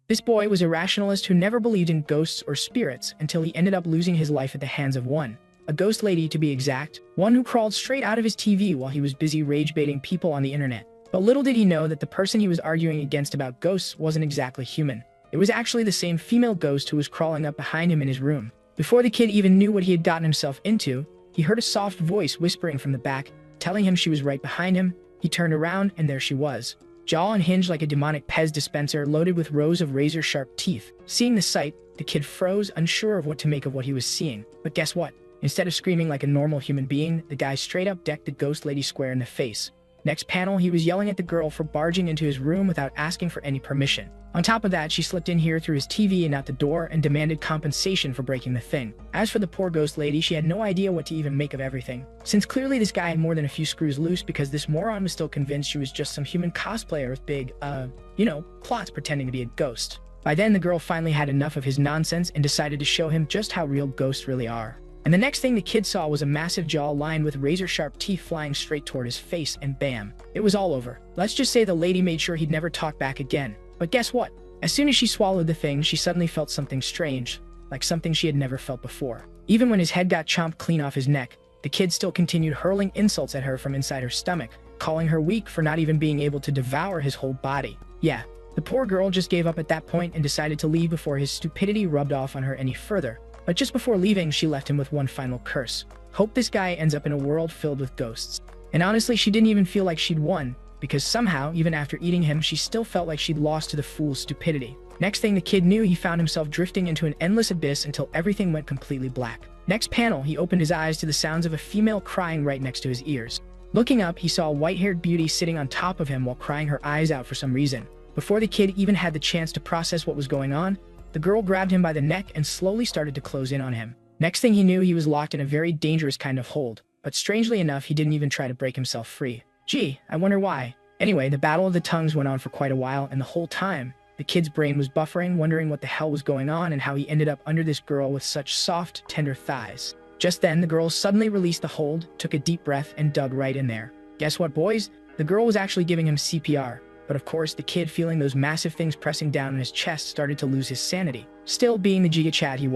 This boy was a rationalist who never believed in ghosts or spirits until he ended up losing his life at the hands of one. A ghost lady, to be exact, one who crawled straight out of his TV while he was busy rage-baiting people on the internet. But little did he know that the person he was arguing against about ghosts wasn't exactly human. It was actually the same female ghost who was crawling up behind him in his room. Before the kid even knew what he had gotten himself into, he heard a soft voice whispering from the back, telling him she was right behind him. He turned around, and there she was. Jaw unhinged like a demonic Pez dispenser loaded with rows of razor-sharp teeth. Seeing the sight, the kid froze, unsure of what to make of what he was seeing. But guess what? Instead of screaming like a normal human being, the guy straight up decked the ghost lady square in the face. Next panel, he was yelling at the girl for barging into his room without asking for any permission. On top of that, she slipped in here through his TV and out the door and demanded compensation for breaking the thing. As for the poor ghost lady, she had no idea what to even make of everything, since clearly this guy had more than a few screws loose because this moron was still convinced she was just some human cosplayer with big, plots pretending to be a ghost. By then, the girl finally had enough of his nonsense and decided to show him just how real ghosts really are. And the next thing the kid saw was a massive jaw lined with razor-sharp teeth flying straight toward his face, and bam, it was all over. Let's just say the lady made sure he'd never talk back again. But guess what? As soon as she swallowed the thing, she suddenly felt something strange, like something she had never felt before. Even when his head got chomped clean off his neck, the kid still continued hurling insults at her from inside her stomach, calling her weak for not even being able to devour his whole body. Yeah, the poor girl just gave up at that point and decided to leave before his stupidity rubbed off on her any further. But just before leaving, she left him with one final curse. Hope this guy ends up in a world filled with ghosts. And honestly, she didn't even feel like she'd won, because somehow, even after eating him, she still felt like she'd lost to the fool's stupidity. Next thing the kid knew, he found himself drifting into an endless abyss until everything went completely black. Next panel, he opened his eyes to the sounds of a female crying right next to his ears. Looking up, he saw a white-haired beauty sitting on top of him while crying her eyes out for some reason. Before the kid even had the chance to process what was going on, the girl grabbed him by the neck and slowly started to close in on him. Next thing he knew, he was locked in a very dangerous kind of hold. But strangely enough, he didn't even try to break himself free. Gee, I wonder why. Anyway, the battle of the tongues went on for quite a while, and the whole time, the kid's brain was buffering, wondering what the hell was going on and how he ended up under this girl with such soft, tender thighs. Just then, the girl suddenly released the hold, took a deep breath, and dug right in there. Guess what, boys? The girl was actually giving him CPR. But of course, the kid, feeling those massive things pressing down on his chest, started to lose his sanity. Still, being the Giga Chad he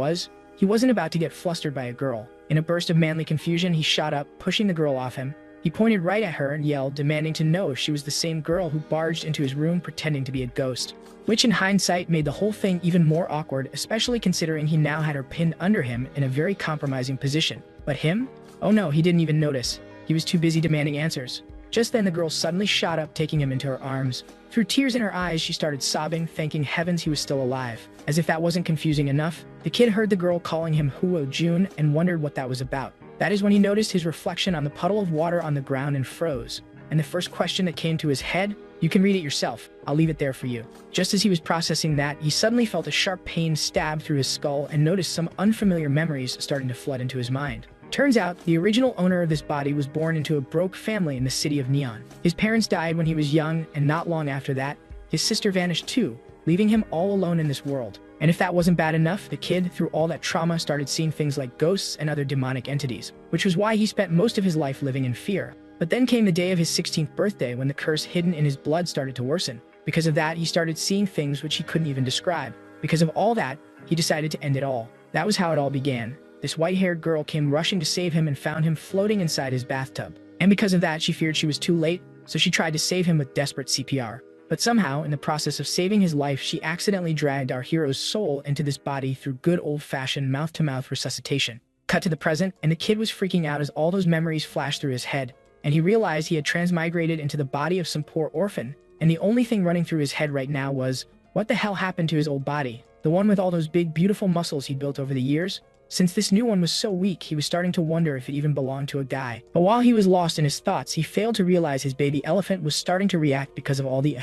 wasn't about to get flustered by a girl. In a burst of manly confusion, he shot up, pushing the girl off him. He pointed right at her and yelled, demanding to know if she was the same girl who barged into his room pretending to be a ghost. Which in hindsight made the whole thing even more awkward, especially considering he now had her pinned under him in a very compromising position. But him? Oh no, he didn't even notice. He was too busy demanding answers. Just then, the girl suddenly shot up, taking him into her arms. Through tears in her eyes, she started sobbing, thanking heavens he was still alive. As if that wasn't confusing enough, the kid heard the girl calling him Huo Jun and wondered what that was about. That is when he noticed his reflection on the puddle of water on the ground and froze. And the first question that came to his head, you can read it yourself, I'll leave it there for you. Just as he was processing that, he suddenly felt a sharp pain stab through his skull and noticed some unfamiliar memories starting to flood into his mind. Turns out, the original owner of this body was born into a broke family in the city of Neon. His parents died when he was young, and not long after that, his sister vanished too, leaving him all alone in this world. And if that wasn't bad enough, the kid, through all that trauma, started seeing things like ghosts and other demonic entities, which was why he spent most of his life living in fear. But then came the day of his 16th birthday when the curse hidden in his blood started to worsen. Because of that, he started seeing things which he couldn't even describe. Because of all that, he decided to end it all. That was how it all began. This white-haired girl came rushing to save him and found him floating inside his bathtub. And because of that, she feared she was too late, so she tried to save him with desperate CPR. But somehow, in the process of saving his life, she accidentally dragged our hero's soul into this body through good old-fashioned mouth-to-mouth resuscitation. Cut to the present, and the kid was freaking out as all those memories flashed through his head, and he realized he had transmigrated into the body of some poor orphan, and the only thing running through his head right now was, what the hell happened to his old body? The one with all those big, beautiful muscles he'd built over the years? Since this new one was so weak, he was starting to wonder if it even belonged to a guy. But while he was lost in his thoughts, he failed to realize his baby elephant was starting to react because of all the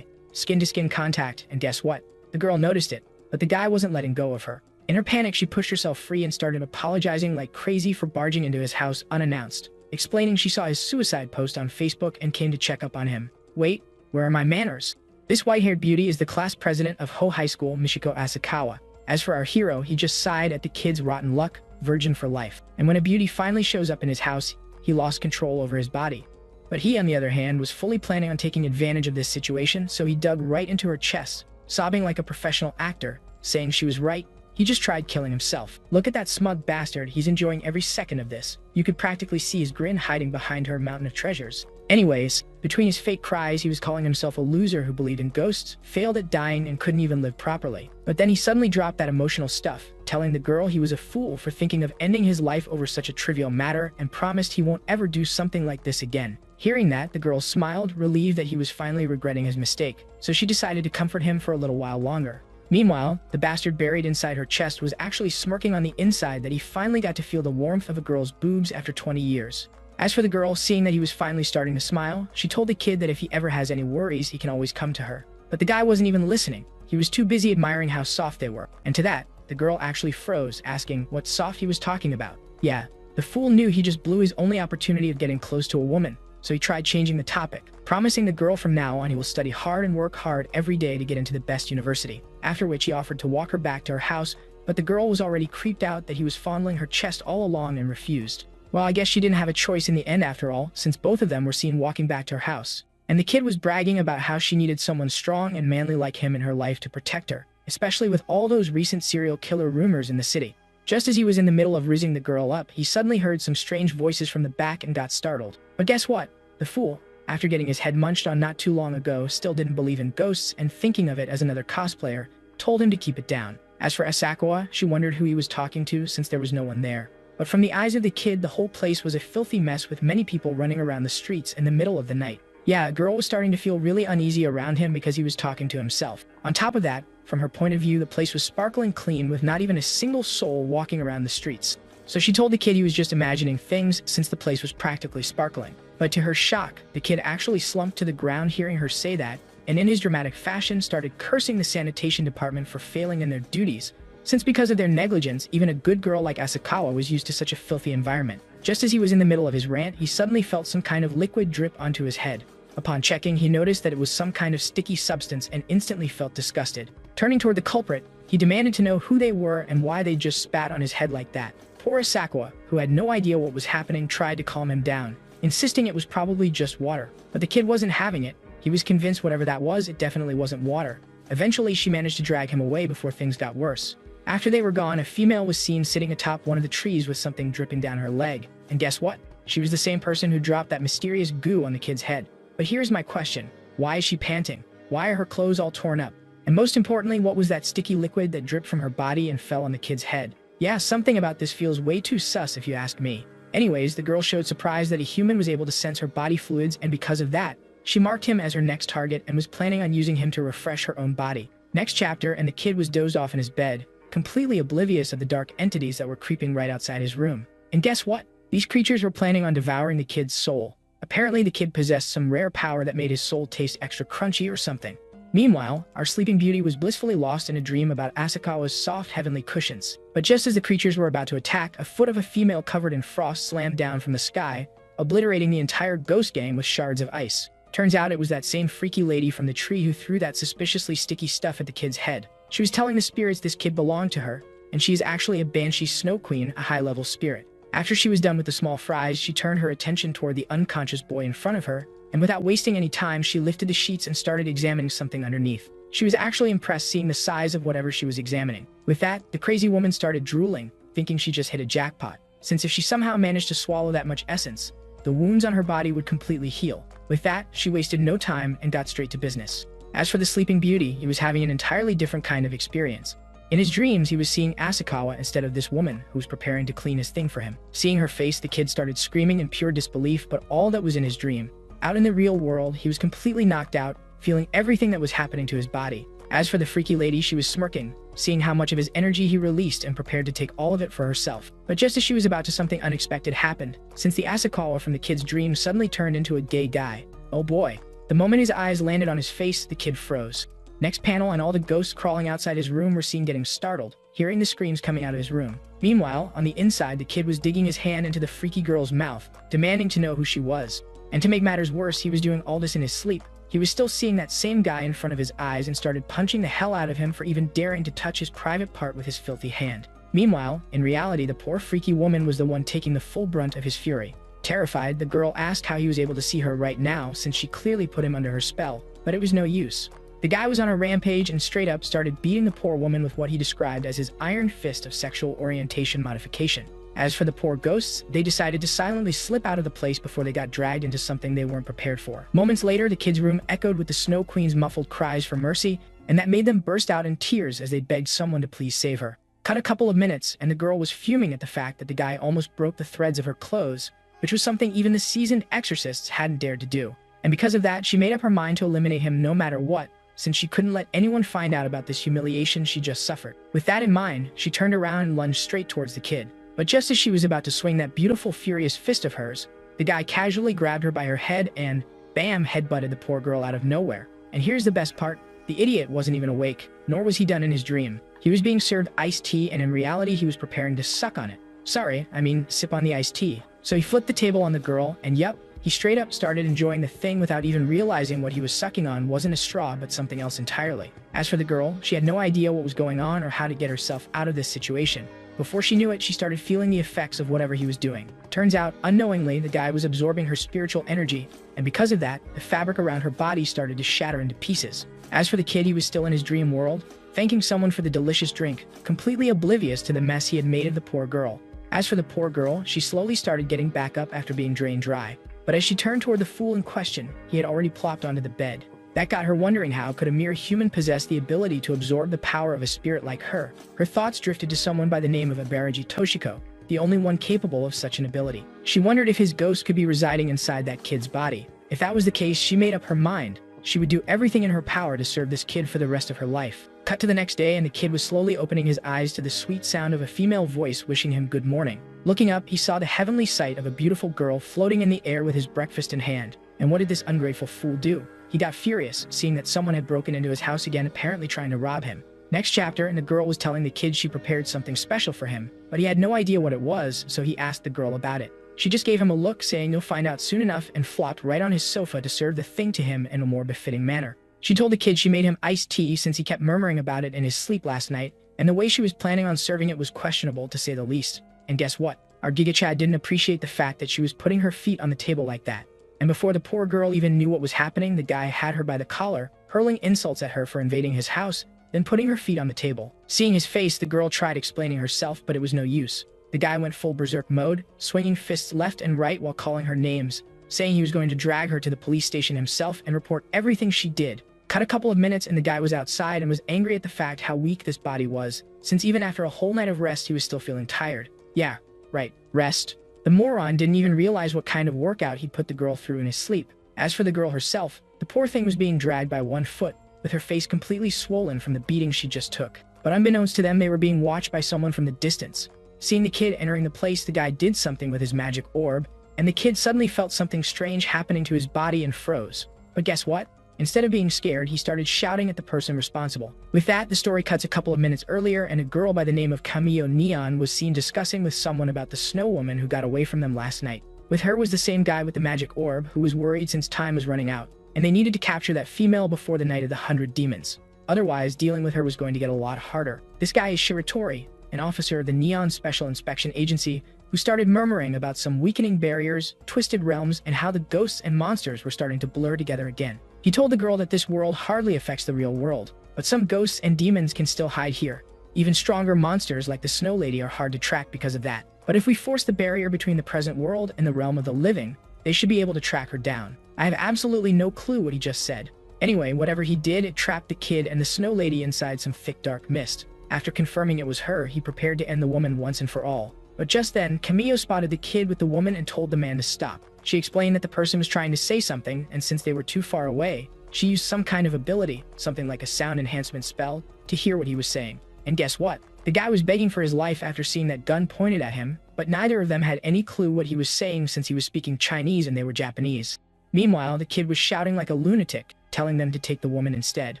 skin-to-skin contact, and guess what? The girl noticed it, but the guy wasn't letting go of her. In her panic, she pushed herself free and started apologizing like crazy for barging into his house unannounced, explaining she saw his suicide post on Facebook and came to check up on him. Wait, where are my manners? This white-haired beauty is the class president of Ho High School, Michiko Asakawa. As for our hero, he just sighed at the kid's rotten luck, virgin for life. And when a beauty finally shows up in his house, he lost control over his body. But he, on the other hand, was fully planning on taking advantage of this situation, so he dug right into her chest, sobbing like a professional actor, saying she was right. He just tried killing himself. Look at that smug bastard, he's enjoying every second of this. You could practically see his grin hiding behind her mountain of treasures. Anyways, between his fake cries, he was calling himself a loser who believed in ghosts, failed at dying, and couldn't even live properly. But then he suddenly dropped that emotional stuff, telling the girl he was a fool for thinking of ending his life over such a trivial matter, and promised he won't ever do something like this again. Hearing that, the girl smiled, relieved that he was finally regretting his mistake, so she decided to comfort him for a little while longer. Meanwhile, the bastard buried inside her chest was actually smirking on the inside that he finally got to feel the warmth of a girl's boobs after 20 years. As for the girl, seeing that he was finally starting to smile, she told the kid that if he ever has any worries, he can always come to her. But the guy wasn't even listening. He was too busy admiring how soft they were. And to that, the girl actually froze, asking what soft he was talking about. Yeah, the fool knew he just blew his only opportunity of getting close to a woman. So he tried changing the topic, promising the girl from now on he will study hard and work hard every day to get into the best university. After which he offered to walk her back to her house, but the girl was already creeped out that he was fondling her chest all along and refused. Well, I guess she didn't have a choice in the end after all, since both of them were seen walking back to her house. And the kid was bragging about how she needed someone strong and manly like him in her life to protect her, especially with all those recent serial killer rumors in the city. Just as he was in the middle of rizzing the girl up, he suddenly heard some strange voices from the back and got startled. But guess what? The fool, after getting his head munched on not too long ago, still didn't believe in ghosts and thinking of it as another cosplayer, told him to keep it down. As for Asakawa, she wondered who he was talking to since there was no one there. But from the eyes of the kid, the whole place was a filthy mess with many people running around the streets in the middle of the night. Yeah, a girl was starting to feel really uneasy around him because he was talking to himself. On top of that, from her point of view, the place was sparkling clean with not even a single soul walking around the streets. So she told the kid he was just imagining things since the place was practically sparkling. But to her shock, the kid actually slumped to the ground hearing her say that, and in his dramatic fashion started cursing the sanitation department for failing in their duties, since because of their negligence, even a good girl like Asakawa was used to such a filthy environment. Just as he was in the middle of his rant, he suddenly felt some kind of liquid drip onto his head. Upon checking, he noticed that it was some kind of sticky substance and instantly felt disgusted. Turning toward the culprit, he demanded to know who they were and why they just spat on his head like that. Poor Asakawa, who had no idea what was happening, tried to calm him down, insisting it was probably just water. But the kid wasn't having it. He was convinced whatever that was, it definitely wasn't water. Eventually, she managed to drag him away before things got worse. After they were gone, a female was seen sitting atop one of the trees with something dripping down her leg. And guess what? She was the same person who dropped that mysterious goo on the kid's head. But here's my question. Why is she panting? Why are her clothes all torn up? And most importantly, what was that sticky liquid that dripped from her body and fell on the kid's head? Yeah, something about this feels way too sus if you ask me. Anyways, the girl showed surprise that a human was able to sense her body fluids, and because of that, she marked him as her next target and was planning on using him to refresh her own body. Next chapter, and the kid was dozed off in his bed, completely oblivious of the dark entities that were creeping right outside his room. And guess what? These creatures were planning on devouring the kid's soul. Apparently, the kid possessed some rare power that made his soul taste extra crunchy or something. Meanwhile, our sleeping beauty was blissfully lost in a dream about Asakawa's soft heavenly cushions. But just as the creatures were about to attack, a foot of a female covered in frost slammed down from the sky, obliterating the entire ghost gang with shards of ice. Turns out it was that same freaky lady from the tree who threw that suspiciously sticky stuff at the kid's head. She was telling the spirits this kid belonged to her, and she is actually a banshee snow queen, a high-level spirit. After she was done with the small fries, she turned her attention toward the unconscious boy in front of her, and without wasting any time, she lifted the sheets and started examining something underneath. She was actually impressed seeing the size of whatever she was examining. With that, the crazy woman started drooling, thinking she just hit a jackpot, since if she somehow managed to swallow that much essence, the wounds on her body would completely heal. With that, she wasted no time and got straight to business. As for the sleeping beauty, he was having an entirely different kind of experience. In his dreams, he was seeing Asakawa instead of this woman who was preparing to clean his thing for him. Seeing her face, the kid started screaming in pure disbelief, but all that was in his dream. Out in the real world, he was completely knocked out, feeling everything that was happening to his body. As for the freaky lady, she was smirking, seeing how much of his energy he released and prepared to take all of it for herself. But just as she was about to, something unexpected happened, since the Asakawa from the kid's dream suddenly turned into a gay guy. Oh boy. The moment his eyes landed on his face, the kid froze. Next panel, and all the ghosts crawling outside his room were seen getting startled, hearing the screams coming out of his room. Meanwhile, on the inside, the kid was digging his hand into the freaky girl's mouth, demanding to know who she was. And to make matters worse, he was doing all this in his sleep. He was still seeing that same guy in front of his eyes and started punching the hell out of him for even daring to touch his private part with his filthy hand. Meanwhile, in reality, the poor freaky woman was the one taking the full brunt of his fury. Terrified, the girl asked how he was able to see her right now since she clearly put him under her spell, but it was no use. The guy was on a rampage and straight up started beating the poor woman with what he described as his iron fist of sexual orientation modification. As for the poor ghosts, they decided to silently slip out of the place before they got dragged into something they weren't prepared for. Moments later, the kids' room echoed with the Snow Queen's muffled cries for mercy, and that made them burst out in tears as they begged someone to please save her. Cut a couple of minutes, and the girl was fuming at the fact that the guy almost broke the threads of her clothes, which was something even the seasoned exorcists hadn't dared to do. And because of that, she made up her mind to eliminate him no matter what, since she couldn't let anyone find out about this humiliation she just suffered. With that in mind, she turned around and lunged straight towards the kid. But just as she was about to swing that beautiful, furious fist of hers, the guy casually grabbed her by her head and, bam, headbutted the poor girl out of nowhere. And here's the best part. The idiot wasn't even awake, nor was he done in his dream. He was being served iced tea, and in reality, he was preparing to suck on it. Sorry, I mean sip on the iced tea. So he flipped the table on the girl, and yep, he straight up started enjoying the thing without even realizing what he was sucking on wasn't a straw but something else entirely. As for the girl, she had no idea what was going on or how to get herself out of this situation. Before she knew it, she started feeling the effects of whatever he was doing. Turns out, unknowingly, the guy was absorbing her spiritual energy, and because of that, the fabric around her body started to shatter into pieces. As for the kid, he was still in his dream world, thanking someone for the delicious drink, completely oblivious to the mess he had made of the poor girl. As for the poor girl, she slowly started getting back up after being drained dry. But as she turned toward the fool in question, he had already plopped onto the bed. That got her wondering, how could a mere human possess the ability to absorb the power of a spirit like her? Her thoughts drifted to someone by the name of Abaraji Toshiko, the only one capable of such an ability. She wondered if his ghost could be residing inside that kid's body. If that was the case, she made up her mind. She would do everything in her power to serve this kid for the rest of her life. Cut to the next day, and the kid was slowly opening his eyes to the sweet sound of a female voice wishing him good morning. Looking up, he saw the heavenly sight of a beautiful girl floating in the air with his breakfast in hand. And what did this ungrateful fool do? He got furious, seeing that someone had broken into his house again, apparently trying to rob him. Next chapter, and the girl was telling the kid she prepared something special for him, but he had no idea what it was, so he asked the girl about it. She just gave him a look, saying you'll find out soon enough, and flopped right on his sofa to serve the thing to him in a more befitting manner. She told the kid she made him iced tea since he kept murmuring about it in his sleep last night, and the way she was planning on serving it was questionable to say the least. And guess what? Our Giga Chad didn't appreciate the fact that she was putting her feet on the table like that. And before the poor girl even knew what was happening, the guy had her by the collar, hurling insults at her for invading his house, then putting her feet on the table. Seeing his face, the girl tried explaining herself, but it was no use. The guy went full berserk mode, swinging fists left and right while calling her names, saying he was going to drag her to the police station himself and report everything she did. Cut a couple of minutes, and the guy was outside and was angry at the fact how weak this body was, since even after a whole night of rest, he was still feeling tired. Yeah, right, rest. The moron didn't even realize what kind of workout he'd put the girl through in his sleep. As for the girl herself, the poor thing was being dragged by one foot, with her face completely swollen from the beating she just took. But unbeknownst to them, they were being watched by someone from the distance. Seeing the kid entering the place, the guy did something with his magic orb, and the kid suddenly felt something strange happening to his body and froze. But guess what? Instead of being scared, he started shouting at the person responsible. With that, the story cuts a couple of minutes earlier, and a girl by the name of Camille Neon was seen discussing with someone about the snow woman who got away from them last night. With her was the same guy with the magic orb, who was worried since time was running out, and they needed to capture that female before the night of the 100 demons. Otherwise, dealing with her was going to get a lot harder. This guy is Shiratori, an officer of the Neon Special Inspection Agency, who started murmuring about some weakening barriers, twisted realms, and how the ghosts and monsters were starting to blur together again. He told the girl that this world hardly affects the real world, but some ghosts and demons can still hide here. Even stronger monsters like the Snow Lady are hard to track because of that. But if we force the barrier between the present world and the realm of the living, they should be able to track her down. I have absolutely no clue what he just said. Anyway, whatever he did, it trapped the kid and the Snow Lady inside some thick dark mist. After confirming it was her, he prepared to end the woman once and for all. But just then, Camille spotted the kid with the woman and told the man to stop. She explained that the person was trying to say something, and since they were too far away, she used some kind of ability, something like a sound enhancement spell, to hear what he was saying. And guess what? The guy was begging for his life after seeing that gun pointed at him, but neither of them had any clue what he was saying since he was speaking Chinese and they were Japanese. Meanwhile, the kid was shouting like a lunatic, telling them to take the woman instead.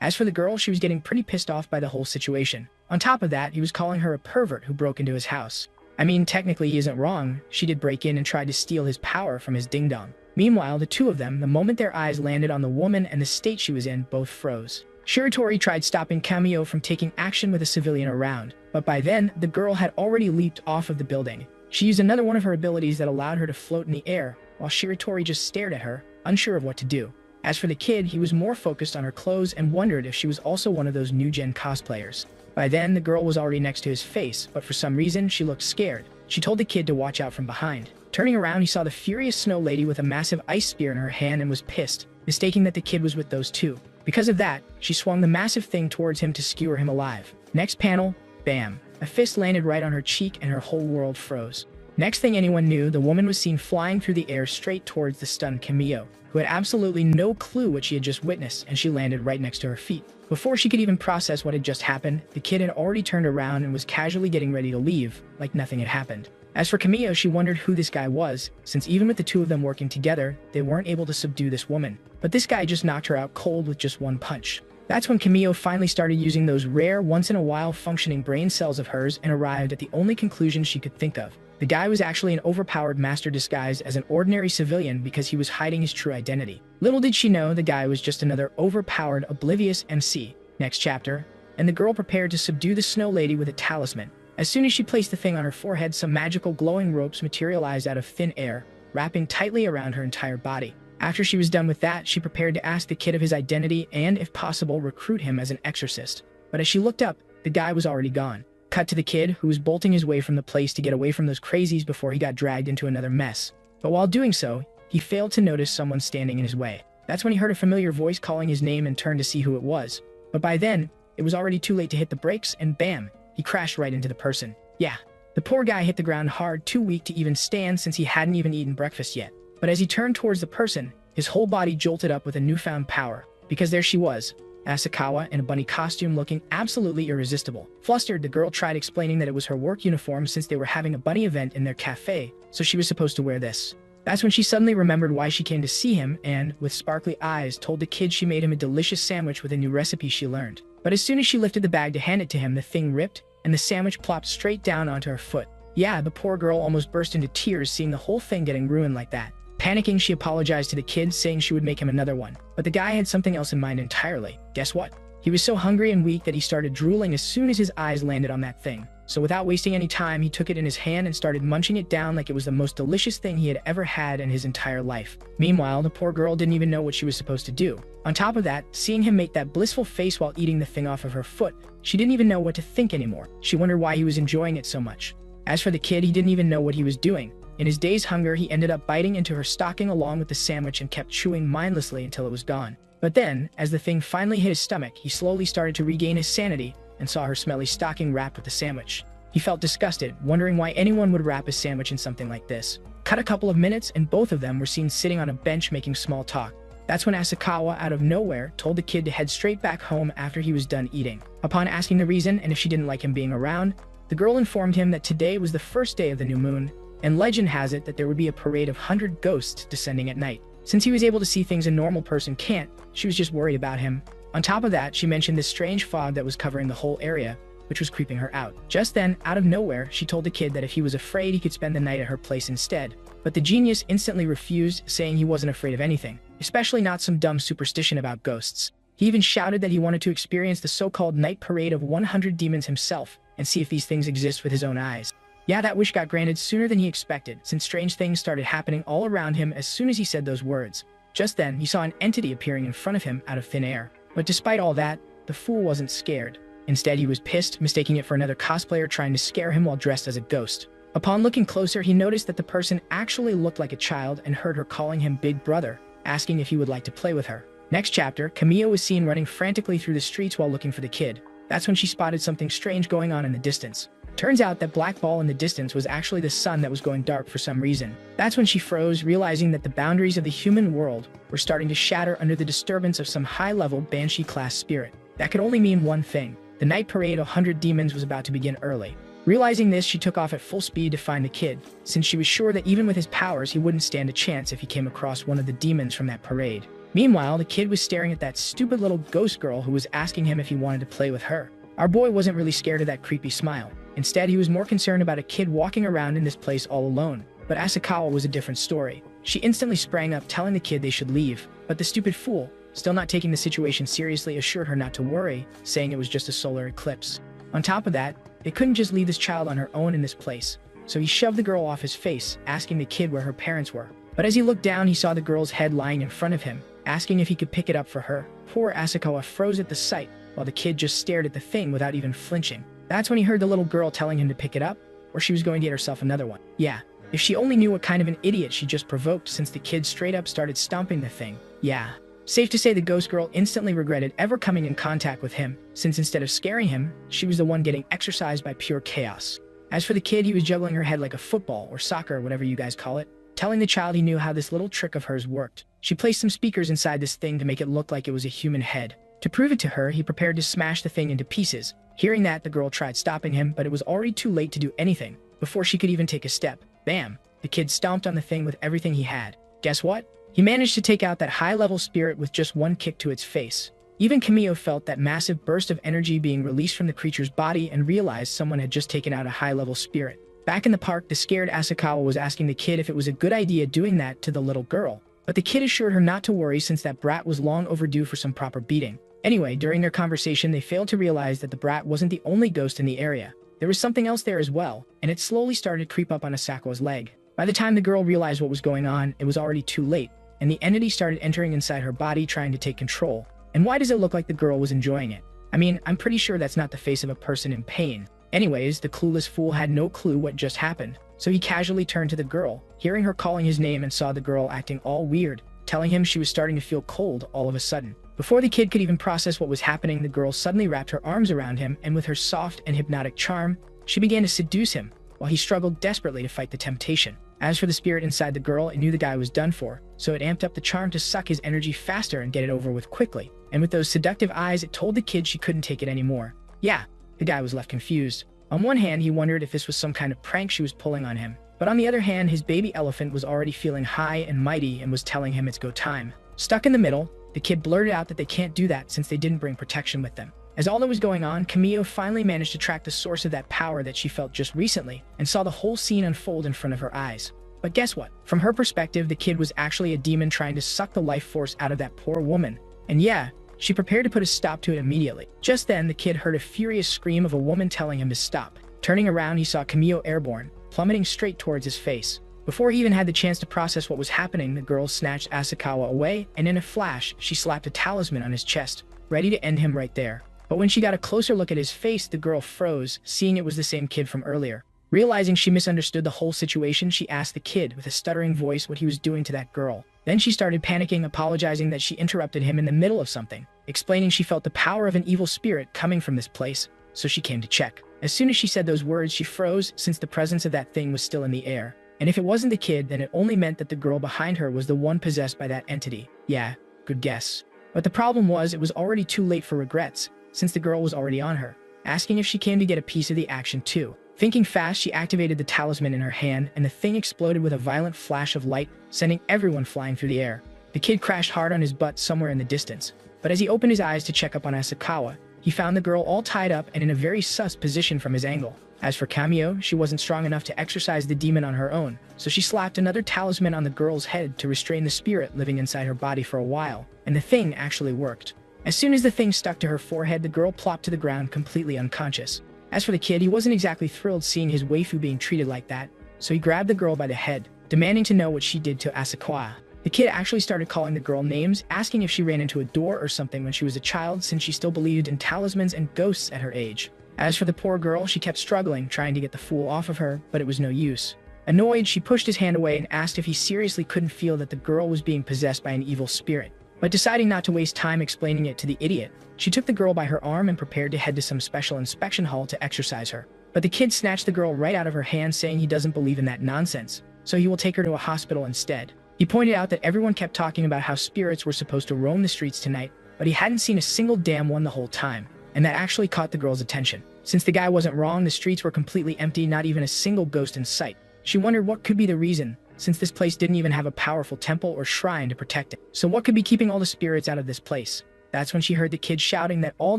As for the girl, she was getting pretty pissed off by the whole situation. On top of that, he was calling her a pervert who broke into his house. I mean, technically he isn't wrong. She did break in and tried to steal his power from his ding-dong. Meanwhile, the two of them, the moment their eyes landed on the woman and the state she was in, both froze. Shiratori tried stopping Camille from taking action with a civilian around, but by then, the girl had already leaped off of the building. She used another one of her abilities that allowed her to float in the air, while Shiratori just stared at her, unsure of what to do. As for the kid, he was more focused on her clothes and wondered if she was also one of those new-gen cosplayers. By then, the girl was already next to his face, but for some reason, she looked scared. She told the kid to watch out from behind. Turning around, he saw the furious snow lady with a massive ice spear in her hand and was pissed, mistaking that the kid was with those two. Because of that, she swung the massive thing towards him to skewer him alive. Next panel, bam. A fist landed right on her cheek and her whole world froze. Next thing anyone knew, the woman was seen flying through the air straight towards the stunned Camille, who had absolutely no clue what she had just witnessed, and she landed right next to her feet. Before she could even process what had just happened, the kid had already turned around and was casually getting ready to leave, like nothing had happened. As for Camille, she wondered who this guy was, since even with the two of them working together, they weren't able to subdue this woman. But this guy just knocked her out cold with just one punch. That's when Camille finally started using those rare, once-in-a-while functioning brain cells of hers and arrived at the only conclusion she could think of. The guy was actually an overpowered master disguised as an ordinary civilian because he was hiding his true identity. Little did she know the guy was just another overpowered, oblivious MC. Next chapter, and the girl prepared to subdue the snow lady with a talisman. As soon as she placed the thing on her forehead, some magical glowing ropes materialized out of thin air, wrapping tightly around her entire body. After she was done with that, she prepared to ask the kid of his identity and, if possible, recruit him as an exorcist. But as she looked up, the guy was already gone. Cut to the kid, who was bolting his way from the place to get away from those crazies before he got dragged into another mess. But while doing so, he failed to notice someone standing in his way. That's when he heard a familiar voice calling his name and turned to see who it was. But by then, it was already too late to hit the brakes, and bam, he crashed right into the person. Yeah, the poor guy hit the ground hard, too weak to even stand since he hadn't even eaten breakfast yet. But as he turned towards the person, his whole body jolted up with a newfound power, because there she was, Asakawa in a bunny costume looking absolutely irresistible. Flustered, the girl tried explaining that it was her work uniform since they were having a bunny event in their cafe, so she was supposed to wear this. That's when she suddenly remembered why she came to see him and, with sparkly eyes, told the kid she made him a delicious sandwich with a new recipe she learned. But as soon as she lifted the bag to hand it to him, the thing ripped, and the sandwich plopped straight down onto her foot. Yeah, the poor girl almost burst into tears seeing the whole thing getting ruined like that. Panicking, she apologized to the kid, saying she would make him another one. But the guy had something else in mind entirely. Guess what? He was so hungry and weak that he started drooling as soon as his eyes landed on that thing. So without wasting any time, he took it in his hand and started munching it down like it was the most delicious thing he had ever had in his entire life. Meanwhile, the poor girl didn't even know what she was supposed to do. On top of that, seeing him make that blissful face while eating the thing off of her foot, she didn't even know what to think anymore. She wondered why he was enjoying it so much. As for the kid, he didn't even know what he was doing. In his day's hunger, he ended up biting into her stocking along with the sandwich and kept chewing mindlessly until it was gone. But then, as the thing finally hit his stomach, he slowly started to regain his sanity and saw her smelly stocking wrapped with the sandwich. He felt disgusted, wondering why anyone would wrap a sandwich in something like this. Cut a couple of minutes, and both of them were seen sitting on a bench making small talk. That's when Asakawa, out of nowhere, told the kid to head straight back home after he was done eating. Upon asking the reason and if she didn't like him being around, the girl informed him that today was the first day of the new moon, and legend has it that there would be a parade of 100 ghosts descending at night. Since he was able to see things a normal person can't, she was just worried about him. On top of that, she mentioned this strange fog that was covering the whole area, which was creeping her out. Just then, out of nowhere, she told the kid that if he was afraid, he could spend the night at her place instead. But the genius instantly refused, saying he wasn't afraid of anything, especially not some dumb superstition about ghosts. He even shouted that he wanted to experience the so-called night parade of 100 demons himself and see if these things exist with his own eyes. Yeah, that wish got granted sooner than he expected, since strange things started happening all around him as soon as he said those words. Just then, he saw an entity appearing in front of him out of thin air. But despite all that, the fool wasn't scared. Instead, he was pissed, mistaking it for another cosplayer trying to scare him while dressed as a ghost. Upon looking closer, he noticed that the person actually looked like a child and heard her calling him Big Brother, asking if he would like to play with her. Next chapter, Camille was seen running frantically through the streets while looking for the kid. That's when she spotted something strange going on in the distance. Turns out that black ball in the distance was actually the sun that was going dark for some reason. That's when she froze, realizing that the boundaries of the human world were starting to shatter under the disturbance of some high-level Banshee-class spirit. That could only mean one thing. The night parade of 100 demons was about to begin early. Realizing this, she took off at full speed to find the kid, since she was sure that even with his powers, he wouldn't stand a chance if he came across one of the demons from that parade. Meanwhile, the kid was staring at that stupid little ghost girl who was asking him if he wanted to play with her. Our boy wasn't really scared of that creepy smile. Instead, he was more concerned about a kid walking around in this place all alone. But Asakawa was a different story. She instantly sprang up, telling the kid they should leave. But the stupid fool, still not taking the situation seriously, assured her not to worry, saying it was just a solar eclipse. On top of that, they couldn't just leave this child on her own in this place. So he shoved the girl off his face, asking the kid where her parents were. But as he looked down, he saw the girl's head lying in front of him, asking if he could pick it up for her. Poor Asakawa froze at the sight, while the kid just stared at the thing without even flinching. That's when he heard the little girl telling him to pick it up, or she was going to get herself another one. Yeah, if she only knew what kind of an idiot she just provoked, since the kid straight up started stomping the thing. Yeah. Safe to say the ghost girl instantly regretted ever coming in contact with him, since instead of scaring him, she was the one getting exorcised by pure chaos. As for the kid, he was juggling her head like a football or soccer, whatever you guys call it, telling the child he knew how this little trick of hers worked. She placed some speakers inside this thing to make it look like it was a human head. To prove it to her, he prepared to smash the thing into pieces. Hearing that, the girl tried stopping him, but it was already too late to do anything. Before she could even take a step, bam, the kid stomped on the thing with everything he had. Guess what? He managed to take out that high-level spirit with just one kick to its face. Even Camille felt that massive burst of energy being released from the creature's body and realized someone had just taken out a high-level spirit. Back in the park, the scared Asakawa was asking the kid if it was a good idea doing that to the little girl. But the kid assured her not to worry since that brat was long overdue for some proper beating. Anyway, during their conversation, they failed to realize that the brat wasn't the only ghost in the area. There was something else there as well, and it slowly started to creep up on Asakawa's leg. By the time the girl realized what was going on, it was already too late, and the entity started entering inside her body trying to take control. And why does it look like the girl was enjoying it? I mean, I'm pretty sure that's not the face of a person in pain. Anyways, the clueless fool had no clue what just happened, so he casually turned to the girl, hearing her calling his name, and saw the girl acting all weird, telling him she was starting to feel cold all of a sudden. Before the kid could even process what was happening, the girl suddenly wrapped her arms around him, and with her soft and hypnotic charm, she began to seduce him, while he struggled desperately to fight the temptation. As for the spirit inside the girl, it knew the guy was done for, so it amped up the charm to suck his energy faster and get it over with quickly. And with those seductive eyes, it told the kid she couldn't take it anymore. Yeah, the guy was left confused. On one hand, he wondered if this was some kind of prank she was pulling on him. But on the other hand, his baby elephant was already feeling high and mighty and was telling him it's go time. Stuck in the middle, the kid blurted out that they can't do that since they didn't bring protection with them. As all that was going on, Camille finally managed to track the source of that power that she felt just recently and saw the whole scene unfold in front of her eyes. But guess what? From her perspective, the kid was actually a demon trying to suck the life force out of that poor woman. And yeah, she prepared to put a stop to it immediately. Just then, the kid heard a furious scream of a woman telling him to stop. Turning around, he saw Camille airborne, plummeting straight towards his face. Before he even had the chance to process what was happening, the girl snatched Asakawa away, and in a flash, she slapped a talisman on his chest, ready to end him right there. But when she got a closer look at his face, the girl froze, seeing it was the same kid from earlier. Realizing she misunderstood the whole situation, she asked the kid with a stuttering voice what he was doing to that girl. Then she started panicking, apologizing that she interrupted him in the middle of something, explaining she felt the power of an evil spirit coming from this place, so she came to check. As soon as she said those words, she froze since the presence of that thing was still in the air. And if it wasn't the kid, then it only meant that the girl behind her was the one possessed by that entity. Yeah, good guess. But the problem was, it was already too late for regrets, since the girl was already on her, asking if she came to get a piece of the action too. Thinking fast, she activated the talisman in her hand, and the thing exploded with a violent flash of light, sending everyone flying through the air. The kid crashed hard on his butt somewhere in the distance, but as he opened his eyes to check up on Asakawa, he found the girl all tied up and in a very sus position from his angle. As for Camille, she wasn't strong enough to exorcise the demon on her own, so she slapped another talisman on the girl's head to restrain the spirit living inside her body for a while, and the thing actually worked. As soon as the thing stuck to her forehead, the girl plopped to the ground completely unconscious. As for the kid, he wasn't exactly thrilled seeing his waifu being treated like that, so he grabbed the girl by the head, demanding to know what she did to Asakawa. The kid actually started calling the girl names, asking if she ran into a door or something when she was a child, since she still believed in talismans and ghosts at her age. As for the poor girl, she kept struggling, trying to get the fool off of her, but it was no use. Annoyed, she pushed his hand away and asked if he seriously couldn't feel that the girl was being possessed by an evil spirit. But deciding not to waste time explaining it to the idiot, she took the girl by her arm and prepared to head to some special inspection hall to exorcise her. But the kid snatched the girl right out of her hand, saying he doesn't believe in that nonsense, so he will take her to a hospital instead. He pointed out that everyone kept talking about how spirits were supposed to roam the streets tonight, but he hadn't seen a single damn one the whole time, and that actually caught the girl's attention. Since the guy wasn't wrong, the streets were completely empty, not even a single ghost in sight. She wondered what could be the reason, since this place didn't even have a powerful temple or shrine to protect it. So what could be keeping all the spirits out of this place? That's when she heard the kid shouting that all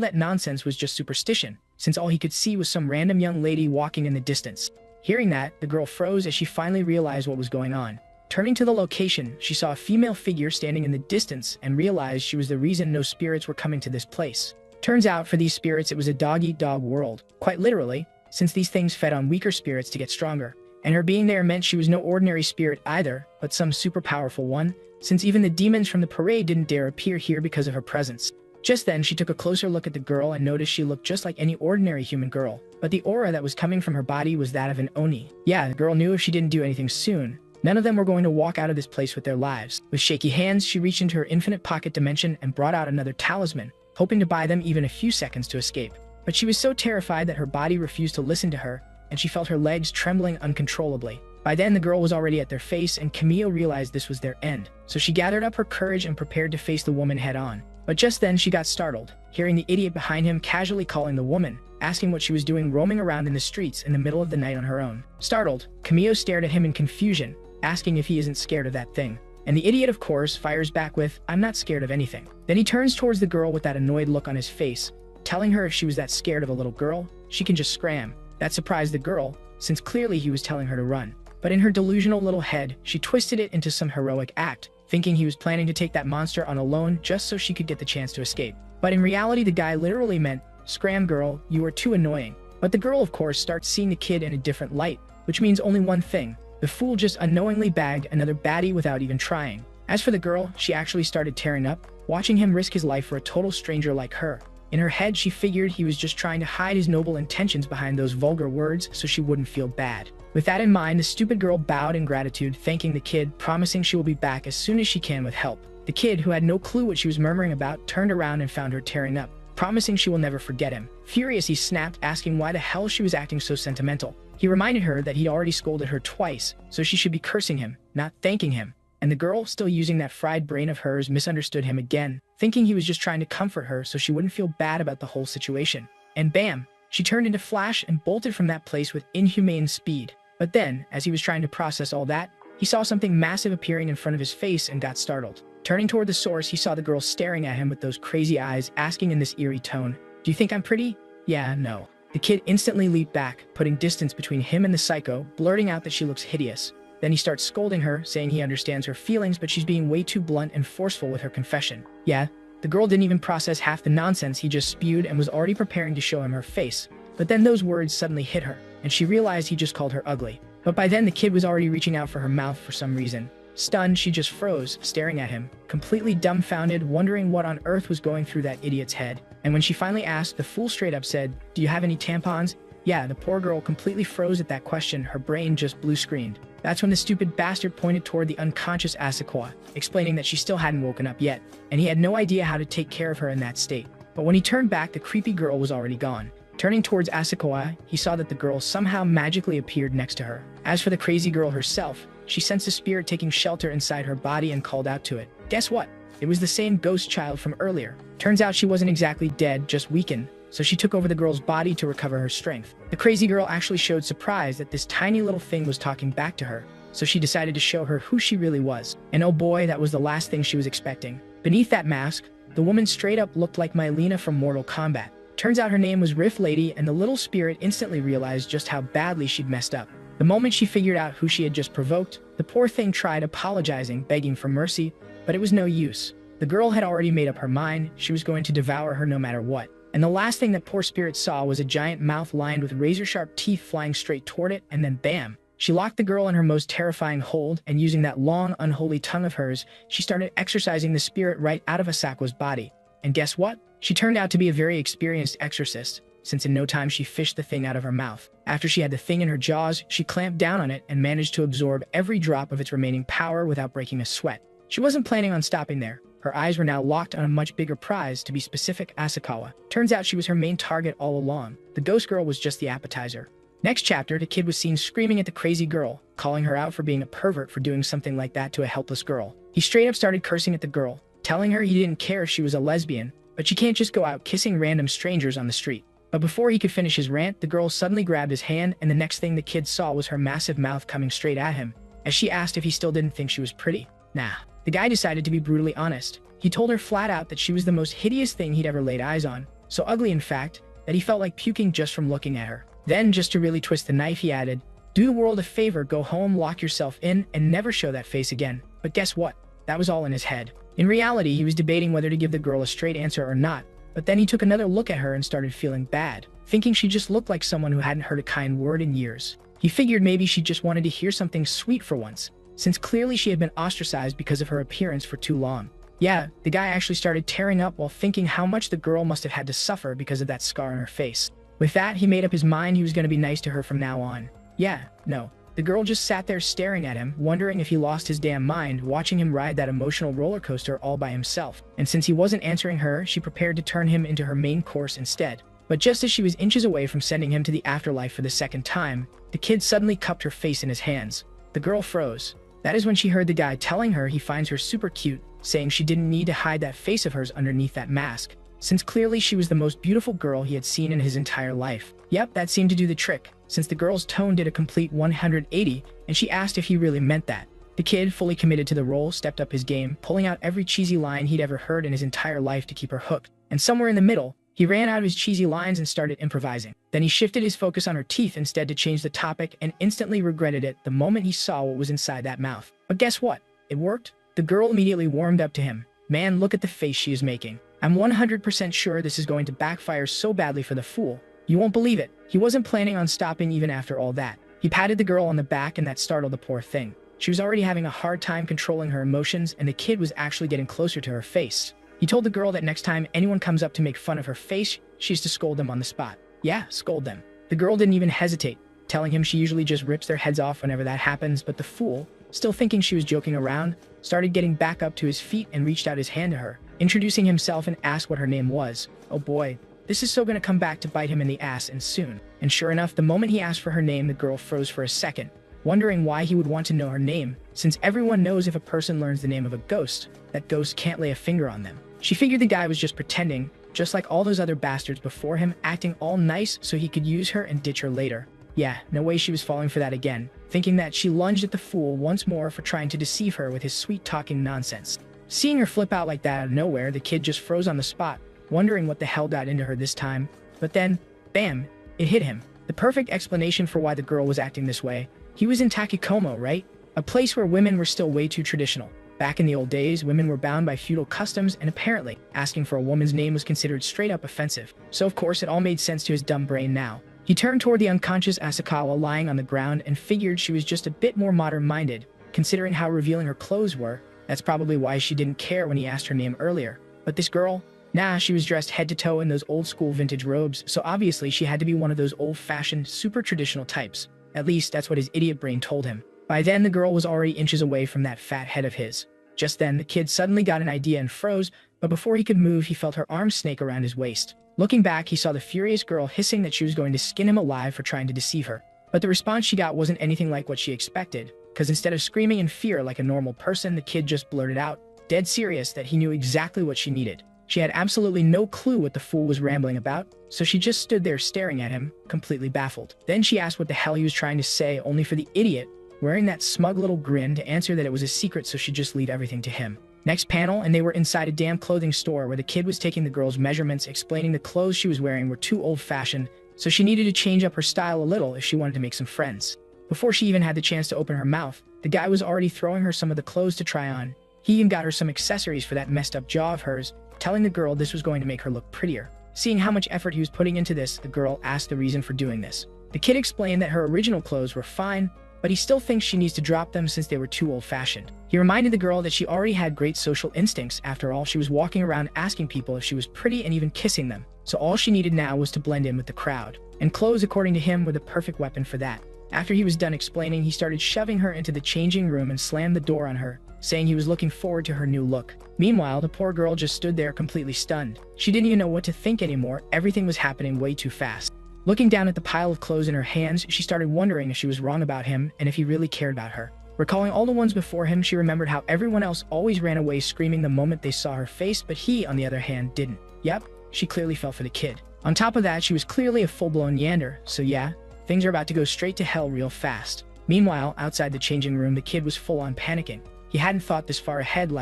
that nonsense was just superstition, since all he could see was some random young lady walking in the distance. Hearing that, the girl froze as she finally realized what was going on. Turning to the location, she saw a female figure standing in the distance and realized she was the reason no spirits were coming to this place. Turns out, for these spirits, it was a dog-eat-dog world, quite literally, since these things fed on weaker spirits to get stronger. And her being there meant she was no ordinary spirit either, but some super powerful one, since even the demons from the parade didn't dare appear here because of her presence. Just then, she took a closer look at the girl and noticed she looked just like any ordinary human girl, but the aura that was coming from her body was that of an Oni. Yeah, the girl knew if she didn't do anything soon, none of them were going to walk out of this place with their lives. With shaky hands, she reached into her infinite pocket dimension and brought out another talisman, hoping to buy them even a few seconds to escape. But she was so terrified that her body refused to listen to her, and she felt her legs trembling uncontrollably. By then, the girl was already at their face, and Camille realized this was their end. So she gathered up her courage and prepared to face the woman head on. But just then, she got startled, hearing the idiot behind him casually calling the woman, asking what she was doing roaming around in the streets in the middle of the night on her own. Startled, Camille stared at him in confusion, asking if he isn't scared of that thing. And the idiot, of course, fires back with, "I'm not scared of anything." Then he turns towards the girl with that annoyed look on his face, telling her if she was that scared of a little girl, she can just scram. That surprised the girl, since clearly he was telling her to run. But in her delusional little head, she twisted it into some heroic act, thinking he was planning to take that monster on alone just so she could get the chance to escape. But in reality, the guy literally meant, "Scram, girl, you are too annoying." But the girl, of course, starts seeing the kid in a different light, which means only one thing. The fool just unknowingly bagged another baddie without even trying. As for the girl, she actually started tearing up, watching him risk his life for a total stranger like her. In her head, she figured he was just trying to hide his noble intentions behind those vulgar words so she wouldn't feel bad. With that in mind, the stupid girl bowed in gratitude, thanking the kid, promising she will be back as soon as she can with help. The kid, who had no clue what she was murmuring about, turned around and found her tearing up, promising she will never forget him. Furious, he snapped, asking why the hell she was acting so sentimental. He reminded her that he'd already scolded her twice, so she should be cursing him, not thanking him. And the girl, still using that fried brain of hers, misunderstood him again, thinking he was just trying to comfort her so she wouldn't feel bad about the whole situation. And bam! She turned into Flash and bolted from that place with inhumane speed. But then, as he was trying to process all that, he saw something massive appearing in front of his face and got startled. Turning toward the source, he saw the girl staring at him with those crazy eyes, asking in this eerie tone, "Do you think I'm pretty?" "Yeah, no." The kid instantly leaped back, putting distance between him and the psycho, blurting out that she looks hideous. Then he starts scolding her, saying he understands her feelings, but she's being way too blunt and forceful with her confession. Yeah, the girl didn't even process half the nonsense he just spewed and was already preparing to show him her face. But then those words suddenly hit her, and she realized he just called her ugly. But by then the kid was already reaching out for her mouth for some reason. Stunned, she just froze, staring at him, completely dumbfounded, wondering what on earth was going through that idiot's head. And when she finally asked, the fool straight up said, "Do you have any tampons?" Yeah, the poor girl completely froze at that question, her brain just blue-screened. That's when the stupid bastard pointed toward the unconscious Asakawa, explaining that she still hadn't woken up yet, and he had no idea how to take care of her in that state. But when he turned back, the creepy girl was already gone. Turning towards Asakawa, he saw that the girl somehow magically appeared next to her. As for the crazy girl herself, she sensed a spirit taking shelter inside her body and called out to it. Guess what? It was the same ghost child from earlier. Turns out she wasn't exactly dead, just weakened, so she took over the girl's body to recover her strength. The crazy girl actually showed surprise that this tiny little thing was talking back to her, so she decided to show her who she really was. And oh boy, that was the last thing she was expecting. Beneath that mask, the woman straight up looked like Mylena from Mortal Kombat. Turns out her name was Rift Lady, and the little spirit instantly realized just how badly she'd messed up. The moment she figured out who she had just provoked, the poor thing tried apologizing, begging for mercy, but it was no use. The girl had already made up her mind, she was going to devour her no matter what. And the last thing that poor spirit saw was a giant mouth lined with razor-sharp teeth flying straight toward it, and then bam! She locked the girl in her most terrifying hold, and using that long, unholy tongue of hers, she started exorcising the spirit right out of Asakawa's body. And guess what? She turned out to be a very experienced exorcist, since in no time she fished the thing out of her mouth. After she had the thing in her jaws, she clamped down on it and managed to absorb every drop of its remaining power without breaking a sweat. She wasn't planning on stopping there. Her eyes were now locked on a much bigger prize, to be specific, Asakawa. Turns out she was her main target all along. The ghost girl was just the appetizer. Next chapter, the kid was seen screaming at the crazy girl, calling her out for being a pervert for doing something like that to a helpless girl. He straight up started cursing at the girl, telling her he didn't care if she was a lesbian, but she can't just go out kissing random strangers on the street. But before he could finish his rant, the girl suddenly grabbed his hand, and the next thing the kid saw was her massive mouth coming straight at him, as she asked if he still didn't think she was pretty. Nah. The guy decided to be brutally honest. He told her flat out that she was the most hideous thing he'd ever laid eyes on, so ugly in fact, that he felt like puking just from looking at her. Then, just to really twist the knife, he added, "Do the world a favor, go home, lock yourself in, and never show that face again." But guess what? That was all in his head. In reality, he was debating whether to give the girl a straight answer or not, but then he took another look at her and started feeling bad, thinking she just looked like someone who hadn't heard a kind word in years. He figured maybe she just wanted to hear something sweet for once, since clearly she had been ostracized because of her appearance for too long. Yeah, the guy actually started tearing up while thinking how much the girl must have had to suffer because of that scar on her face. With that, he made up his mind he was going to be nice to her from now on. Yeah, no. The girl just sat there staring at him, wondering if he lost his damn mind, watching him ride that emotional roller coaster all by himself. And since he wasn't answering her, she prepared to turn him into her main course instead. But just as she was inches away from sending him to the afterlife for the second time, the kid suddenly cupped her face in his hands. The girl froze. That is when she heard the guy telling her he finds her super cute, saying she didn't need to hide that face of hers underneath that mask, since clearly she was the most beautiful girl he had seen in his entire life. Yep, that seemed to do the trick, since the girl's tone did a complete 180, and she asked if he really meant that. The kid, fully committed to the role, stepped up his game, pulling out every cheesy line he'd ever heard in his entire life to keep her hooked. And somewhere in the middle, he ran out of his cheesy lines and started improvising. Then he shifted his focus on her teeth instead to change the topic and instantly regretted it the moment he saw what was inside that mouth. But guess what? It worked. The girl immediately warmed up to him. Man, look at the face she is making. I'm 100% sure this is going to backfire so badly for the fool. You won't believe it. He wasn't planning on stopping even after all that. He patted the girl on the back and that startled the poor thing. She was already having a hard time controlling her emotions and the kid was actually getting closer to her face. He told the girl that next time anyone comes up to make fun of her face, she's to scold them on the spot. Yeah, scold them. The girl didn't even hesitate, telling him she usually just rips their heads off whenever that happens, but the fool, still thinking she was joking around, started getting back up to his feet and reached out his hand to her, introducing himself and asked what her name was. Oh boy, this is so gonna come back to bite him in the ass and soon. And sure enough, the moment he asked for her name, the girl froze for a second, wondering why he would want to know her name, since everyone knows if a person learns the name of a ghost, that ghost can't lay a finger on them. She figured the guy was just pretending, just like all those other bastards before him, acting all nice so he could use her and ditch her later. Yeah, no way she was falling for that again, thinking that she lunged at the fool once more for trying to deceive her with his sweet-talking nonsense. Seeing her flip out like that out of nowhere, the kid just froze on the spot, wondering what the hell got into her this time. But then, bam, it hit him. The perfect explanation for why the girl was acting this way. He was in Takikomo, right? A place where women were still way too traditional. Back in the old days, women were bound by feudal customs, and apparently, asking for a woman's name was considered straight-up offensive. So of course, it all made sense to his dumb brain now. He turned toward the unconscious Asakawa lying on the ground and figured she was just a bit more modern-minded, considering how revealing her clothes were. That's probably why she didn't care when he asked her name earlier. But this girl? Nah, she was dressed head to toe in those old-school vintage robes, so obviously she had to be one of those old-fashioned, super traditional types. At least, that's what his idiot brain told him. By then, the girl was already inches away from that fat head of his. Just then, the kid suddenly got an idea and froze, but before he could move, he felt her arm snake around his waist. Looking back, he saw the furious girl hissing that she was going to skin him alive for trying to deceive her. But the response she got wasn't anything like what she expected, because instead of screaming in fear like a normal person, the kid just blurted out, dead serious, that he knew exactly what she needed. She had absolutely no clue what the fool was rambling about, so she just stood there staring at him, completely baffled. Then she asked what the hell he was trying to say, only for the idiot, wearing that smug little grin, to answer that it was a secret so she'd just leave everything to him. Next panel, and they were inside a damn clothing store where the kid was taking the girl's measurements, explaining the clothes she was wearing were too old-fashioned, so she needed to change up her style a little if she wanted to make some friends. Before she even had the chance to open her mouth, the guy was already throwing her some of the clothes to try on. He even got her some accessories for that messed up jaw of hers, telling the girl this was going to make her look prettier. Seeing how much effort he was putting into this, the girl asked the reason for doing this. The kid explained that her original clothes were fine, but he still thinks she needs to drop them since they were too old-fashioned. He reminded the girl that she already had great social instincts. After all, she was walking around asking people if she was pretty and even kissing them, so all she needed now was to blend in with the crowd. And clothes, according to him, were the perfect weapon for that. After he was done explaining, he started shoving her into the changing room and slammed the door on her, saying he was looking forward to her new look. Meanwhile, the poor girl just stood there completely stunned. She didn't even know what to think anymore. Everything was happening way too fast. Looking down at the pile of clothes in her hands, she started wondering if she was wrong about him and if he really cared about her. Recalling all the ones before him, she remembered how everyone else always ran away screaming the moment they saw her face, but he, on the other hand, didn't. Yep, she clearly fell for the kid. On top of that, she was clearly a full-blown yander, so yeah, things are about to go straight to hell real fast. Meanwhile, outside the changing room, the kid was full-on panicking. He hadn't thought this far ahead,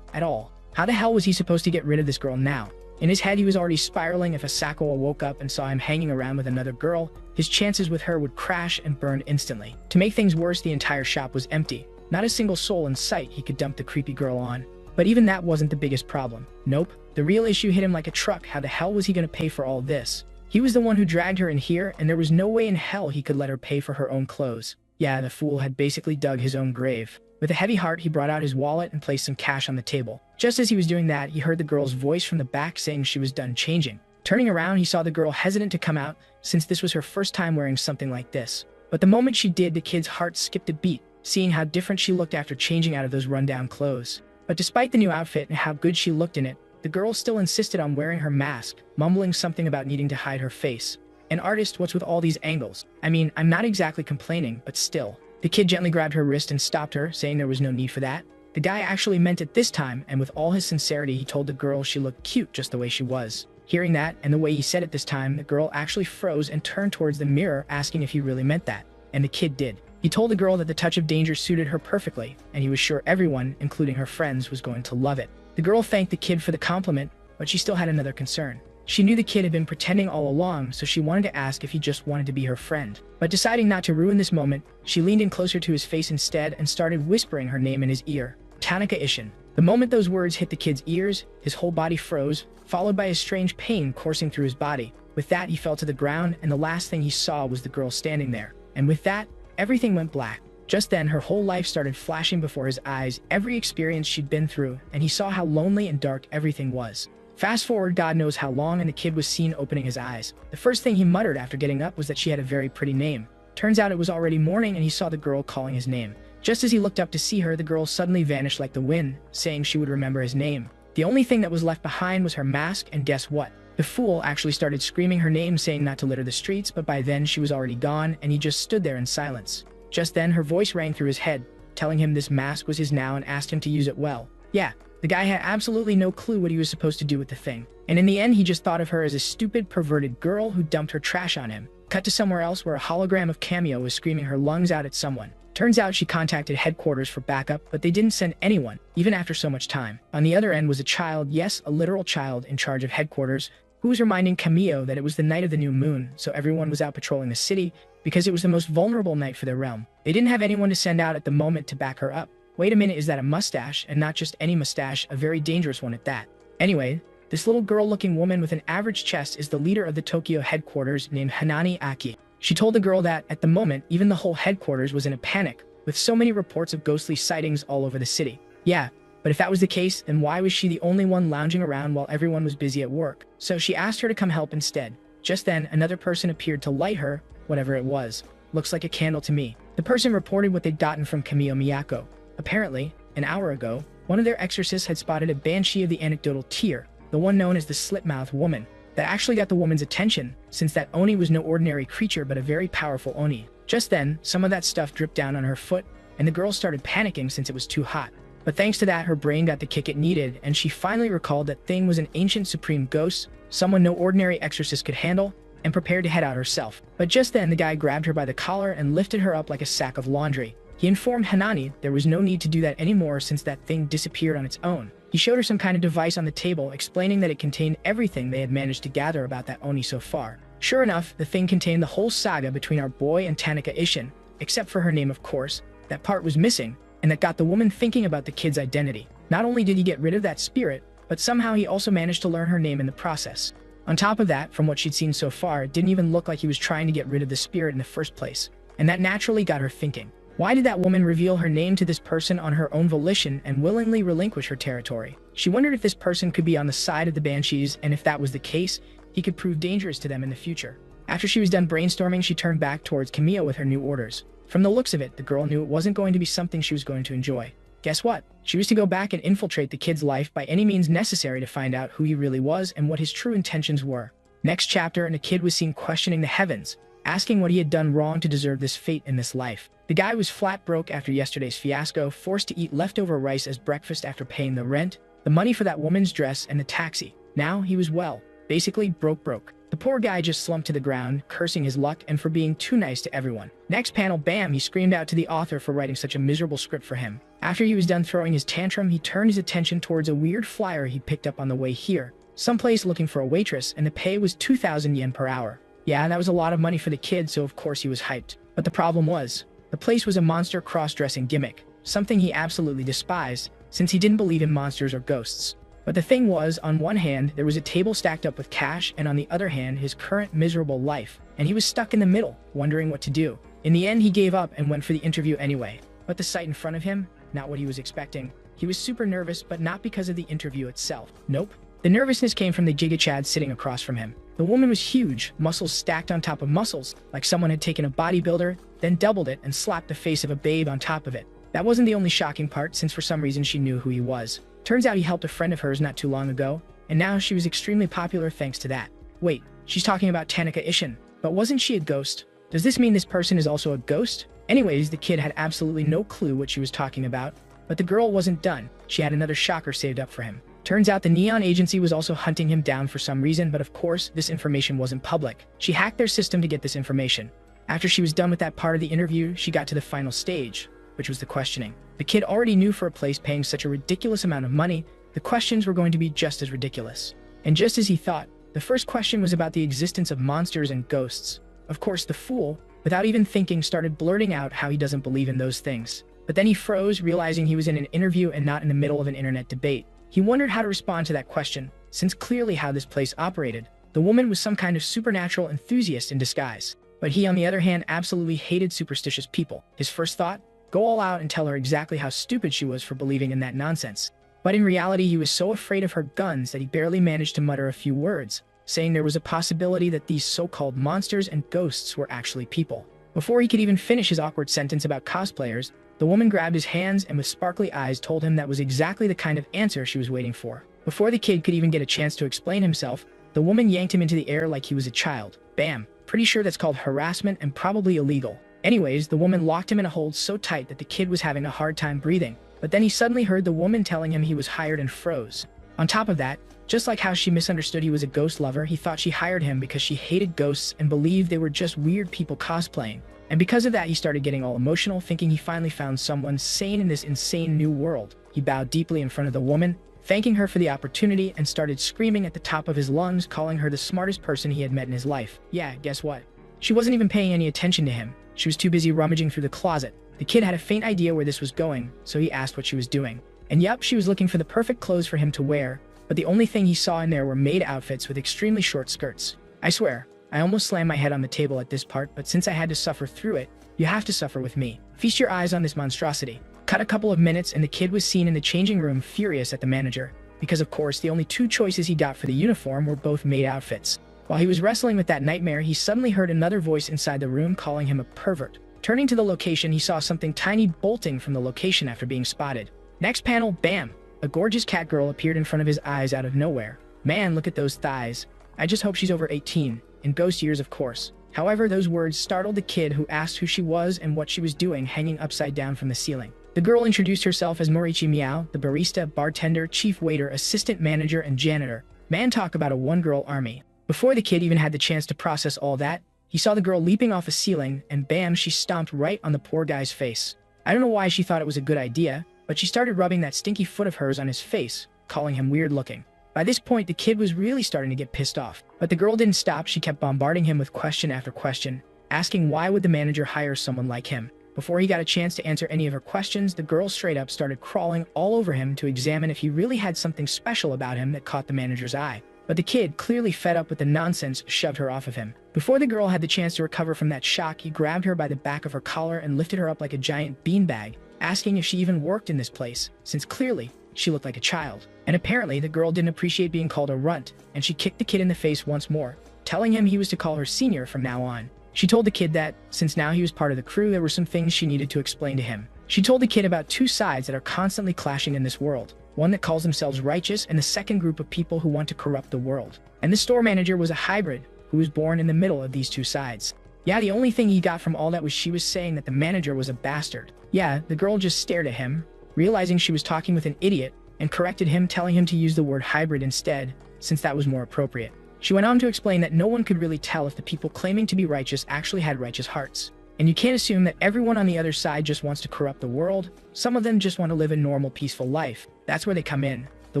at all. How the hell was he supposed to get rid of this girl now? In his head, he was already spiraling. If Asakawa woke up and saw him hanging around with another girl, his chances with her would crash and burn instantly. To make things worse, the entire shop was empty. Not a single soul in sight he could dump the creepy girl on. But even that wasn't the biggest problem. Nope, the real issue hit him like a truck. How the hell was he going to pay for all this? He was the one who dragged her in here, and there was no way in hell he could let her pay for her own clothes. Yeah, the fool had basically dug his own grave. With a heavy heart, he brought out his wallet and placed some cash on the table. Just as he was doing that, he heard the girl's voice from the back saying she was done changing. Turning around, he saw the girl hesitant to come out, since this was her first time wearing something like this. But the moment she did, the kid's heart skipped a beat, seeing how different she looked after changing out of those rundown clothes. But despite the new outfit and how good she looked in it, the girl still insisted on wearing her mask, mumbling something about needing to hide her face. An artist, what's with all these angles? I mean, I'm not exactly complaining, but still. The kid gently grabbed her wrist and stopped her, saying there was no need for that. The guy actually meant it this time, and with all his sincerity, he told the girl she looked cute just the way she was. Hearing that, and the way he said it this time, the girl actually froze and turned towards the mirror, asking if he really meant that. And the kid did. He told the girl that the touch of danger suited her perfectly, and he was sure everyone, including her friends, was going to love it. The girl thanked the kid for the compliment, but she still had another concern. She knew the kid had been pretending all along, so she wanted to ask if he just wanted to be her friend. But deciding not to ruin this moment, she leaned in closer to his face instead and started whispering her name in his ear, Tanaka Ishin. The moment those words hit the kid's ears, his whole body froze, followed by a strange pain coursing through his body. With that, he fell to the ground, and the last thing he saw was the girl standing there. And with that, everything went black. Just then, her whole life started flashing before his eyes, every experience she'd been through, and he saw how lonely and dark everything was. Fast forward God knows how long, and the kid was seen opening his eyes. The first thing he muttered after getting up was that she had a very pretty name. Turns out it was already morning, and he saw the girl calling his name. Just as he looked up to see her, the girl suddenly vanished like the wind, saying she would remember his name. The only thing that was left behind was her mask, and guess what? The fool actually started screaming her name, saying not to litter the streets, but by then she was already gone, and he just stood there in silence. Just then, her voice rang through his head, telling him this mask was his now and asked him to use it well. Yeah, the guy had absolutely no clue what he was supposed to do with the thing. And in the end, he just thought of her as a stupid, perverted girl who dumped her trash on him. Cut to somewhere else where a hologram of Cameo was screaming her lungs out at someone. Turns out she contacted headquarters for backup, but they didn't send anyone, even after so much time. On the other end was a child, yes, a literal child in charge of headquarters, who was reminding Cameo that it was the night of the new moon, so everyone was out patrolling the city because it was the most vulnerable night for their realm. They didn't have anyone to send out at the moment to back her up. Wait a minute, is that a mustache? And not just any mustache, a very dangerous one at that. Anyway, this little girl-looking woman with an average chest is the leader of the Tokyo headquarters named Hanani Aki. She told the girl that, at the moment, even the whole headquarters was in a panic, with so many reports of ghostly sightings all over the city. Yeah, but if that was the case, then why was she the only one lounging around while everyone was busy at work? So she asked her to come help instead. Just then, another person appeared to light her, whatever it was. Looks like a candle to me. The person reported what they'd gotten from Kamio Miyako. Apparently, an hour ago, one of their exorcists had spotted a banshee of the anecdotal tier, the one known as the slit-mouthed woman, that actually got the woman's attention, since that Oni was no ordinary creature but a very powerful Oni. Just then, some of that stuff dripped down on her foot, and the girl started panicking since it was too hot. But thanks to that, her brain got the kick it needed, and she finally recalled that thing was an ancient supreme ghost, someone no ordinary exorcist could handle, and prepared to head out herself. But just then, the guy grabbed her by the collar and lifted her up like a sack of laundry. He informed Hanani there was no need to do that anymore since that thing disappeared on its own. He showed her some kind of device on the table, explaining that it contained everything they had managed to gather about that Oni so far. Sure enough, the thing contained the whole saga between our boy and Tanaka Ishin, except for her name of course. That part was missing, and that got the woman thinking about the kid's identity. Not only did he get rid of that spirit, but somehow he also managed to learn her name in the process. On top of that, from what she'd seen so far, it didn't even look like he was trying to get rid of the spirit in the first place. And that naturally got her thinking. Why did that woman reveal her name to this person on her own volition and willingly relinquish her territory? She wondered if this person could be on the side of the Banshees, and if that was the case, he could prove dangerous to them in the future. After she was done brainstorming, she turned back towards Camille with her new orders. From the looks of it, the girl knew it wasn't going to be something she was going to enjoy. Guess what? She was to go back and infiltrate the kid's life by any means necessary to find out who he really was and what his true intentions were. Next chapter, and a kid was seen questioning the heavens, asking what he had done wrong to deserve this fate in this life. The guy was flat broke after yesterday's fiasco, forced to eat leftover rice as breakfast after paying the rent, the money for that woman's dress, and the taxi. Now he was, well, basically broke. The poor guy just slumped to the ground, cursing his luck and for being too nice to everyone. Next panel, bam, he screamed out to the author for writing such a miserable script for him. After he was done throwing his tantrum, he turned his attention towards a weird flyer he picked up on the way here. Someplace looking for a waitress, and the pay was 2,000 yen per hour. Yeah, that was a lot of money for the kid, so of course he was hyped. But the problem was, the place was a monster cross-dressing gimmick, something he absolutely despised, since he didn't believe in monsters or ghosts. But the thing was, on one hand, there was a table stacked up with cash, and on the other hand, his current miserable life, and he was stuck in the middle, wondering what to do. In the end, he gave up and went for the interview anyway. But the sight in front of him, not what he was expecting. He was super nervous, but not because of the interview itself. Nope. The nervousness came from the Giga-Chad sitting across from him. The woman was huge, muscles stacked on top of muscles, like someone had taken a bodybuilder, then doubled it and slapped the face of a babe on top of it. That wasn't the only shocking part, since for some reason she knew who he was. Turns out he helped a friend of hers not too long ago, and now she was extremely popular thanks to that. Wait, she's talking about Tanika Ishin. But wasn't she a ghost? Does this mean this person is also a ghost? Anyways, the kid had absolutely no clue what she was talking about, but the girl wasn't done. She had another shocker saved up for him. Turns out the Neon Agency was also hunting him down for some reason, but of course, this information wasn't public. She hacked their system to get this information. After she was done with that part of the interview, she got to the final stage, which was the questioning. The kid already knew for a place paying such a ridiculous amount of money, the questions were going to be just as ridiculous. And just as he thought, the first question was about the existence of monsters and ghosts. Of course, the fool, without even thinking, started blurting out how he doesn't believe in those things. But then he froze, realizing he was in an interview and not in the middle of an internet debate. He wondered how to respond to that question, since clearly how this place operated. The woman was some kind of supernatural enthusiast in disguise. But he, on the other hand, absolutely hated superstitious people. His first thought? Go all out and tell her exactly how stupid she was for believing in that nonsense. But in reality, he was so afraid of her guns that he barely managed to mutter a few words, saying there was a possibility that these so-called monsters and ghosts were actually people. Before he could even finish his awkward sentence about cosplayers, the woman grabbed his hands and with sparkly eyes told him that was exactly the kind of answer she was waiting for. Before the kid could even get a chance to explain himself, the woman yanked him into the air like he was a child. Bam! Pretty sure that's called harassment and probably illegal. Anyways, the woman locked him in a hold so tight that the kid was having a hard time breathing. But then he suddenly heard the woman telling him he was hired and froze. On top of that, just like how she misunderstood he was a ghost lover, he thought she hired him because she hated ghosts and believed they were just weird people cosplaying. And because of that, he started getting all emotional, thinking he finally found someone sane in this insane new world. He bowed deeply in front of the woman, thanking her for the opportunity, and started screaming at the top of his lungs, calling her the smartest person he had met in his life. Yeah, guess what? She wasn't even paying any attention to him. She was too busy rummaging through the closet. The kid had a faint idea where this was going, so he asked what she was doing. And yup, she was looking for the perfect clothes for him to wear, but the only thing he saw in there were maid outfits with extremely short skirts. I swear, I almost slammed my head on the table at this part, but since I had to suffer through it, you have to suffer with me. Feast your eyes on this monstrosity. Cut a couple of minutes and the kid was seen in the changing room furious at the manager, because of course the only two choices he got for the uniform were both maid outfits. While he was wrestling with that nightmare, he suddenly heard another voice inside the room calling him a pervert. Turning to the location, he saw something tiny bolting from the location after being spotted. Next panel, bam! A gorgeous cat girl appeared in front of his eyes out of nowhere. Man, look at those thighs. I just hope she's over 18. In ghost years, of course. However, those words startled the kid, who asked who she was and what she was doing hanging upside down from the ceiling. The girl introduced herself as Morichi Miao, the barista, bartender, chief waiter, assistant manager, and janitor. Man, talk about a one-girl army. Before the kid even had the chance to process all that, he saw the girl leaping off a ceiling, and bam, she stomped right on the poor guy's face. I don't know why she thought it was a good idea, but she started rubbing that stinky foot of hers on his face, calling him weird looking. By this point, the kid was really starting to get pissed off. But the girl didn't stop. She kept bombarding him with question after question, asking why would the manager hire someone like him. Before he got a chance to answer any of her questions, the girl straight up started crawling all over him to examine if he really had something special about him that caught the manager's eye. But the kid, clearly fed up with the nonsense, shoved her off of him. Before the girl had the chance to recover from that shock, he grabbed her by the back of her collar and lifted her up like a giant beanbag, asking if she even worked in this place, since clearly she looked like a child. And apparently the girl didn't appreciate being called a runt, and she kicked the kid in the face once more, telling him he was to call her senior from now on. She told the kid that, since now he was part of the crew, there were some things she needed to explain to him. She told the kid about two sides that are constantly clashing in this world. One that calls themselves righteous, and the second group of people who want to corrupt the world. And the store manager was a hybrid, who was born in the middle of these two sides. Yeah, the only thing he got from all that was she was saying that the manager was a bastard. Yeah, the girl just stared at him, realizing she was talking with an idiot, and corrected him, telling him to use the word hybrid instead, since that was more appropriate. She went on to explain that no one could really tell if the people claiming to be righteous actually had righteous hearts. And you can't assume that everyone on the other side just wants to corrupt the world. Some of them just want to live a normal, peaceful life. That's where they come in. The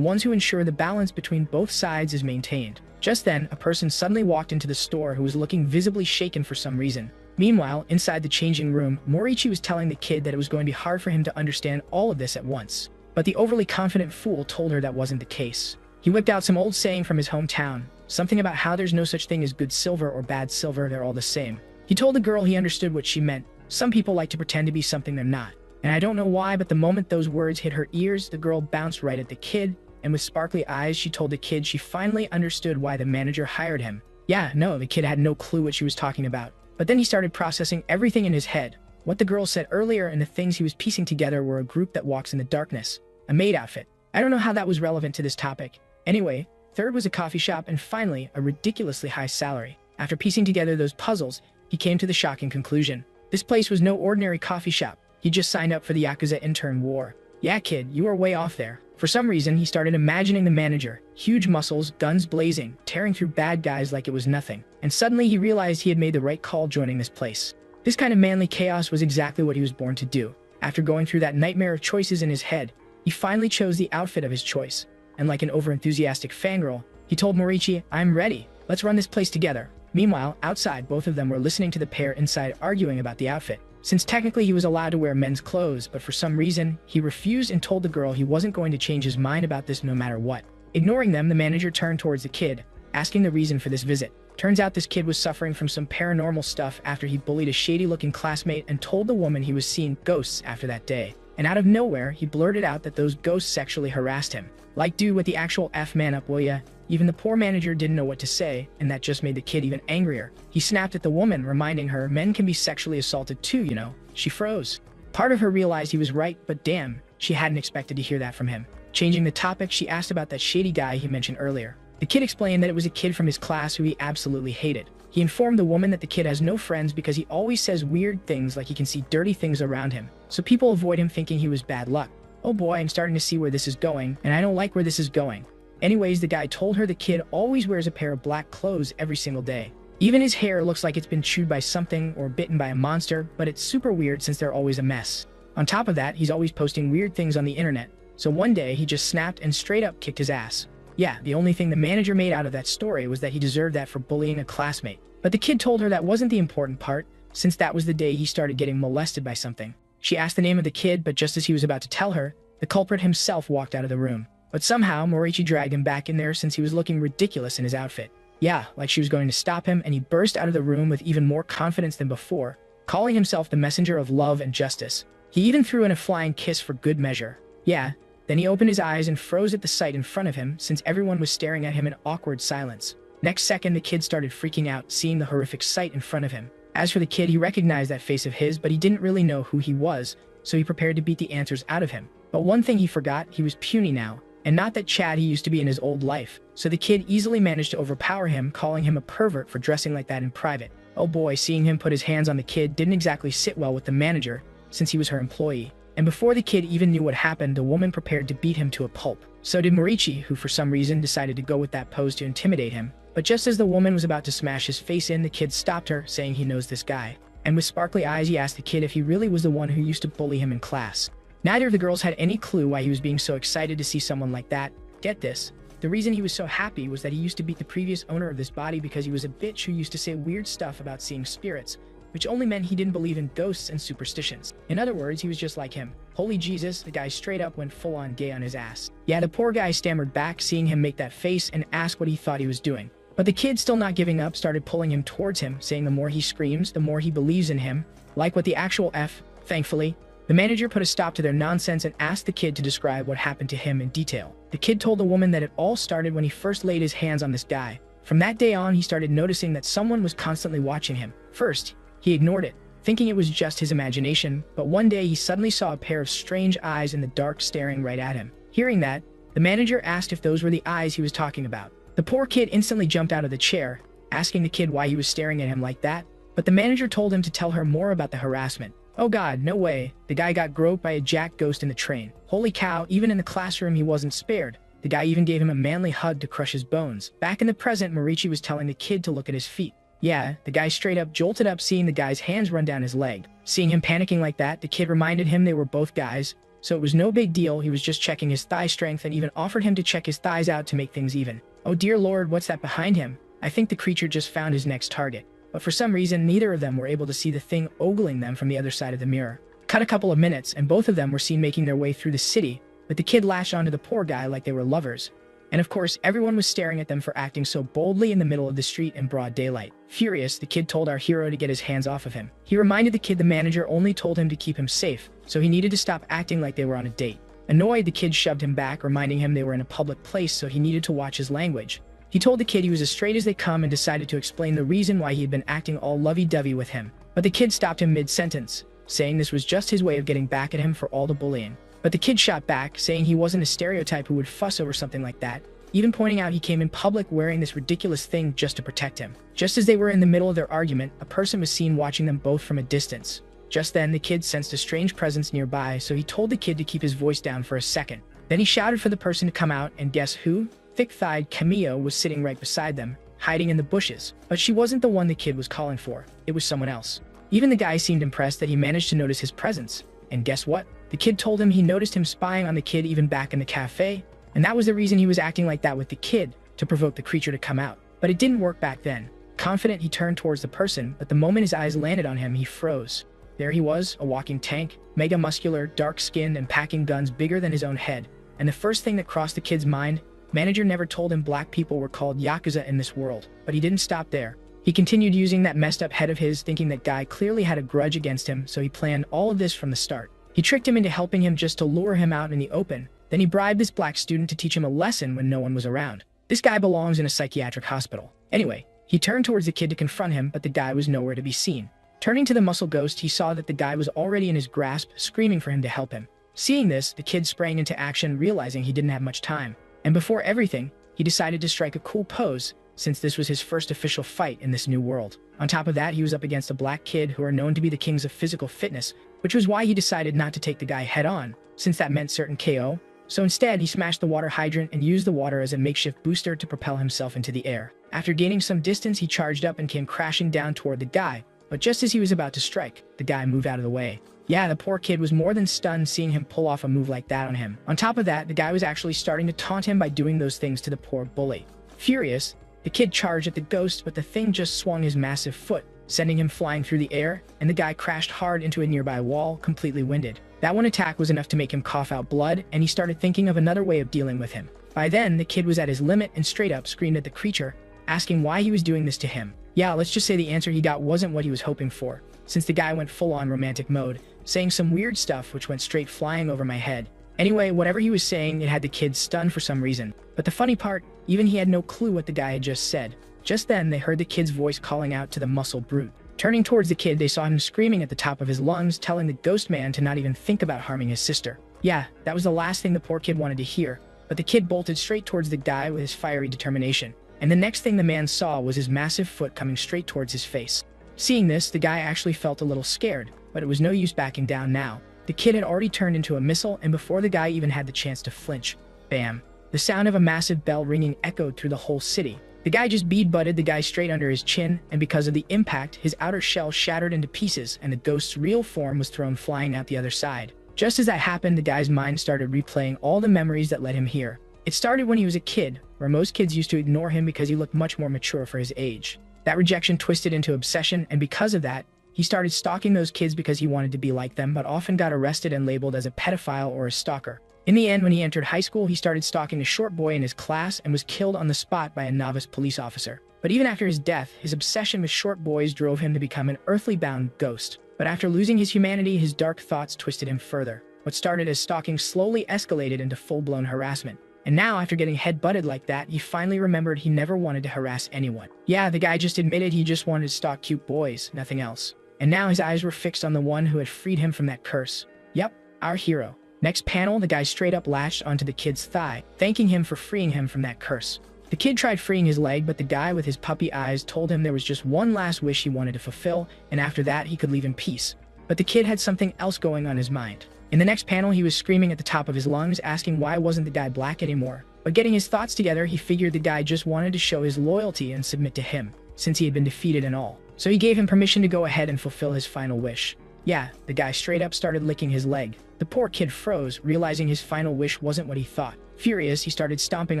ones who ensure the balance between both sides is maintained. Just then, a person suddenly walked into the store who was looking visibly shaken for some reason. Meanwhile, inside the changing room, Morichi was telling the kid that it was going to be hard for him to understand all of this at once. But the overly confident fool told her that wasn't the case. He whipped out some old saying from his hometown, something about how there's no such thing as good silver or bad silver, they're all the same. He told the girl he understood what she meant. Some people like to pretend to be something they're not. And I don't know why, but the moment those words hit her ears, the girl bounced right at the kid, and with sparkly eyes, she told the kid she finally understood why the manager hired him. Yeah, no, the kid had no clue what she was talking about. But then he started processing everything in his head. What the girl said earlier and the things he was piecing together were a group that walks in the darkness. A maid outfit. I don't know how that was relevant to this topic. Anyway, third was a coffee shop, and finally, a ridiculously high salary. After piecing together those puzzles, he came to the shocking conclusion. This place was no ordinary coffee shop. He just signed up for the Yakuza intern war. Yeah, kid, you are way off there. For some reason, he started imagining the manager. Huge muscles, guns blazing, tearing through bad guys like it was nothing. And suddenly he realized he had made the right call joining this place. This kind of manly chaos was exactly what he was born to do. After going through that nightmare of choices in his head, he finally chose the outfit of his choice. And like an overenthusiastic fangirl, he told Morichi, "I'm ready. Let's run this place together." Meanwhile, outside, both of them were listening to the pair inside arguing about the outfit. Since technically he was allowed to wear men's clothes, but for some reason, he refused and told the girl he wasn't going to change his mind about this no matter what. Ignoring them, the manager turned towards the kid, asking the reason for this visit. Turns out this kid was suffering from some paranormal stuff after he bullied a shady-looking classmate and told the woman he was seeing ghosts after that day. And out of nowhere, he blurted out that those ghosts sexually harassed him. Like, dude, with the actual F man up, will ya? Even the poor manager didn't know what to say, and that just made the kid even angrier. He snapped at the woman, reminding her men can be sexually assaulted too, you know. She froze. Part of her realized he was right, but damn, she hadn't expected to hear that from him. Changing the topic, she asked about that shady guy he mentioned earlier. The kid explained that it was a kid from his class who he absolutely hated. He informed the woman that the kid has no friends because he always says weird things, like he can see dirty things around him, so people avoid him, thinking he was bad luck. Oh boy, I'm starting to see where this is going, and I don't like where this is going. Anyways, the guy told her the kid always wears a pair of black clothes every single day. Even his hair looks like it's been chewed by something or bitten by a monster, but it's super weird since they're always a mess. On top of that, he's always posting weird things on the internet, so one day he just snapped and straight up kicked his ass. Yeah, the only thing the manager made out of that story was that he deserved that for bullying a classmate. But the kid told her that wasn't the important part, since that was the day he started getting molested by something. She asked the name of the kid, but just as he was about to tell her, the culprit himself walked out of the room. But somehow, Morichi dragged him back in there since he was looking ridiculous in his outfit. Yeah, like she was going to stop him, and he burst out of the room with even more confidence than before, calling himself the messenger of love and justice. He even threw in a flying kiss for good measure. Yeah, then he opened his eyes and froze at the sight in front of him since everyone was staring at him in awkward silence. Next second, the kid started freaking out, seeing the horrific sight in front of him. As for the kid, he recognized that face of his, but he didn't really know who he was, so he prepared to beat the answers out of him. But one thing he forgot, he was puny now. And not that Chad he used to be in his old life, so the kid easily managed to overpower him, calling him a pervert for dressing like that in private. Oh boy, seeing him put his hands on the kid didn't exactly sit well with the manager, since he was her employee. And before the kid even knew what happened, the woman prepared to beat him to a pulp. So did Morichi, who for some reason decided to go with that pose to intimidate him. But just as the woman was about to smash his face in, the kid stopped her, saying he knows this guy. And with sparkly eyes, he asked the kid if he really was the one who used to bully him in class. Neither of the girls had any clue why he was being so excited to see someone like that. Get this, the reason he was so happy was that he used to beat the previous owner of this body because he was a bitch who used to say weird stuff about seeing spirits, which only meant he didn't believe in ghosts and superstitions. In other words, he was just like him. Holy Jesus, the guy straight up went full-on gay on his ass. Yeah, the poor guy stammered back, seeing him make that face, and asked what he thought he was doing. But the kid, still not giving up, started pulling him towards him, saying the more he screams, the more he believes in him. Like what the actual F, thankfully. The manager put a stop to their nonsense and asked the kid to describe what happened to him in detail. The kid told the woman that it all started when he first laid his hands on this guy. From that day on, he started noticing that someone was constantly watching him. First, he ignored it, thinking it was just his imagination, but one day he suddenly saw a pair of strange eyes in the dark staring right at him. Hearing that, the manager asked if those were the eyes he was talking about. The poor kid instantly jumped out of the chair, asking the kid why he was staring at him like that, but the manager told him to tell her more about the harassment. Oh god, no way. The guy got groped by a jack ghost in the train. Holy cow, even in the classroom he wasn't spared. The guy even gave him a manly hug to crush his bones. Back in the present, Morichi was telling the kid to look at his feet. Yeah, the guy straight up jolted up, seeing the guy's hands run down his leg. Seeing him panicking like that, the kid reminded him they were both guys, so it was no big deal. He was just checking his thigh strength and even offered him to check his thighs out to make things even. Oh dear lord, what's that behind him? I think the creature just found his next target. But for some reason, neither of them were able to see the thing ogling them from the other side of the mirror. Cut a couple of minutes, and both of them were seen making their way through the city, but the kid lashed onto the poor guy like they were lovers. And of course, everyone was staring at them for acting so boldly in the middle of the street in broad daylight. Furious, the kid told our hero to get his hands off of him. He reminded the kid the manager only told him to keep him safe, so he needed to stop acting like they were on a date. Annoyed, the kid shoved him back, reminding him they were in a public place, so he needed to watch his language. He told the kid he was as straight as they come and decided to explain the reason why he had been acting all lovey-dovey with him. But the kid stopped him mid-sentence, saying this was just his way of getting back at him for all the bullying. But the kid shot back, saying he wasn't a stereotype who would fuss over something like that, even pointing out he came in public wearing this ridiculous thing just to protect him. Just as they were in the middle of their argument, a person was seen watching them both from a distance. Just then, the kid sensed a strange presence nearby, so he told the kid to keep his voice down for a second. Then he shouted for the person to come out, and guess who? Thick-thighed Camille was sitting right beside them, hiding in the bushes. But she wasn't the one the kid was calling for. It was someone else. Even the guy seemed impressed that he managed to notice his presence. And guess what? The kid told him he noticed him spying on the kid even back in the cafe, and that was the reason he was acting like that with the kid, to provoke the creature to come out. But it didn't work back then. Confident, he turned towards the person, but the moment his eyes landed on him, he froze. There he was, a walking tank, mega muscular, dark-skinned, and packing guns bigger than his own head. And the first thing that crossed the kid's mind, manager never told him black people were called Yakuza in this world. But he didn't stop there. He continued using that messed up head of his, thinking that guy clearly had a grudge against him, so he planned all of this from the start. He tricked him into helping him just to lure him out in the open. Then he bribed this black student to teach him a lesson when no one was around. This guy belongs in a psychiatric hospital. Anyway, he turned towards the kid to confront him, but the guy was nowhere to be seen. Turning to the muscle ghost, he saw that the guy was already in his grasp, screaming for him to help him. Seeing this, the kid sprang into action, realizing he didn't have much time. And before everything, he decided to strike a cool pose, since this was his first official fight in this new world. On top of that, he was up against a black kid who are known to be the kings of physical fitness, which was why he decided not to take the guy head-on, since that meant certain KO. So instead, he smashed the water hydrant and used the water as a makeshift booster to propel himself into the air. After gaining some distance, he charged up and came crashing down toward the guy, but just as he was about to strike, the guy moved out of the way. Yeah, the poor kid was more than stunned seeing him pull off a move like that on him. On top of that, the guy was actually starting to taunt him by doing those things to the poor bully. Furious, the kid charged at the ghost, but the thing just swung his massive foot, sending him flying through the air, and the guy crashed hard into a nearby wall, completely winded. That one attack was enough to make him cough out blood, and he started thinking of another way of dealing with him. By then, the kid was at his limit and straight up screamed at the creature, asking why he was doing this to him. Yeah, let's just say the answer he got wasn't what he was hoping for, since the guy went full-on romantic mode, saying some weird stuff which went straight flying over my head. Anyway, whatever he was saying, it had the kid stunned for some reason. But the funny part, even he had no clue what the guy had just said. Just then, they heard the kid's voice calling out to the muscle brute. Turning towards the kid, they saw him screaming at the top of his lungs, telling the ghost man to not even think about harming his sister. Yeah, that was the last thing the poor kid wanted to hear, but the kid bolted straight towards the guy with his fiery determination. And the next thing the man saw was his massive foot coming straight towards his face. Seeing this, the guy actually felt a little scared, but it was no use backing down now. The kid had already turned into a missile, and before the guy even had the chance to flinch, bam! The sound of a massive bell ringing echoed through the whole city. The guy just bead-butted the guy straight under his chin, and because of the impact, his outer shell shattered into pieces, and the ghost's real form was thrown flying out the other side. Just as that happened, the guy's mind started replaying all the memories that led him here. It started when he was a kid, where most kids used to ignore him because he looked much more mature for his age. That rejection twisted into obsession, and because of that, he started stalking those kids because he wanted to be like them, but often got arrested and labeled as a pedophile or a stalker. In the end, when he entered high school, he started stalking a short boy in his class and was killed on the spot by a novice police officer. But even after his death, his obsession with short boys drove him to become an earthly-bound ghost. But after losing his humanity, his dark thoughts twisted him further. What started as stalking slowly escalated into full-blown harassment. And now, after getting head-butted like that, he finally remembered he never wanted to harass anyone. Yeah, the guy just admitted he just wanted to stalk cute boys, nothing else. And now his eyes were fixed on the one who had freed him from that curse. Yep, our hero. Next panel, the guy straight up latched onto the kid's thigh, thanking him for freeing him from that curse. The kid tried freeing his leg, but the guy with his puppy eyes told him there was just one last wish he wanted to fulfill, and after that he could leave in peace. But the kid had something else going on his mind. In the next panel, he was screaming at the top of his lungs, asking why wasn't the guy black anymore. But getting his thoughts together, he figured the guy just wanted to show his loyalty and submit to him, since he had been defeated and all. So he gave him permission to go ahead and fulfill his final wish. Yeah, the guy straight up started licking his leg. The poor kid froze, realizing his final wish wasn't what he thought. Furious, he started stomping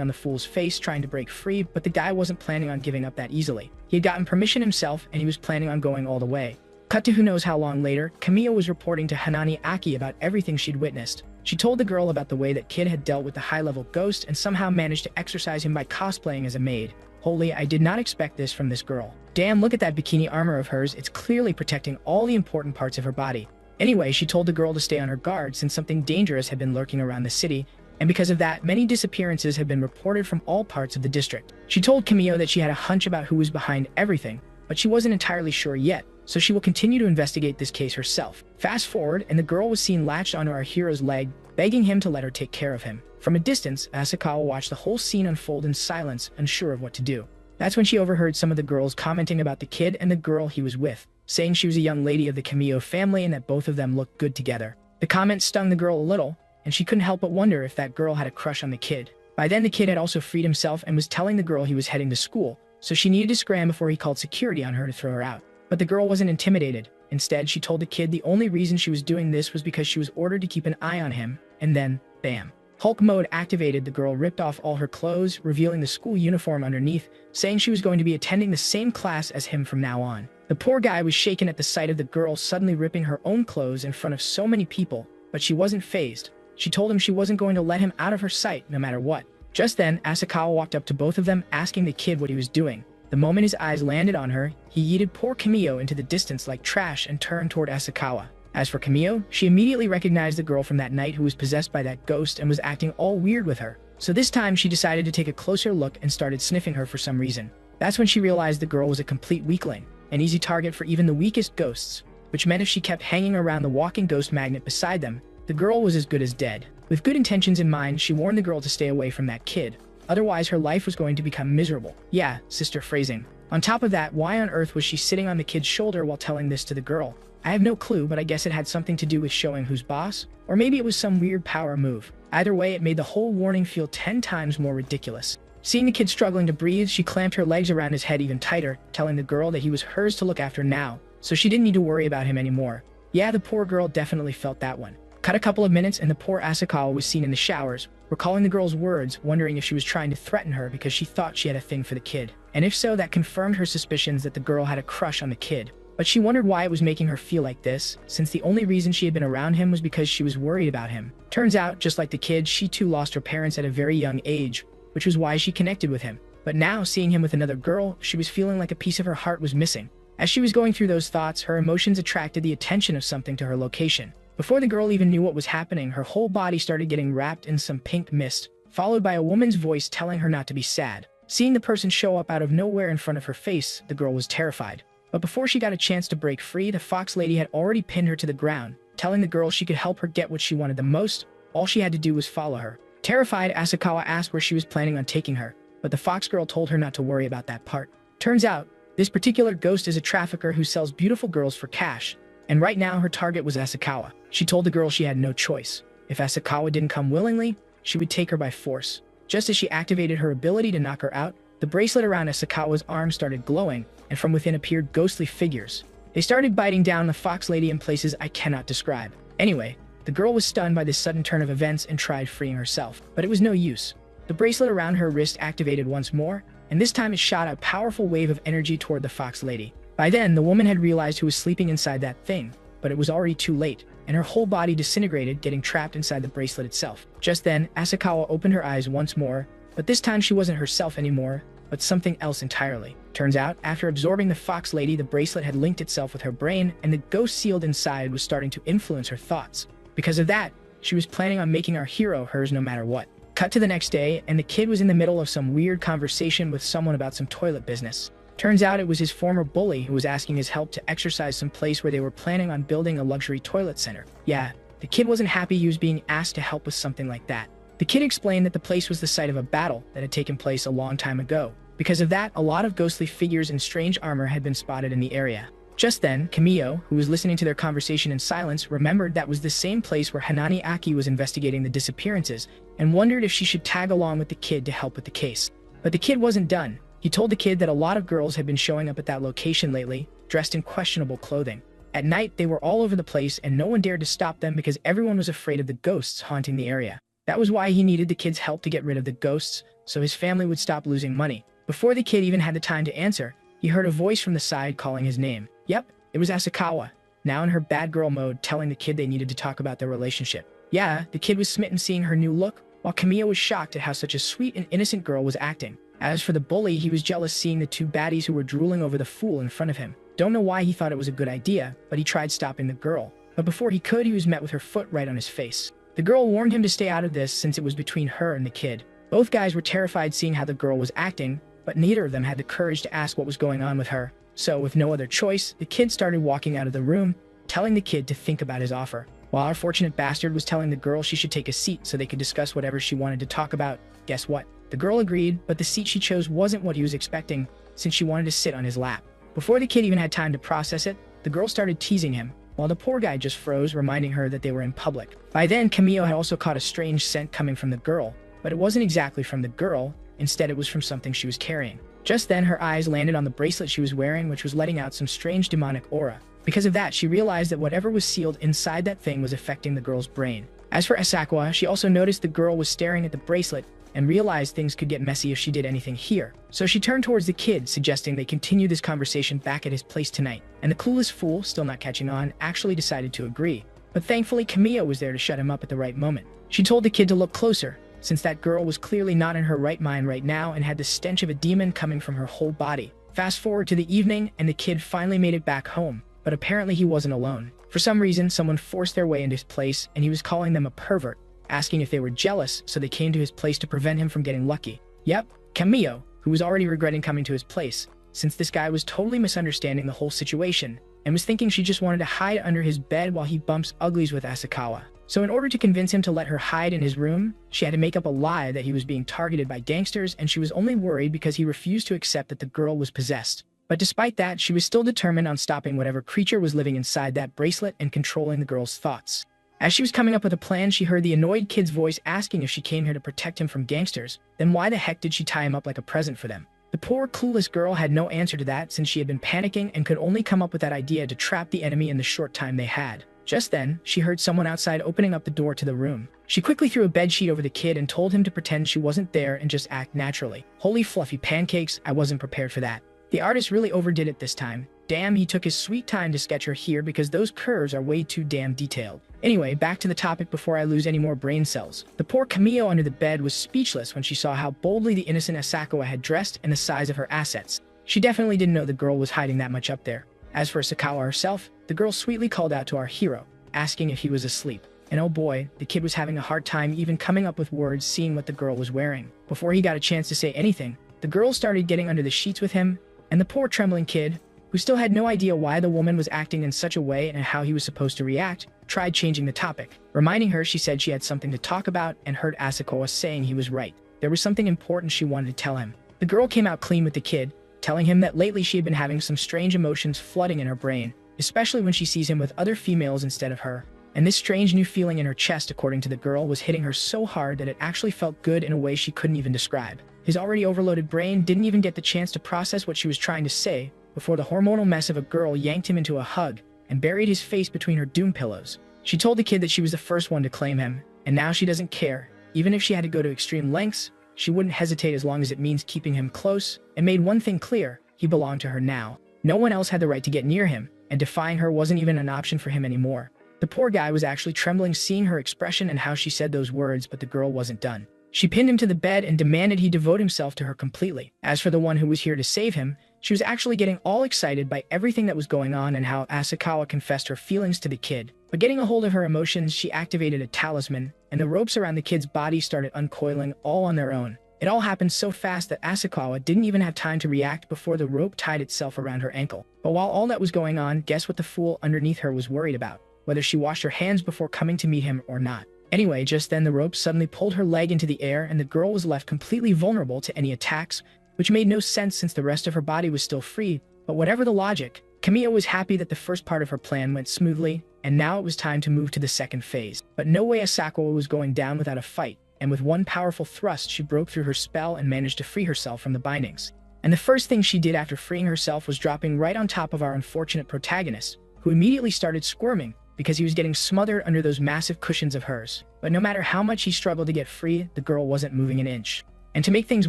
on the fool's face, trying to break free, but the guy wasn't planning on giving up that easily. He had gotten permission himself, and he was planning on going all the way. Cut to who knows how long later, Kamiyo was reporting to Hanani Aki about everything she'd witnessed. She told the girl about the way that kid had dealt with the high-level ghost and somehow managed to exorcise him by cosplaying as a maid. Holy, I did not expect this from this girl. Damn, look at that bikini armor of hers, it's clearly protecting all the important parts of her body. Anyway, she told the girl to stay on her guard since something dangerous had been lurking around the city, and because of that, many disappearances had been reported from all parts of the district. She told Kamiyo that she had a hunch about who was behind everything, but she wasn't entirely sure yet, so she will continue to investigate this case herself. Fast forward, and the girl was seen latched onto our hero's leg, begging him to let her take care of him. From a distance, Asakawa watched the whole scene unfold in silence, unsure of what to do. That's when she overheard some of the girls commenting about the kid and the girl he was with, saying she was a young lady of the Kamiyo family and that both of them looked good together. The comment stung the girl a little, and she couldn't help but wonder if that girl had a crush on the kid. By then, the kid had also freed himself and was telling the girl he was heading to school, so she needed to scram before he called security on her to throw her out. But the girl wasn't intimidated. Instead, she told the kid the only reason she was doing this was because she was ordered to keep an eye on him, and then, bam. Hulk mode activated. The girl ripped off all her clothes, revealing the school uniform underneath, saying she was going to be attending the same class as him from now on. The poor guy was shaken at the sight of the girl suddenly ripping her own clothes in front of so many people, but she wasn't fazed. She told him she wasn't going to let him out of her sight no matter what. Just then, Asakawa walked up to both of them, asking the kid what he was doing. The moment his eyes landed on her, he yeeted poor Kamiyo into the distance like trash and turned toward Asakawa. As for Kamiyo, she immediately recognized the girl from that night who was possessed by that ghost and was acting all weird with her. So this time she decided to take a closer look and started sniffing her for some reason. That's when she realized the girl was a complete weakling, an easy target for even the weakest ghosts, which meant if she kept hanging around the walking ghost magnet beside them, the girl was as good as dead. With good intentions in mind, she warned the girl to stay away from that kid. Otherwise, her life was going to become miserable. Yeah, sister phrasing. On top of that, why on earth was she sitting on the kid's shoulder while telling this to the girl? I have no clue, but I guess it had something to do with showing who's boss, or maybe it was some weird power move. Either way, it made the whole warning feel 10 times more ridiculous. Seeing the kid struggling to breathe, she clamped her legs around his head even tighter, telling the girl that he was hers to look after now, so she didn't need to worry about him anymore. Yeah, the poor girl definitely felt that one. Cut a couple of minutes and the poor Asakawa was seen in the showers, recalling the girl's words, wondering if she was trying to threaten her because she thought she had a thing for the kid. And if so, that confirmed her suspicions that the girl had a crush on the kid. But she wondered why it was making her feel like this, since the only reason she had been around him was because she was worried about him. Turns out, just like the kid, she too lost her parents at a very young age, which was why she connected with him. But now, seeing him with another girl, she was feeling like a piece of her heart was missing. As she was going through those thoughts, her emotions attracted the attention of something to her location. Before the girl even knew what was happening, her whole body started getting wrapped in some pink mist, followed by a woman's voice telling her not to be sad. Seeing the person show up out of nowhere in front of her face, the girl was terrified. But before she got a chance to break free, the fox lady had already pinned her to the ground, telling the girl she could help her get what she wanted the most. All she had to do was follow her. Terrified, Asakawa asked where she was planning on taking her, but the fox girl told her not to worry about that part. Turns out, this particular ghost is a trafficker who sells beautiful girls for cash, and right now her target was Asakawa. She told the girl she had no choice. If Asakawa didn't come willingly, she would take her by force. Just as she activated her ability to knock her out, the bracelet around Asakawa's arm started glowing, and from within appeared ghostly figures. They started biting down the fox lady in places I cannot describe. Anyway, the girl was stunned by this sudden turn of events and tried freeing herself, but it was no use. The bracelet around her wrist activated once more, and this time it shot a powerful wave of energy toward the fox lady. By then, the woman had realized who was sleeping inside that thing, but it was already too late, and her whole body disintegrated, getting trapped inside the bracelet itself. Just then, Asakawa opened her eyes once more, but this time she wasn't herself anymore, but something else entirely. Turns out, after absorbing the fox lady, the bracelet had linked itself with her brain, and the ghost sealed inside was starting to influence her thoughts. Because of that, she was planning on making our hero hers no matter what. Cut to the next day, and the kid was in the middle of some weird conversation with someone about some toilet business. Turns out it was his former bully who was asking his help to exercise some place where they were planning on building a luxury toilet center. Yeah, the kid wasn't happy he was being asked to help with something like that. The kid explained that the place was the site of a battle that had taken place a long time ago. Because of that, a lot of ghostly figures in strange armor had been spotted in the area. Just then, Kamiyo, who was listening to their conversation in silence, remembered that was the same place where Hanani Aki was investigating the disappearances, and wondered if she should tag along with the kid to help with the case. But the kid wasn't done. He told the kid that a lot of girls had been showing up at that location lately, dressed in questionable clothing. At night, they were all over the place, and no one dared to stop them because everyone was afraid of the ghosts haunting the area. That was why he needed the kid's help to get rid of the ghosts, so his family would stop losing money. Before the kid even had the time to answer, he heard a voice from the side calling his name. Yep, It was Asakawa, now in her bad girl mode, telling the kid they needed to talk about their relationship. Yeah, the kid was smitten seeing her new look, while Kamiya was shocked at how such a sweet and innocent girl was acting. As for the bully, he was jealous seeing the two baddies who were drooling over the fool in front of him. Don't know why he thought it was a good idea, but he tried stopping the girl. But before he could, he was met with her foot right on his face. The girl warned him to stay out of this since it was between her and the kid. Both guys were terrified seeing how the girl was acting, but neither of them had the courage to ask what was going on with her. So, with no other choice, the kid started walking out of the room, telling the kid to think about his offer. While our fortunate bastard was telling the girl she should take a seat so they could discuss whatever she wanted to talk about, guess what? The girl agreed, but the seat she chose wasn't what he was expecting, since she wanted to sit on his lap. Before the kid even had time to process it, the girl started teasing him, while the poor guy just froze, reminding her that they were in public. By then, Camille had also caught a strange scent coming from the girl, but it wasn't exactly from the girl, instead it was from something she was carrying. Just then, her eyes landed on the bracelet she was wearing, which was letting out some strange demonic aura. Because of that, she realized that whatever was sealed inside that thing was affecting the girl's brain. As for Asakawa, she also noticed the girl was staring at the bracelet and realized things could get messy if she did anything here. So she turned towards the kid, suggesting they continue this conversation back at his place tonight. And the clueless fool, still not catching on, actually decided to agree. But thankfully, Camilla was there to shut him up at the right moment. She told the kid to look closer, since that girl was clearly not in her right mind right now and had the stench of a demon coming from her whole body. Fast forward to the evening, and the kid finally made it back home. But apparently he wasn't alone. For some reason, someone forced their way into his place, and he was calling them a pervert, asking if they were jealous, so they came to his place to prevent him from getting lucky. Yep, Camillo, who was already regretting coming to his place, since this guy was totally misunderstanding the whole situation, and was thinking she just wanted to hide under his bed while he bumps uglies with Asakawa. So in order to convince him to let her hide in his room, she had to make up a lie that he was being targeted by gangsters, and she was only worried because he refused to accept that the girl was possessed. But despite that, she was still determined on stopping whatever creature was living inside that bracelet and controlling the girl's thoughts. As she was coming up with a plan, she heard the annoyed kid's voice asking if she came here to protect him from gangsters, then why the heck did she tie him up like a present for them? The poor, clueless girl had no answer to that since she had been panicking and could only come up with that idea to trap the enemy in the short time they had. Just then, she heard someone outside opening up the door to the room. She quickly threw a bedsheet over the kid and told him to pretend she wasn't there and just act naturally. Holy fluffy pancakes, I wasn't prepared for that. The artist really overdid it this time. Damn, he took his sweet time to sketch her here because those curves are way too damn detailed. Anyway, back to the topic before I lose any more brain cells. The poor Camille under the bed was speechless when she saw how boldly the innocent Asakawa had dressed and the size of her assets. She definitely didn't know the girl was hiding that much up there. As for Asakawa herself, the girl sweetly called out to our hero, asking if he was asleep. And oh boy, the kid was having a hard time even coming up with words seeing what the girl was wearing. Before he got a chance to say anything, the girl started getting under the sheets with him, and the poor trembling kid, who still had no idea why the woman was acting in such a way and how he was supposed to react, tried changing the topic. Reminding her, she said she had something to talk about and heard Asakawa saying he was right. There was something important she wanted to tell him. The girl came out clean with the kid, telling him that lately she had been having some strange emotions flooding in her brain, especially when she sees him with other females instead of her. And this strange new feeling in her chest, according to the girl, was hitting her so hard that it actually felt good in a way she couldn't even describe. His already overloaded brain didn't even get the chance to process what she was trying to say before the hormonal mess of a girl yanked him into a hug and buried his face between her doom pillows. She told the kid that she was the first one to claim him, and now she doesn't care. Even if she had to go to extreme lengths, she wouldn't hesitate as long as it means keeping him close, and made one thing clear: he belonged to her now. No one else had the right to get near him, and defying her wasn't even an option for him anymore. The poor guy was actually trembling seeing her expression and how she said those words, but the girl wasn't done. She pinned him to the bed and demanded he devote himself to her completely. As for the one who was here to save him, she was actually getting all excited by everything that was going on and how Asakawa confessed her feelings to the kid. But getting a hold of her emotions, she activated a talisman, and the ropes around the kid's body started uncoiling all on their own. It all happened so fast that Asakawa didn't even have time to react before the rope tied itself around her ankle. But while all that was going on, guess what the fool underneath her was worried about? Whether she washed her hands before coming to meet him or not. Anyway, just then the rope suddenly pulled her leg into the air and the girl was left completely vulnerable to any attacks, which made no sense since the rest of her body was still free. But whatever the logic, Camilla was happy that the first part of her plan went smoothly, and now it was time to move to the second phase. But no way Asakawa was going down without a fight, and with one powerful thrust she broke through her spell and managed to free herself from the bindings. And the first thing she did after freeing herself was dropping right on top of our unfortunate protagonist, who immediately started squirming, because he was getting smothered under those massive cushions of hers. But no matter how much he struggled to get free, the girl wasn't moving an inch. And to make things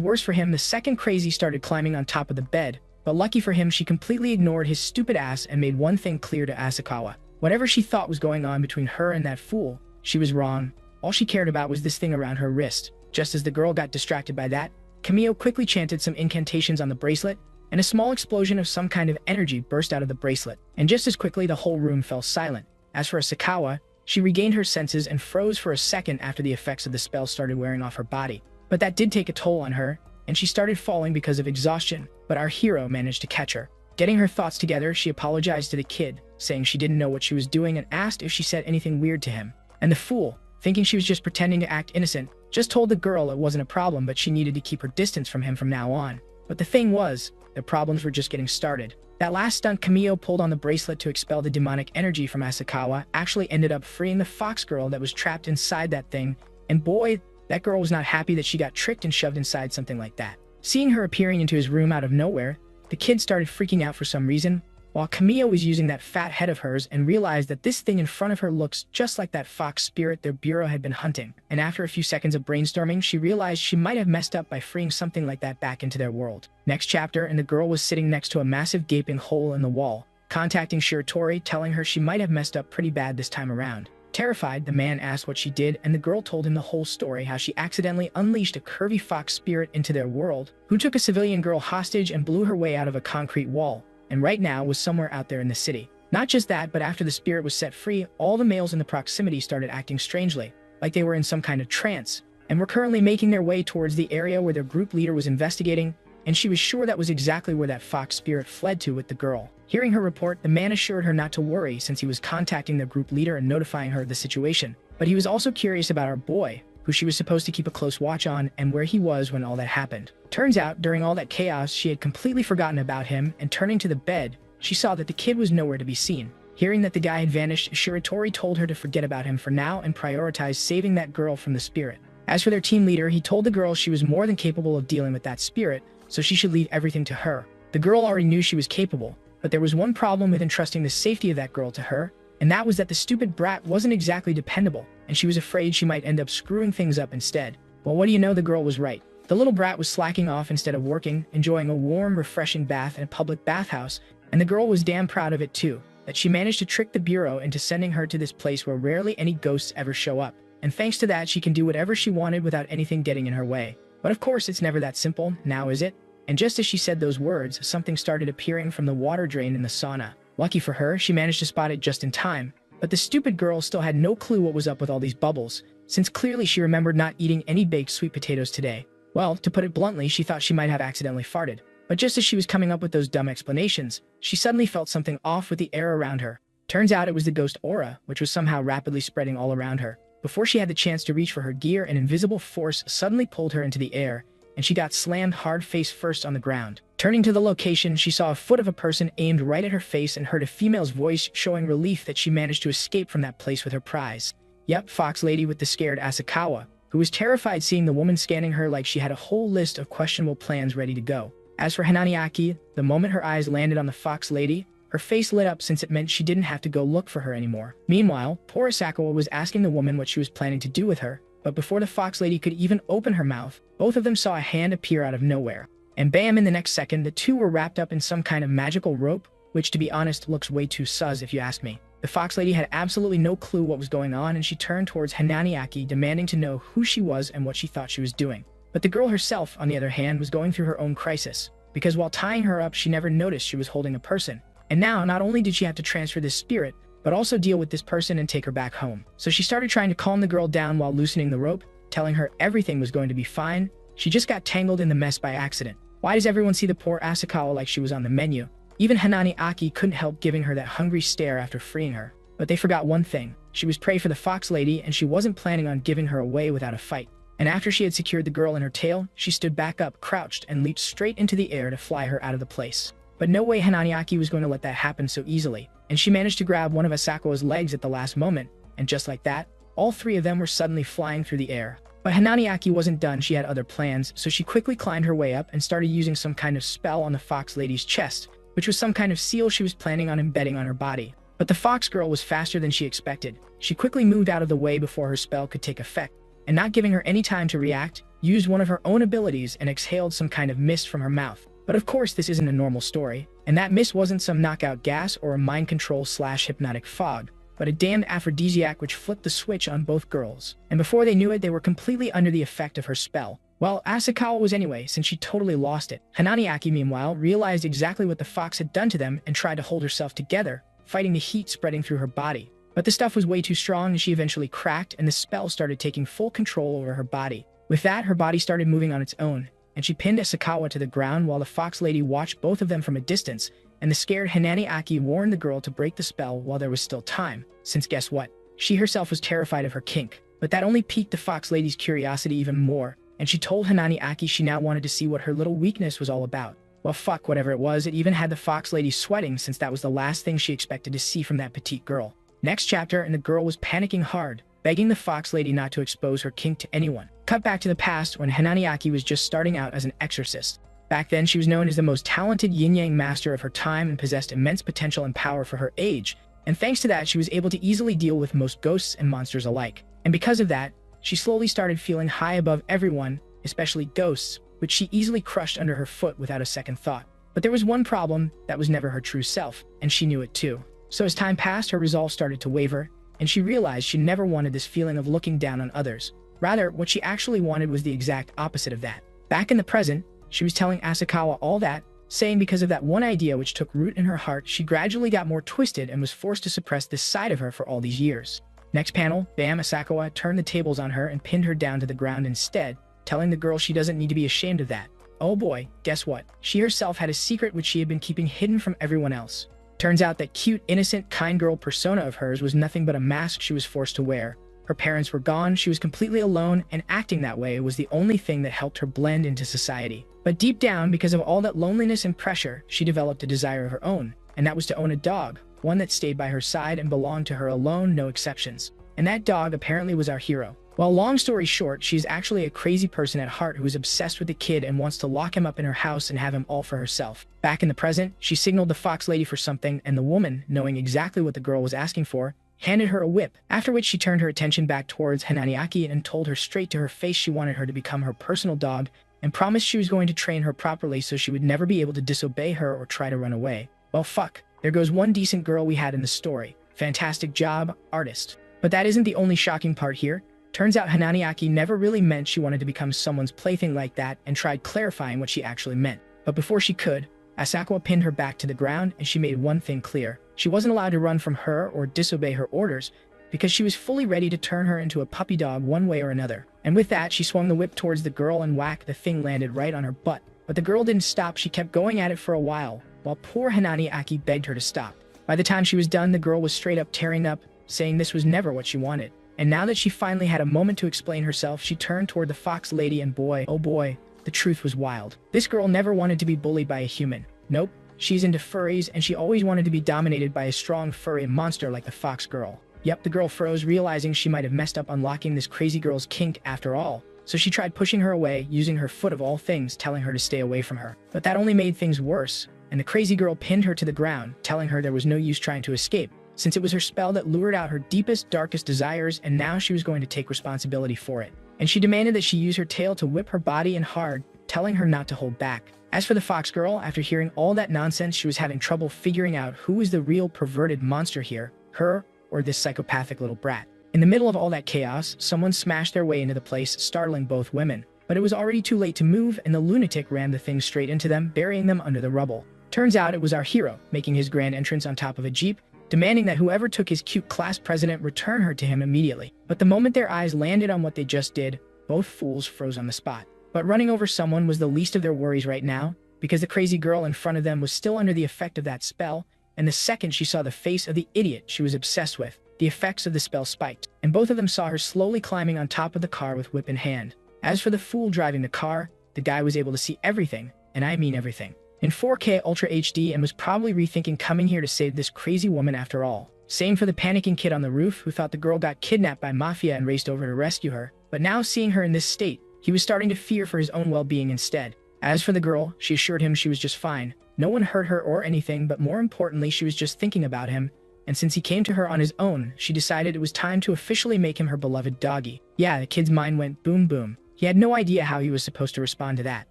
worse for him, the second crazy started climbing on top of the bed, But lucky for him, she completely ignored his stupid ass and made one thing clear to Asakawa. Whatever she thought was going on between her and that fool, she was wrong. All she cared about was this thing around her wrist. Just as the girl got distracted by that, Kamio quickly chanted some incantations on the bracelet, and a small explosion of some kind of energy burst out of the bracelet. And just as quickly, the whole room fell silent. As for Asakawa, she regained her senses and froze for a second after the effects of the spell started wearing off her body. But that did take a toll on her, and she started falling because of exhaustion, but our hero managed to catch her. Getting her thoughts together, she apologized to the kid, saying she didn't know what she was doing and asked if she said anything weird to him. And the fool, thinking she was just pretending to act innocent, just told the girl it wasn't a problem, but she needed to keep her distance from him from now on. But the thing was, the problems were just getting started. That last stunt Kamio pulled on the bracelet to expel the demonic energy from Asakawa actually ended up freeing the fox girl that was trapped inside that thing, and boy, that girl was not happy that she got tricked and shoved inside something like that. Seeing her appearing into his room out of nowhere, the kid started freaking out for some reason, while Kamio was using that fat head of hers and realized that this thing in front of her looks just like that fox spirit their bureau had been hunting. And after a few seconds of brainstorming, she realized she might have messed up by freeing something like that back into their world. Next chapter, and the girl was sitting next to a massive gaping hole in the wall, contacting Shiratori, telling her she might have messed up pretty bad this time around. Terrified, the man asked what she did, and the girl told him the whole story, how she accidentally unleashed a curvy fox spirit into their world, who took a civilian girl hostage and blew her way out of a concrete wall, and right now was somewhere out there in the city. Not just that, but after the spirit was set free, all the males in the proximity started acting strangely, like they were in some kind of trance, and were currently making their way towards the area where their group leader was investigating, and she was sure that was exactly where that fox spirit fled to with the girl. Hearing her report, the man assured her not to worry since he was contacting their group leader and notifying her of the situation. But he was also curious about our boy, who she was supposed to keep a close watch on, and where he was when all that happened. Turns out, during all that chaos, she had completely forgotten about him, and turning to the bed, she saw that the kid was nowhere to be seen. Hearing that the guy had vanished, Shiratori told her to forget about him for now and prioritize saving that girl from the spirit. As for their team leader, he told the girl she was more than capable of dealing with that spirit, so she should leave everything to her. The girl already knew she was capable, but there was one problem with entrusting the safety of that girl to her, and that was that the stupid brat wasn't exactly dependable, and she was afraid she might end up screwing things up instead. Well, what do you know, the girl was right. The little brat was slacking off instead of working, enjoying a warm, refreshing bath in a public bathhouse, and the girl was damn proud of it too, that she managed to trick the bureau into sending her to this place where rarely any ghosts ever show up. And thanks to that, she can do whatever she wanted without anything getting in her way. But of course, it's never that simple, now is it? And just as she said those words, something started appearing from the water drain in the sauna. Lucky for her, she managed to spot it just in time, but the stupid girl still had no clue what was up with all these bubbles, since clearly she remembered not eating any baked sweet potatoes today. Well, to put it bluntly, she thought she might have accidentally farted. But just as she was coming up with those dumb explanations, she suddenly felt something off with the air around her. Turns out it was the ghost aura, which was somehow rapidly spreading all around her. Before she had the chance to reach for her gear, an invisible force suddenly pulled her into the air, and she got slammed hard face first on the ground. Turning to the location, she saw a foot of a person aimed right at her face and heard a female's voice showing relief that she managed to escape from that place with her prize. Yep, Fox Lady with the scared Asakawa, who was terrified seeing the woman scanning her like she had a whole list of questionable plans ready to go. As for Hananiaki, the moment her eyes landed on the Fox Lady, her face lit up since it meant she didn't have to go look for her anymore. Meanwhile, poor Asakawa was asking the woman what she was planning to do with her, but before the Fox Lady could even open her mouth, both of them saw a hand appear out of nowhere. And bam, in the next second, the two were wrapped up in some kind of magical rope, which to be honest looks way too sus if you ask me. The Fox Lady had absolutely no clue what was going on, and she turned towards Hananiaki, demanding to know who she was and what she thought she was doing. But the girl herself, on the other hand, was going through her own crisis, because while tying her up, she never noticed she was holding a person. And now, not only did she have to transfer this spirit, but also deal with this person and take her back home. So she started trying to calm the girl down while loosening the rope, telling her everything was going to be fine. She just got tangled in the mess by accident. Why does everyone see the poor Asakawa like she was on the menu? Even Hananiaki couldn't help giving her that hungry stare after freeing her. But they forgot one thing. She was prey for the Fox Lady, and she wasn't planning on giving her away without a fight. And after she had secured the girl in her tail, she stood back up, crouched, and leaped straight into the air to fly her out of the place. But no way Hananiaki was going to let that happen so easily, and she managed to grab one of Asakawa's legs at the last moment, and just like that, all three of them were suddenly flying through the air. But Hananiaki wasn't done, she had other plans, so she quickly climbed her way up and started using some kind of spell on the Fox Lady's chest, which was some kind of seal she was planning on embedding on her body. But the Fox Girl was faster than she expected. She quickly moved out of the way before her spell could take effect, and not giving her any time to react, used one of her own abilities and exhaled some kind of mist from her mouth. But of course this isn't a normal story, and that mist wasn't some knockout gas or a mind control / hypnotic fog, but a damned aphrodisiac which flipped the switch on both girls. And before they knew it, they were completely under the effect of her spell. Well, Asakawa was anyway, since she totally lost it. Hanani-Aki, meanwhile, realized exactly what the fox had done to them and tried to hold herself together, fighting the heat spreading through her body. But the stuff was way too strong and she eventually cracked, and the spell started taking full control over her body. With that, her body started moving on its own, and she pinned Asakawa to the ground while the fox lady watched both of them from a distance, and the scared Hanani-Aki warned the girl to break the spell while there was still time, since guess what? She herself was terrified of her kink. But that only piqued the fox lady's curiosity even more, and she told Hanani-Aki she now wanted to see what her little weakness was all about. Well, fuck whatever it was, it even had the fox lady sweating, since that was the last thing she expected to see from that petite girl. Next chapter, and the girl was panicking hard, begging the fox lady not to expose her kink to anyone. Cut back to the past when Hanani-Aki was just starting out as an exorcist. Back then, she was known as the most talented yin-yang master of her time and possessed immense potential and power for her age, and thanks to that, she was able to easily deal with most ghosts and monsters alike. And because of that, she slowly started feeling high above everyone, especially ghosts, which she easily crushed under her foot without a second thought. But there was one problem: that was never her true self, and she knew it too. So as time passed, her resolve started to waver, and she realized she never wanted this feeling of looking down on others. Rather, what she actually wanted was the exact opposite of that. Back in the present, she was telling Asakawa all that, saying because of that one idea which took root in her heart, she gradually got more twisted and was forced to suppress this side of her for all these years. Next panel, bam, Asakawa turned the tables on her and pinned her down to the ground instead, telling the girl she doesn't need to be ashamed of that. Oh boy, guess what? She herself had a secret which she had been keeping hidden from everyone else. Turns out that cute, innocent, kind girl persona of hers was nothing but a mask she was forced to wear. Her parents were gone, she was completely alone, and acting that way was the only thing that helped her blend into society. But deep down, because of all that loneliness and pressure, she developed a desire of her own, and that was to own a dog, one that stayed by her side and belonged to her alone, no exceptions. And that dog apparently was our hero. Well, long story short, she's actually a crazy person at heart who is obsessed with the kid and wants to lock him up in her house and have him all for herself. Back in the present, she signaled the fox lady for something, and the woman, knowing exactly what the girl was asking for, handed her a whip, after which she turned her attention back towards Hanani-Aki and told her straight to her face she wanted her to become her personal dog, and promised she was going to train her properly so she would never be able to disobey her or try to run away. Well, fuck. There goes one decent girl we had in the story. Fantastic job, artist. But that isn't the only shocking part here. Turns out Hanani-Aki never really meant she wanted to become someone's plaything like that and tried clarifying what she actually meant. But before she could, Asakawa pinned her back to the ground and she made one thing clear. She wasn't allowed to run from her or disobey her orders because she was fully ready to turn her into a puppy dog one way or another. And with that, she swung the whip towards the girl and whack, the thing landed right on her butt. But the girl didn't stop, she kept going at it for a while poor Hanani-Aki begged her to stop. By the time she was done, the girl was straight up tearing up, saying this was never what she wanted. And now that she finally had a moment to explain herself, she turned toward the fox lady and boy, oh boy, the truth was wild. This girl never wanted to be bullied by a human. Nope, she's into furries and she always wanted to be dominated by a strong furry monster like the fox girl. Yep, the girl froze, realizing she might have messed up unlocking this crazy girl's kink after all. So she tried pushing her away, using her foot of all things, telling her to stay away from her. But that only made things worse, and the crazy girl pinned her to the ground, telling her there was no use trying to escape, since it was her spell that lured out her deepest, darkest desires, and now she was going to take responsibility for it. And she demanded that she use her tail to whip her body in hard, telling her not to hold back. As for the fox girl, after hearing all that nonsense, she was having trouble figuring out who was the real perverted monster here, her or this psychopathic little brat. In the middle of all that chaos, someone smashed their way into the place, startling both women. But it was already too late to move, and the lunatic rammed the thing straight into them, burying them under the rubble. Turns out it was our hero, making his grand entrance on top of a jeep, demanding that whoever took his cute class president return her to him immediately. But the moment their eyes landed on what they just did, both fools froze on the spot. But running over someone was the least of their worries right now, because the crazy girl in front of them was still under the effect of that spell, and the second she saw the face of the idiot she was obsessed with, the effects of the spell spiked, and both of them saw her slowly climbing on top of the car with whip in hand. As for the fool driving the car, the guy was able to see everything, and I mean everything, in 4K Ultra HD, and was probably rethinking coming here to save this crazy woman after all. Same for the panicking kid on the roof who thought the girl got kidnapped by mafia and raced over to rescue her, but now seeing her in this state, he was starting to fear for his own well-being instead. As for the girl, she assured him she was just fine. No one hurt her or anything, but more importantly, she was just thinking about him, and since he came to her on his own, she decided it was time to officially make him her beloved doggy. Yeah, the kid's mind went boom boom. He had no idea how he was supposed to respond to that.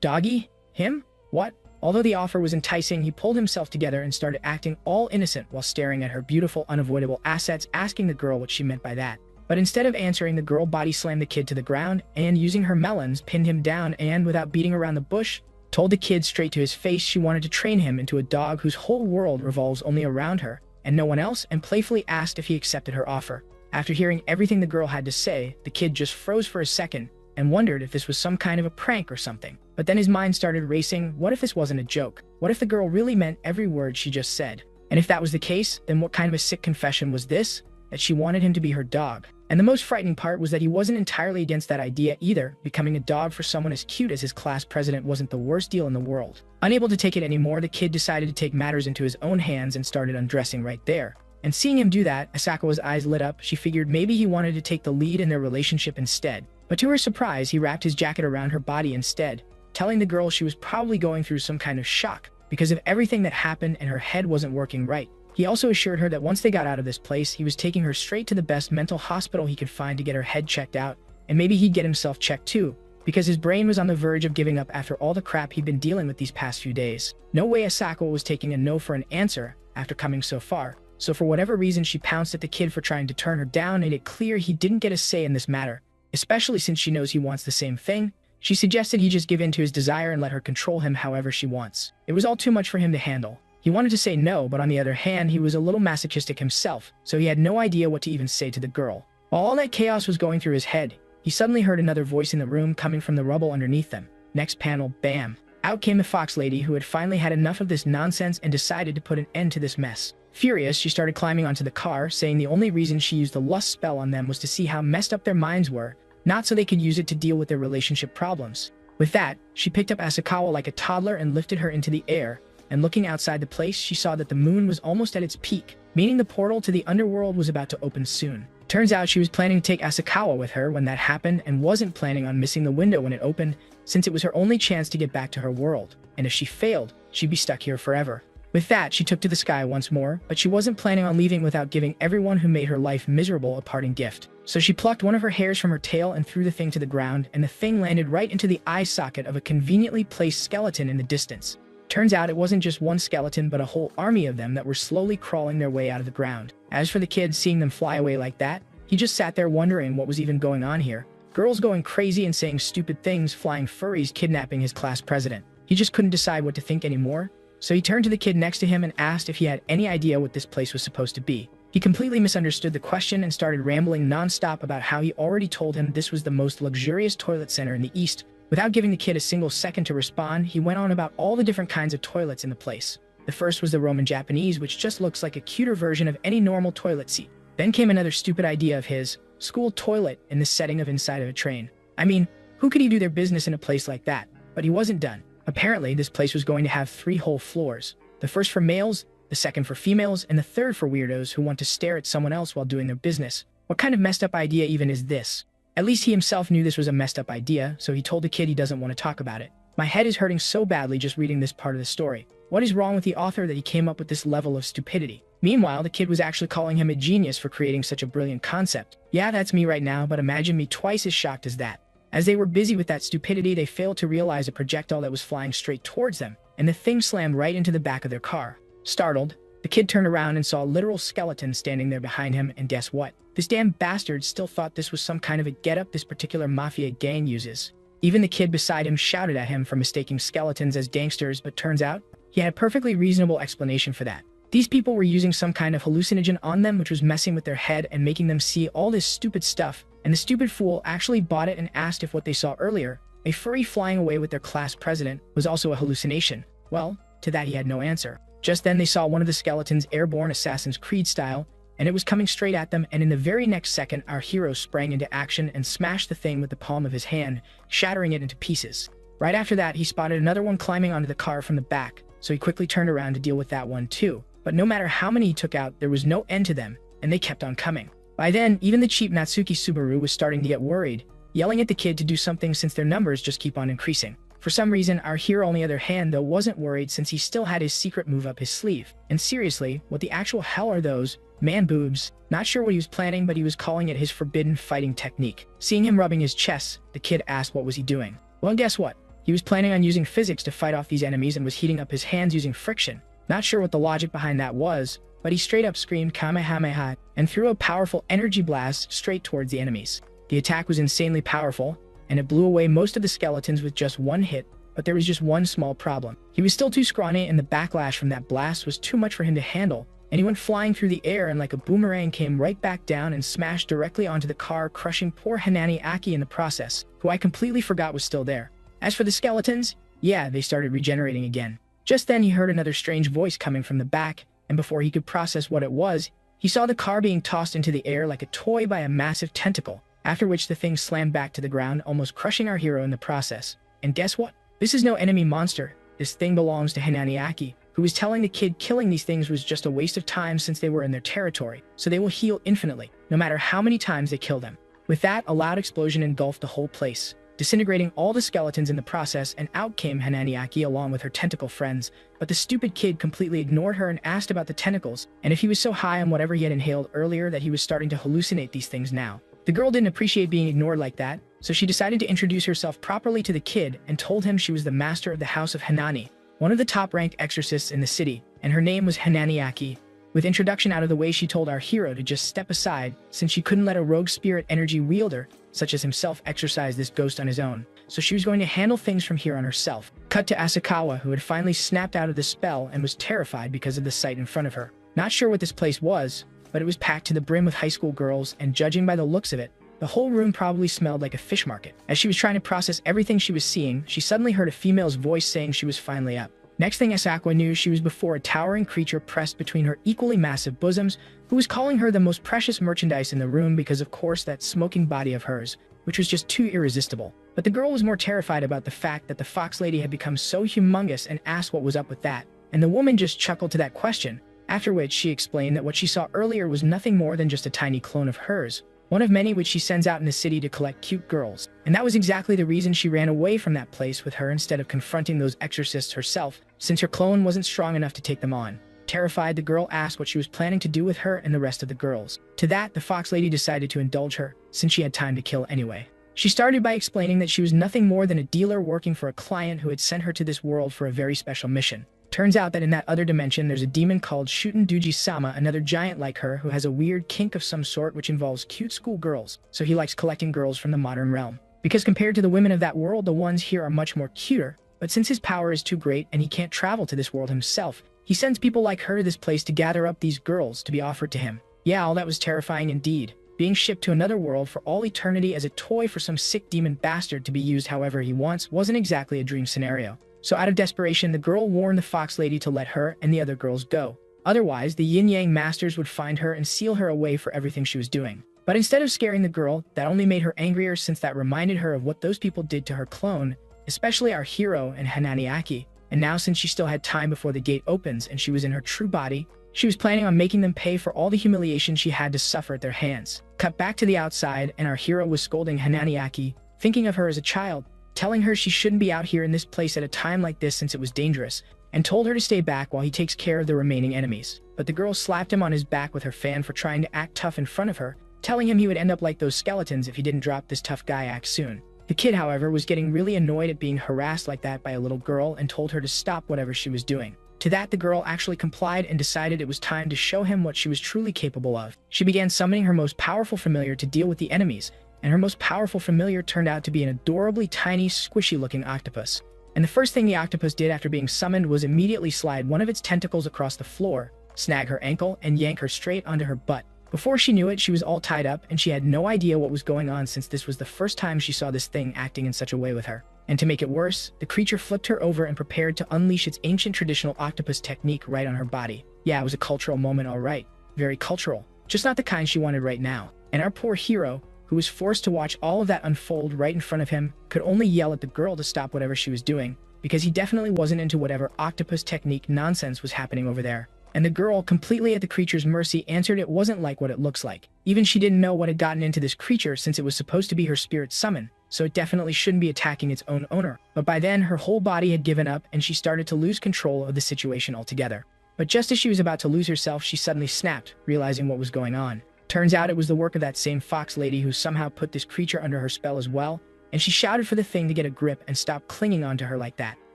Doggy? Him? What? Although the offer was enticing, he pulled himself together and started acting all innocent while staring at her beautiful, unavoidable assets, asking the girl what she meant by that. But instead of answering, the girl body slammed the kid to the ground and, using her melons, pinned him down and, without beating around the bush, told the kid straight to his face she wanted to train him into a dog whose whole world revolves only around her and no one else, and playfully asked if he accepted her offer. After hearing everything the girl had to say, the kid just froze for a second and wondered if this was some kind of a prank or something. But then his mind started racing. What if this wasn't a joke? What if the girl really meant every word she just said? And if that was the case, then what kind of a sick confession was this? That she wanted him to be her dog. And the most frightening part was that he wasn't entirely against that idea either. Becoming a dog for someone as cute as his class president wasn't the worst deal in the world. Unable to take it anymore, the kid decided to take matters into his own hands and started undressing right there. And seeing him do that, Asakawa's eyes lit up. She figured maybe he wanted to take the lead in their relationship instead. But to her surprise, he wrapped his jacket around her body instead, telling the girl she was probably going through some kind of shock because of everything that happened and her head wasn't working right. He also assured her that once they got out of this place, he was taking her straight to the best mental hospital he could find to get her head checked out, and maybe he'd get himself checked too, because his brain was on the verge of giving up after all the crap he'd been dealing with these past few days. No way Asakawa was taking a no for an answer after coming so far, so for whatever reason she pounced at the kid for trying to turn her down and made it clear he didn't get a say in this matter, especially since she knows he wants the same thing. She suggested he just give in to his desire and let her control him however she wants. It was all too much for him to handle. He wanted to say no, but on the other hand, he was a little masochistic himself, so he had no idea what to even say to the girl. While all that chaos was going through his head, he suddenly heard another voice in the room coming from the rubble underneath them. Next panel, bam! Out came the fox lady, who had finally had enough of this nonsense and decided to put an end to this mess. Furious, she started climbing onto the car, saying the only reason she used the lust spell on them was to see how messed up their minds were, not so they could use it to deal with their relationship problems. With that, she picked up Asakawa like a toddler and lifted her into the air, and looking outside the place, she saw that the moon was almost at its peak, meaning the portal to the underworld was about to open soon. Turns out she was planning to take Asakawa with her when that happened and wasn't planning on missing the window when it opened, since it was her only chance to get back to her world, and if she failed, she'd be stuck here forever. With that, she took to the sky once more, but she wasn't planning on leaving without giving everyone who made her life miserable a parting gift. So she plucked one of her hairs from her tail and threw the thing to the ground, and the thing landed right into the eye socket of a conveniently placed skeleton in the distance. Turns out it wasn't just one skeleton, but a whole army of them that were slowly crawling their way out of the ground. As for the kid, seeing them fly away like that, he just sat there wondering what was even going on here. Girls going crazy and saying stupid things, flying furries kidnapping his class president. He just couldn't decide what to think anymore, so he turned to the kid next to him and asked if he had any idea what this place was supposed to be. He completely misunderstood the question and started rambling non-stop about how he already told him this was the most luxurious toilet center in the East. Without giving the kid a single second to respond, he went on about all the different kinds of toilets in the place. The first was the Roman Japanese, which just looks like a cuter version of any normal toilet seat. Then came another stupid idea of his, school toilet in the setting of inside of a train. I mean, who could even do their business in a place like that? But he wasn't done. Apparently, this place was going to have 3 whole floors. The first for males, the second for females, and the third for weirdos who want to stare at someone else while doing their business. What kind of messed up idea even is this? At least he himself knew this was a messed up idea, so he told the kid he doesn't want to talk about it. My head is hurting so badly just reading this part of the story. What is wrong with the author that he came up with this level of stupidity? Meanwhile, the kid was actually calling him a genius for creating such a brilliant concept. Yeah, that's me right now, but imagine me twice as shocked as that. As they were busy with that stupidity, they failed to realize a projectile that was flying straight towards them, and the thing slammed right into the back of their car. Startled, the kid turned around and saw a literal skeleton standing there behind him, and guess what? This damn bastard still thought this was some kind of a getup this particular mafia gang uses. Even the kid beside him shouted at him for mistaking skeletons as gangsters, but turns out he had a perfectly reasonable explanation for that. These people were using some kind of hallucinogen on them which was messing with their head and making them see all this stupid stuff, and the stupid fool actually bought it and asked if what they saw earlier, a furry flying away with their class president, was also a hallucination. Well, to that he had no answer. Just then they saw one of the skeletons airborne Assassin's Creed style, and it was coming straight at them, and in the very next second our hero sprang into action and smashed the thing with the palm of his hand, shattering it into pieces. Right after that he spotted another one climbing onto the car from the back, so he quickly turned around to deal with that one too. But no matter how many he took out, there was no end to them, and they kept on coming. By then, even the cheap Natsuki Subaru was starting to get worried, yelling at the kid to do something since their numbers just keep on increasing. For some reason, our hero on the other hand though wasn't worried since he still had his secret move up his sleeve. And seriously, what the actual hell are those? Man boobs. Not sure what he was planning, but he was calling it his forbidden fighting technique. Seeing him rubbing his chest, the kid asked what was he doing. Well, guess what? He was planning on using physics to fight off these enemies and was heating up his hands using friction. Not sure what the logic behind that was, but he straight up screamed Kamehameha and threw a powerful energy blast straight towards the enemies. The attack was insanely powerful, and it blew away most of the skeletons with just one hit, but there was just one small problem. He was still too scrawny, and the backlash from that blast was too much for him to handle, and he went flying through the air and like a boomerang came right back down and smashed directly onto the car, crushing poor Hanani Aki in the process, who I completely forgot was still there. As for the skeletons, yeah, they started regenerating again. Just then he heard another strange voice coming from the back, and before he could process what it was, he saw the car being tossed into the air like a toy by a massive tentacle, after which the thing slammed back to the ground, almost crushing our hero in the process. And guess what? This is no enemy monster. This thing belongs to Hanani Aki, who was telling the kid killing these things was just a waste of time since they were in their territory, so they will heal infinitely, no matter how many times they kill them. With that, a loud explosion engulfed the whole place, disintegrating all the skeletons in the process, and out came Hanani Aki along with her tentacle friends. But the stupid kid completely ignored her and asked about the tentacles, and if he was so high on whatever he had inhaled earlier that he was starting to hallucinate these things now. The girl didn't appreciate being ignored like that, so she decided to introduce herself properly to the kid and told him she was the master of the House of Hanani, one of the top-ranked exorcists in the city, and her name was Hanani Aki. With introduction out of the way, she told our hero to just step aside, since she couldn't let a rogue spirit energy wielder, such as himself, exorcise this ghost on his own, so she was going to handle things from here on herself. Cut to Asakawa, who had finally snapped out of the spell and was terrified because of the sight in front of her. Not sure what this place was, but it was packed to the brim with high school girls, and judging by the looks of it, the whole room probably smelled like a fish market. As she was trying to process everything she was seeing, she suddenly heard a female's voice saying she was finally up. Next thing Asakawa knew, she was before a towering creature pressed between her equally massive bosoms, who was calling her the most precious merchandise in the room because of course that smoking body of hers, which was just too irresistible. But the girl was more terrified about the fact that the fox lady had become so humongous and asked what was up with that, and the woman just chuckled to that question, after which she explained that what she saw earlier was nothing more than just a tiny clone of hers, one of many which she sends out in the city to collect cute girls. And that was exactly the reason she ran away from that place with her instead of confronting those exorcists herself, since her clone wasn't strong enough to take them on. Terrified, the girl asked what she was planning to do with her and the rest of the girls. To that, the fox lady decided to indulge her, since she had time to kill anyway. She started by explaining that she was nothing more than a dealer working for a client who had sent her to this world for a very special mission. Turns out that in that other dimension, there's a demon called Shuten Duji-sama, another giant like her, who has a weird kink of some sort which involves cute school girls, so he likes collecting girls from the modern realm. Because compared to the women of that world, the ones here are much more cuter, but since his power is too great and he can't travel to this world himself, he sends people like her to this place to gather up these girls to be offered to him. Yeah, all that was terrifying indeed. Being shipped to another world for all eternity as a toy for some sick demon bastard to be used however he wants wasn't exactly a dream scenario. So out of desperation, the girl warned the fox lady to let her and the other girls go. Otherwise, the yin-yang masters would find her and seal her away for everything she was doing. But instead of scaring the girl, that only made her angrier, since that reminded her of what those people did to her clone, especially our hero and Hanani Aki. And now, since she still had time before the gate opens and she was in her true body, she was planning on making them pay for all the humiliation she had to suffer at their hands. Cut back to the outside, and our hero was scolding Hanani Aki, thinking of her as a child, telling her she shouldn't be out here in this place at a time like this since it was dangerous, and told her to stay back while he takes care of the remaining enemies. But the girl slapped him on his back with her fan for trying to act tough in front of her, telling him he would end up like those skeletons if he didn't drop this tough guy act soon. The kid, however, was getting really annoyed at being harassed like that by a little girl and told her to stop whatever she was doing. To that, the girl actually complied and decided it was time to show him what she was truly capable of. She began summoning her most powerful familiar to deal with the enemies, and her most powerful familiar turned out to be an adorably tiny, squishy-looking octopus. And the first thing the octopus did after being summoned was immediately slide one of its tentacles across the floor, snag her ankle, and yank her straight onto her butt. Before she knew it, she was all tied up, and she had no idea what was going on since this was the first time she saw this thing acting in such a way with her. And to make it worse, the creature flipped her over and prepared to unleash its ancient traditional octopus technique right on her body. Yeah, it was a cultural moment, all right. Very cultural. Just not the kind she wanted right now. And our poor hero, who was forced to watch all of that unfold right in front of him, could only yell at the girl to stop whatever she was doing, because he definitely wasn't into whatever octopus technique nonsense was happening over there. And the girl, completely at the creature's mercy, answered it wasn't like what it looks like. Even she didn't know what had gotten into this creature since it was supposed to be her spirit summon, so it definitely shouldn't be attacking its own owner. But by then, her whole body had given up and she started to lose control of the situation altogether. But just as she was about to lose herself, she suddenly snapped, realizing what was going on. Turns out it was the work of that same fox lady who somehow put this creature under her spell as well, and she shouted for the thing to get a grip and stop clinging onto her like that.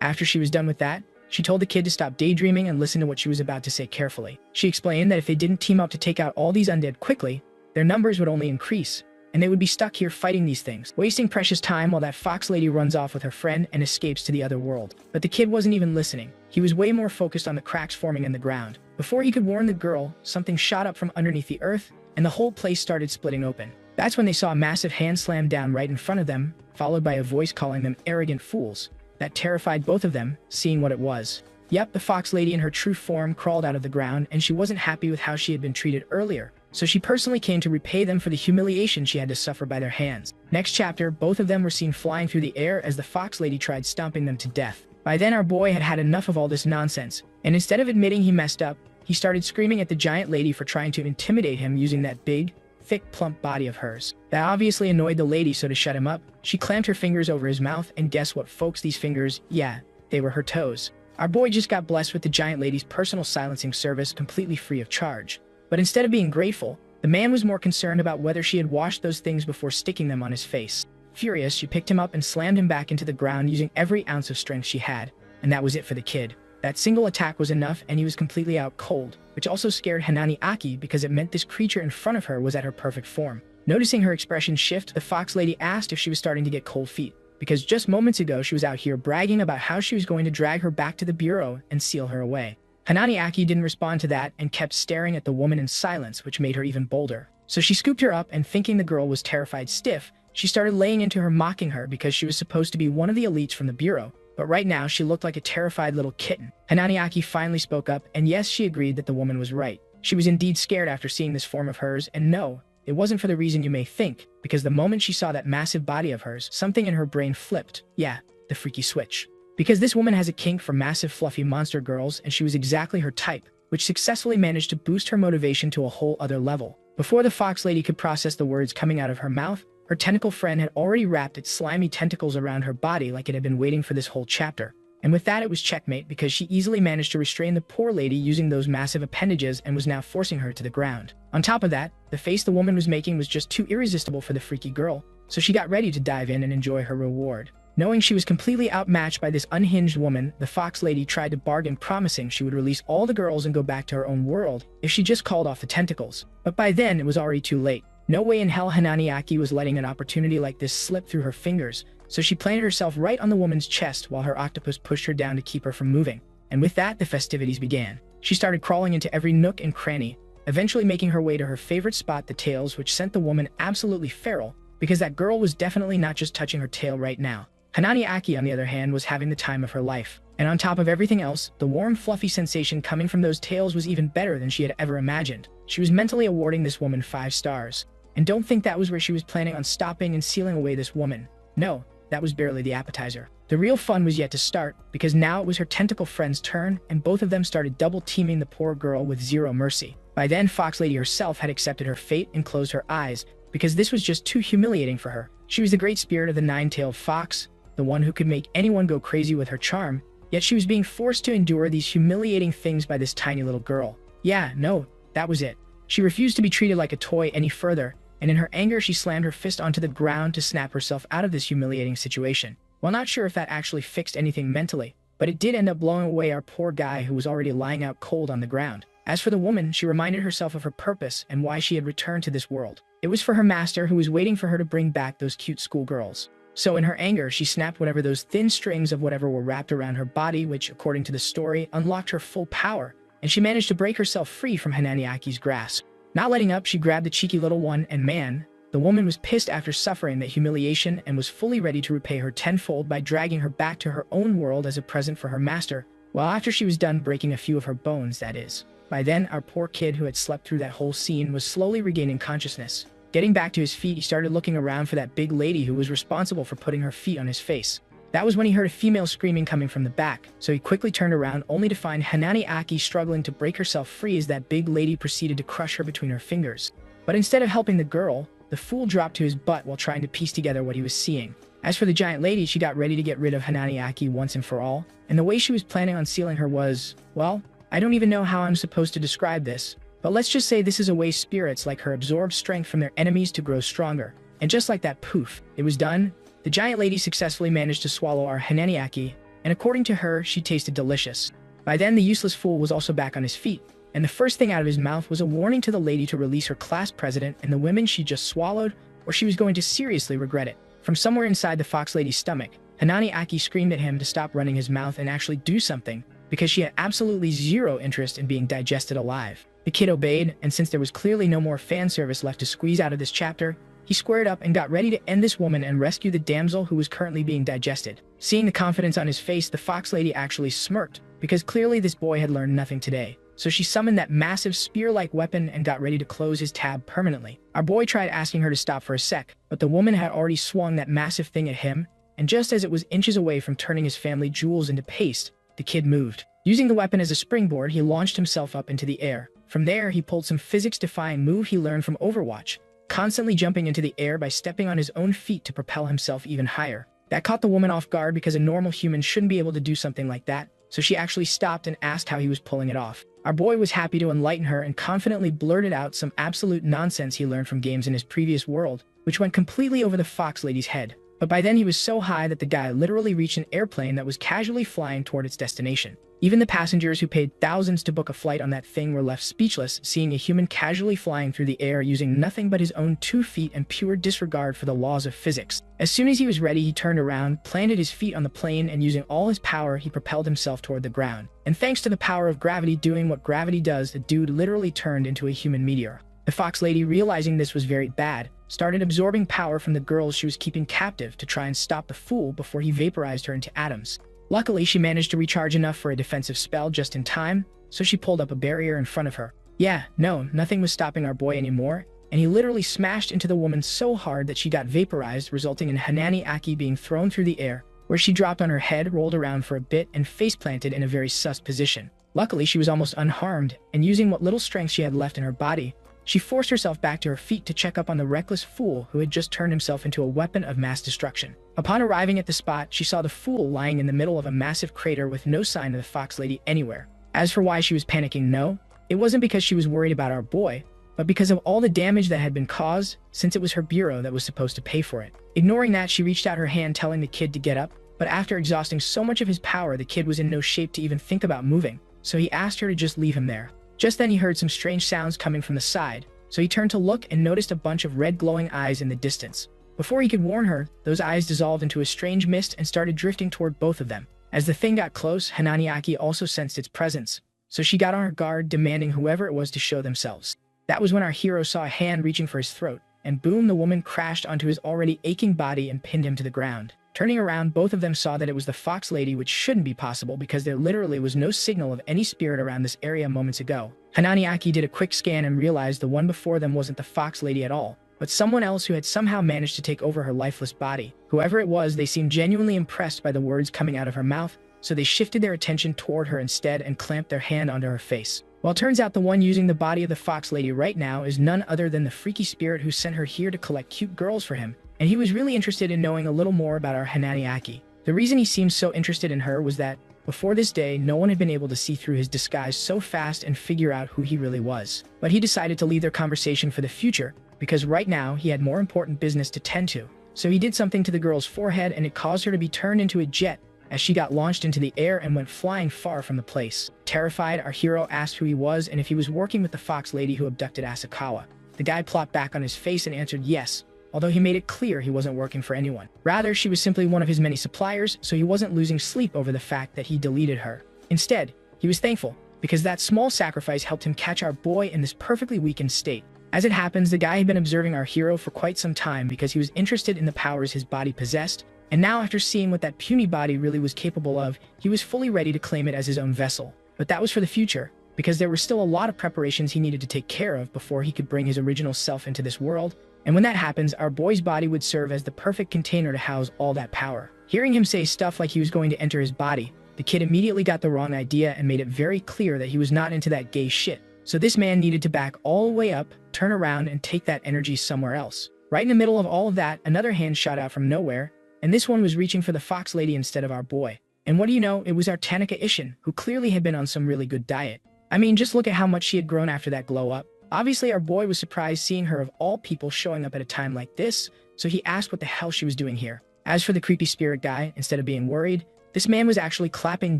After she was done with that, she told the kid to stop daydreaming and listen to what she was about to say carefully. She explained that if they didn't team up to take out all these undead quickly, their numbers would only increase, and they would be stuck here fighting these things, wasting precious time while that fox lady runs off with her friend and escapes to the other world. But the kid wasn't even listening. He was way more focused on the cracks forming in the ground. Before he could warn the girl, something shot up from underneath the earth, and the whole place started splitting open. That's when they saw a massive hand slam down right in front of them, followed by a voice calling them arrogant fools. That terrified both of them, seeing what it was. Yep, the fox lady in her true form crawled out of the ground, and she wasn't happy with how she had been treated earlier. So she personally came to repay them for the humiliation she had to suffer by their hands. Next chapter, both of them were seen flying through the air as the fox lady tried stomping them to death. By then our boy had had enough of all this nonsense, and instead of admitting he messed up, he started screaming at the giant lady for trying to intimidate him using that big, thick, plump body of hers. That obviously annoyed the lady, so to shut him up, she clamped her fingers over his mouth, and guess what folks, these fingers, yeah, they were her toes. Our boy just got blessed with the giant lady's personal silencing service completely free of charge. But instead of being grateful, the man was more concerned about whether she had washed those things before sticking them on his face. Furious, she picked him up and slammed him back into the ground using every ounce of strength she had. And that was it for the kid. That single attack was enough, and he was completely out cold, which also scared Hanani Aki because it meant this creature in front of her was at her perfect form. Noticing her expression shift, the fox lady asked if she was starting to get cold feet, because just moments ago she was out here bragging about how she was going to drag her back to the bureau and seal her away. Hanani Aki didn't respond to that and kept staring at the woman in silence, which made her even bolder. So she scooped her up, and thinking the girl was terrified stiff, she started laying into her, mocking her because she was supposed to be one of the elites from the bureau. But right now, she looked like a terrified little kitten. Hanani Aki finally spoke up, and yes, she agreed that the woman was right. She was indeed scared after seeing this form of hers, and no, it wasn't for the reason you may think, because the moment she saw that massive body of hers, something in her brain flipped. Yeah, the freaky switch. Because this woman has a kink for massive fluffy monster girls, and she was exactly her type, which successfully managed to boost her motivation to a whole other level. Before the fox lady could process the words coming out of her mouth, her tentacle friend had already wrapped its slimy tentacles around her body like it had been waiting for this whole chapter. And with that, it was checkmate, because she easily managed to restrain the poor lady using those massive appendages and was now forcing her to the ground. On top of that, the face the woman was making was just too irresistible for the freaky girl, so she got ready to dive in and enjoy her reward. Knowing she was completely outmatched by this unhinged woman, the fox lady tried to bargain, promising she would release all the girls and go back to her own world if she just called off the tentacles. But by then, it was already too late. No way in hell Hanani Aki was letting an opportunity like this slip through her fingers, so she planted herself right on the woman's chest while her octopus pushed her down to keep her from moving. And with that, the festivities began. She started crawling into every nook and cranny, eventually making her way to her favorite spot, the tails, which sent the woman absolutely feral, because that girl was definitely not just touching her tail right now. Hanani Aki, on the other hand, was having the time of her life. And on top of everything else, the warm, fluffy sensation coming from those tails was even better than she had ever imagined. She was mentally awarding this woman 5 stars. And don't think that was where she was planning on stopping and sealing away this woman. No, that was barely the appetizer. The real fun was yet to start, because now it was her tentacle friend's turn, and both of them started double-teaming the poor girl with zero mercy. By then, Fox Lady herself had accepted her fate and closed her eyes, because this was just too humiliating for her. She was the great spirit of the nine-tailed fox, the one who could make anyone go crazy with her charm, yet she was being forced to endure these humiliating things by this tiny little girl. Yeah, no, that was it. She refused to be treated like a toy any further, and in her anger she slammed her fist onto the ground to snap herself out of this humiliating situation. Well, not sure if that actually fixed anything mentally, but it did end up blowing away our poor guy who was already lying out cold on the ground. As for the woman, she reminded herself of her purpose and why she had returned to this world. It was for her master, who was waiting for her to bring back those cute schoolgirls. So in her anger, she snapped whatever those thin strings of whatever were wrapped around her body, which, according to the story, unlocked her full power, and she managed to break herself free from Hanani Aki's grasp. Not letting up, she grabbed the cheeky little one, and man, the woman was pissed after suffering that humiliation and was fully ready to repay her tenfold by dragging her back to her own world as a present for her master, well, after she was done breaking a few of her bones, that is. By then, our poor kid who had slept through that whole scene was slowly regaining consciousness. Getting back to his feet, he started looking around for that big lady who was responsible for putting her feet on his face. That was when he heard a female screaming coming from the back, so he quickly turned around only to find Hanani Aki struggling to break herself free as that big lady proceeded to crush her between her fingers. But instead of helping the girl, the fool dropped to his butt while trying to piece together what he was seeing. As for the giant lady, she got ready to get rid of Hanani Aki once and for all, and the way she was planning on sealing her was, well, I don't even know how I'm supposed to describe this, but let's just say this is a way spirits like her absorb strength from their enemies to grow stronger. And just like that, poof, it was done. The giant lady successfully managed to swallow our Hananiaki, and according to her, she tasted delicious. By then, the useless fool was also back on his feet, and the first thing out of his mouth was a warning to the lady to release her class president and the women she just swallowed, or she was going to seriously regret it. From somewhere inside the fox lady's stomach, Hanani Aki screamed at him to stop running his mouth and actually do something, because she had absolutely zero interest in being digested alive. The kid obeyed, and since there was clearly no more fan service left to squeeze out of this chapter, he squared up and got ready to end this woman and rescue the damsel who was currently being digested. Seeing the confidence on his face, the fox lady actually smirked, because clearly this boy had learned nothing today. So she summoned that massive spear-like weapon and got ready to close his tab permanently. Our boy tried asking her to stop for a sec, but the woman had already swung that massive thing at him, and just as it was inches away from turning his family jewels into paste, the kid moved. Using the weapon as a springboard, he launched himself up into the air. From there, he pulled some physics-defying move he learned from Overwatch, constantly jumping into the air by stepping on his own feet to propel himself even higher. That caught the woman off guard because a normal human shouldn't be able to do something like that, so she actually stopped and asked how he was pulling it off. Our boy was happy to enlighten her and confidently blurted out some absolute nonsense he learned from games in his previous world, which went completely over the fox lady's head. But by then he was so high that the guy literally reached an airplane that was casually flying toward its destination. Even the passengers who paid thousands to book a flight on that thing were left speechless, seeing a human casually flying through the air using nothing but his own 2 feet and pure disregard for the laws of physics. As soon as he was ready, he turned around, planted his feet on the plane, and using all his power, he propelled himself toward the ground. And thanks to the power of gravity doing what gravity does, the dude literally turned into a human meteor. The fox lady, realizing this was very bad, started absorbing power from the girls she was keeping captive to try and stop the fool before he vaporized her into atoms. Luckily, she managed to recharge enough for a defensive spell just in time, so she pulled up a barrier in front of her. Yeah, no, nothing was stopping our boy anymore, and he literally smashed into the woman so hard that she got vaporized, resulting in Hanani Aki being thrown through the air, where she dropped on her head, rolled around for a bit, and face-planted in a very sus position. Luckily, she was almost unharmed, and using what little strength she had left in her body, she forced herself back to her feet to check up on the reckless fool who had just turned himself into a weapon of mass destruction. Upon arriving at the spot, she saw the fool lying in the middle of a massive crater with no sign of the fox lady anywhere. As for why she was panicking, no, it wasn't because she was worried about our boy, but because of all the damage that had been caused, since it was her bureau that was supposed to pay for it. Ignoring that, she reached out her hand telling the kid to get up, but after exhausting so much of his power, the kid was in no shape to even think about moving, so he asked her to just leave him there. Just then he heard some strange sounds coming from the side, so he turned to look and noticed a bunch of red glowing eyes in the distance. Before he could warn her, those eyes dissolved into a strange mist and started drifting toward both of them. As the thing got close, Hanani Aki also sensed its presence, so she got on her guard, demanding whoever it was to show themselves. That was when our hero saw a hand reaching for his throat, and boom, the woman crashed onto his already aching body and pinned him to the ground. Turning around, both of them saw that it was the fox lady, which shouldn't be possible because there literally was no signal of any spirit around this area moments ago. Hanani Aki did a quick scan and realized the one before them wasn't the fox lady at all, but someone else who had somehow managed to take over her lifeless body. Whoever it was, they seemed genuinely impressed by the words coming out of her mouth, so they shifted their attention toward her instead and clamped their hand onto her face. Well, it turns out the one using the body of the fox lady right now is none other than the freaky spirit who sent her here to collect cute girls for him, and he was really interested in knowing a little more about our Hanani Aki. The reason he seemed so interested in her was that, before this day, no one had been able to see through his disguise so fast and figure out who he really was. But he decided to leave their conversation for the future, because right now he had more important business to tend to. So he did something to the girl's forehead and it caused her to be turned into a jet, as she got launched into the air and went flying far from the place. Terrified, our hero asked who he was and if he was working with the fox lady who abducted Asakawa. The guy plopped back on his face and answered yes, although he made it clear he wasn't working for anyone. Rather, she was simply one of his many suppliers, so he wasn't losing sleep over the fact that he deleted her. Instead, he was thankful, because that small sacrifice helped him catch our boy in this perfectly weakened state. As it happens, the guy had been observing our hero for quite some time because he was interested in the powers his body possessed, and now after seeing what that puny body really was capable of, he was fully ready to claim it as his own vessel. But that was for the future, because there were still a lot of preparations he needed to take care of before he could bring his original self into this world, and when that happens, our boy's body would serve as the perfect container to house all that power. Hearing him say stuff like he was going to enter his body, the kid immediately got the wrong idea and made it very clear that he was not into that gay shit. So this man needed to back all the way up, turn around, and take that energy somewhere else. Right in the middle of all of that, another hand shot out from nowhere, and this one was reaching for the fox lady instead of our boy. And what do you know, it was our Tanaka Ishin, who clearly had been on some really good diet. I mean, just look at how much she had grown after that glow up. Obviously, our boy was surprised seeing her of all people showing up at a time like this, so he asked what the hell she was doing here. As for the creepy spirit guy, instead of being worried, this man was actually clapping,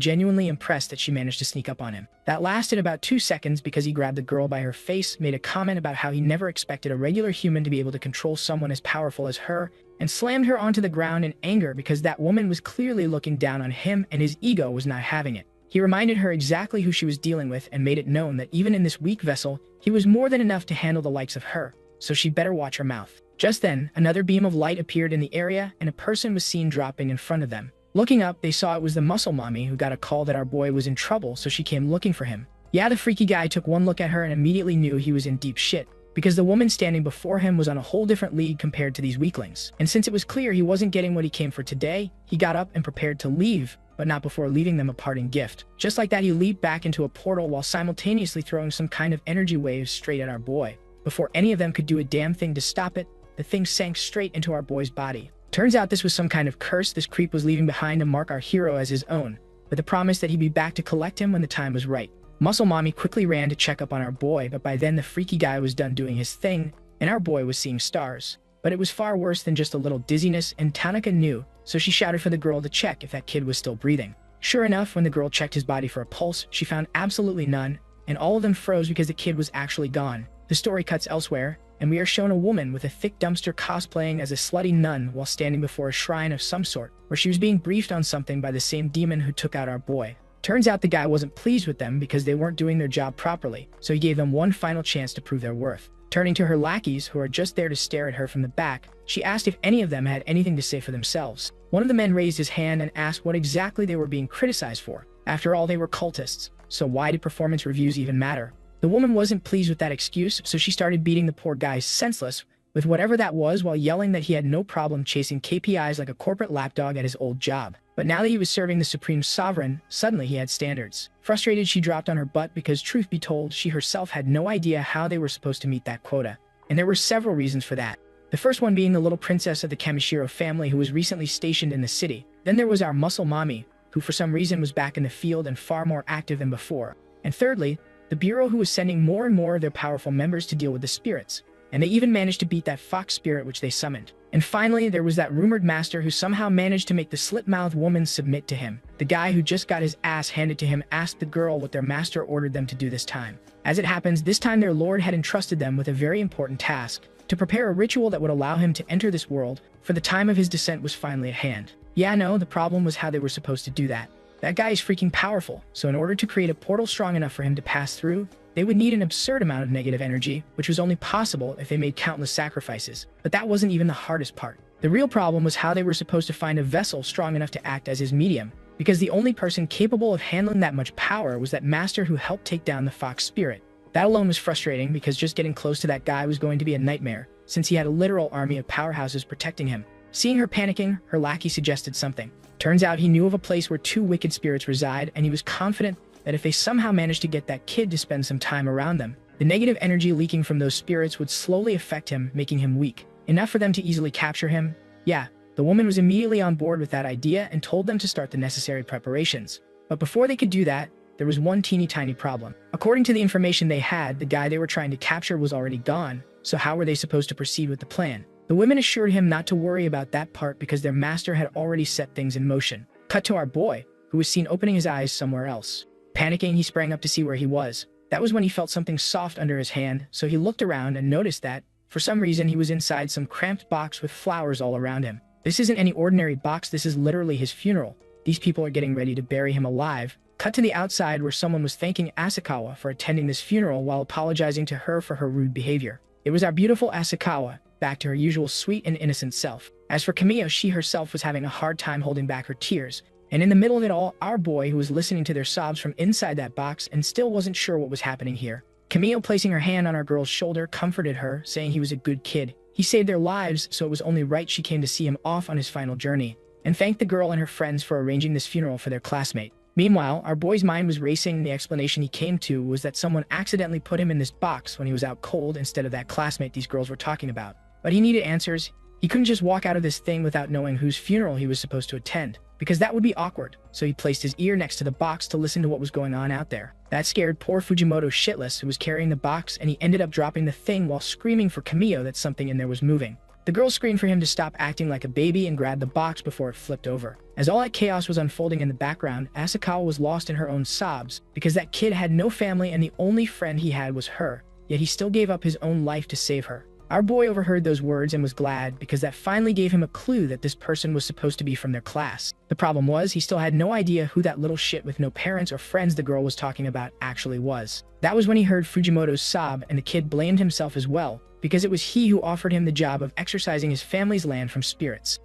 genuinely impressed that she managed to sneak up on him. That lasted about 2 seconds because he grabbed the girl by her face, made a comment about how he never expected a regular human to be able to control someone as powerful as her, and slammed her onto the ground in anger because that woman was clearly looking down on him and his ego was not having it. He reminded her exactly who she was dealing with and made it known that even in this weak vessel, he was more than enough to handle the likes of her, so she better watch her mouth. Just then, another beam of light appeared in the area and a person was seen dropping in front of them. Looking up, they saw it was the muscle mommy who got a call that our boy was in trouble, so she came looking for him. Yeah, the freaky guy took one look at her and immediately knew he was in deep shit, because the woman standing before him was on a whole different league compared to these weaklings. And since it was clear he wasn't getting what he came for today, he got up and prepared to leave, but not before leaving them a parting gift. Just like that, he leaped back into a portal while simultaneously throwing some kind of energy waves straight at our boy. Before any of them could do a damn thing to stop it, the thing sank straight into our boy's body. Turns out this was some kind of curse this creep was leaving behind to mark our hero as his own, with the promise that he'd be back to collect him when the time was right. Muscle Mommy quickly ran to check up on our boy, but by then the freaky guy was done doing his thing, and our boy was seeing stars. But it was far worse than just a little dizziness, and Tanaka knew, so she shouted for the girl to check if that kid was still breathing. Sure enough, when the girl checked his body for a pulse, she found absolutely none, and all of them froze because the kid was actually gone. The story cuts elsewhere, and we are shown a woman with a thick dumpster cosplaying as a slutty nun while standing before a shrine of some sort, where she was being briefed on something by the same demon who took out our boy. Turns out the guy wasn't pleased with them because they weren't doing their job properly, so he gave them one final chance to prove their worth. Turning to her lackeys, who are just there to stare at her from the back, she asked if any of them had anything to say for themselves. One of the men raised his hand and asked what exactly they were being criticized for. After all, they were cultists, so why did performance reviews even matter? The woman wasn't pleased with that excuse, so she started beating the poor guy senseless with whatever that was while yelling that he had no problem chasing KPIs like a corporate lapdog at his old job. But now that he was serving the Supreme Sovereign, suddenly he had standards. Frustrated, she dropped on her butt because, truth be told, she herself had no idea how they were supposed to meet that quota. And there were several reasons for that. The first one being the little princess of the Kamishiro family who was recently stationed in the city. Then there was our muscle mommy, who for some reason was back in the field and far more active than before. And thirdly, the Bureau, who was sending more and more of their powerful members to deal with the spirits, and they even managed to beat that fox spirit which they summoned. And finally, there was that rumored master who somehow managed to make the slit-mouthed woman submit to him. The guy who just got his ass handed to him asked the girl what their master ordered them to do this time. As it happens, this time their lord had entrusted them with a very important task, to prepare a ritual that would allow him to enter this world, for the time of his descent was finally at hand. Yeah, no, the problem was how they were supposed to do that. That guy is freaking powerful, so in order to create a portal strong enough for him to pass through, they would need an absurd amount of negative energy, which was only possible if they made countless sacrifices. But that wasn't even the hardest part. The real problem was how they were supposed to find a vessel strong enough to act as his medium, because the only person capable of handling that much power was that master who helped take down the fox spirit. That alone was frustrating because just getting close to that guy was going to be a nightmare, since he had a literal army of powerhouses protecting him. Seeing her panicking, her lackey suggested something. Turns out he knew of a place where 2 wicked spirits reside, and he was confident that if they somehow managed to get that kid to spend some time around them, the negative energy leaking from those spirits would slowly affect him, making him weak. Enough for them to easily capture him? Yeah, the woman was immediately on board with that idea and told them to start the necessary preparations. But before they could do that, there was one teeny tiny problem. According to the information they had, the guy they were trying to capture was already gone, so how were they supposed to proceed with the plan? The women assured him not to worry about that part because their master had already set things in motion. Cut to our boy, who was seen opening his eyes somewhere else. Panicking, he sprang up to see where he was. That was when he felt something soft under his hand, so he looked around and noticed that, for some reason, he was inside some cramped box with flowers all around him. This isn't any ordinary box, this is literally his funeral. These people are getting ready to bury him alive. Cut to the outside where someone was thanking Asakawa for attending this funeral while apologizing to her for her rude behavior. It was our beautiful Asakawa, back to her usual sweet and innocent self. As for Kamiya, she herself was having a hard time holding back her tears. And in the middle of it all, our boy, who was listening to their sobs from inside that box and still wasn't sure what was happening here. Camille, placing her hand on our girl's shoulder, comforted her, saying he was a good kid. He saved their lives, so it was only right she came to see him off on his final journey, and thanked the girl and her friends for arranging this funeral for their classmate. Meanwhile, our boy's mind was racing, and the explanation he came to was that someone accidentally put him in this box when he was out cold instead of that classmate these girls were talking about. But he needed answers. He couldn't just walk out of this thing without knowing whose funeral he was supposed to attend, because that would be awkward, so he placed his ear next to the box to listen to what was going on out there. That scared poor Fujimoto shitless, who was carrying the box, and he ended up dropping the thing while screaming for Kamiyo that something in there was moving. The girl screamed for him to stop acting like a baby and grabbed the box before it flipped over. As all that chaos was unfolding in the background, Asakawa was lost in her own sobs because that kid had no family and the only friend he had was her, yet he still gave up his own life to save her. Our boy overheard those words and was glad because that finally gave him a clue that this person was supposed to be from their class. The problem was he still had no idea who that little shit with no parents or friends the girl was talking about actually was. That was when he heard Fujimoto's sob, and the kid blamed himself as well because it was he who offered him the job of exorcising his family's land from spirits.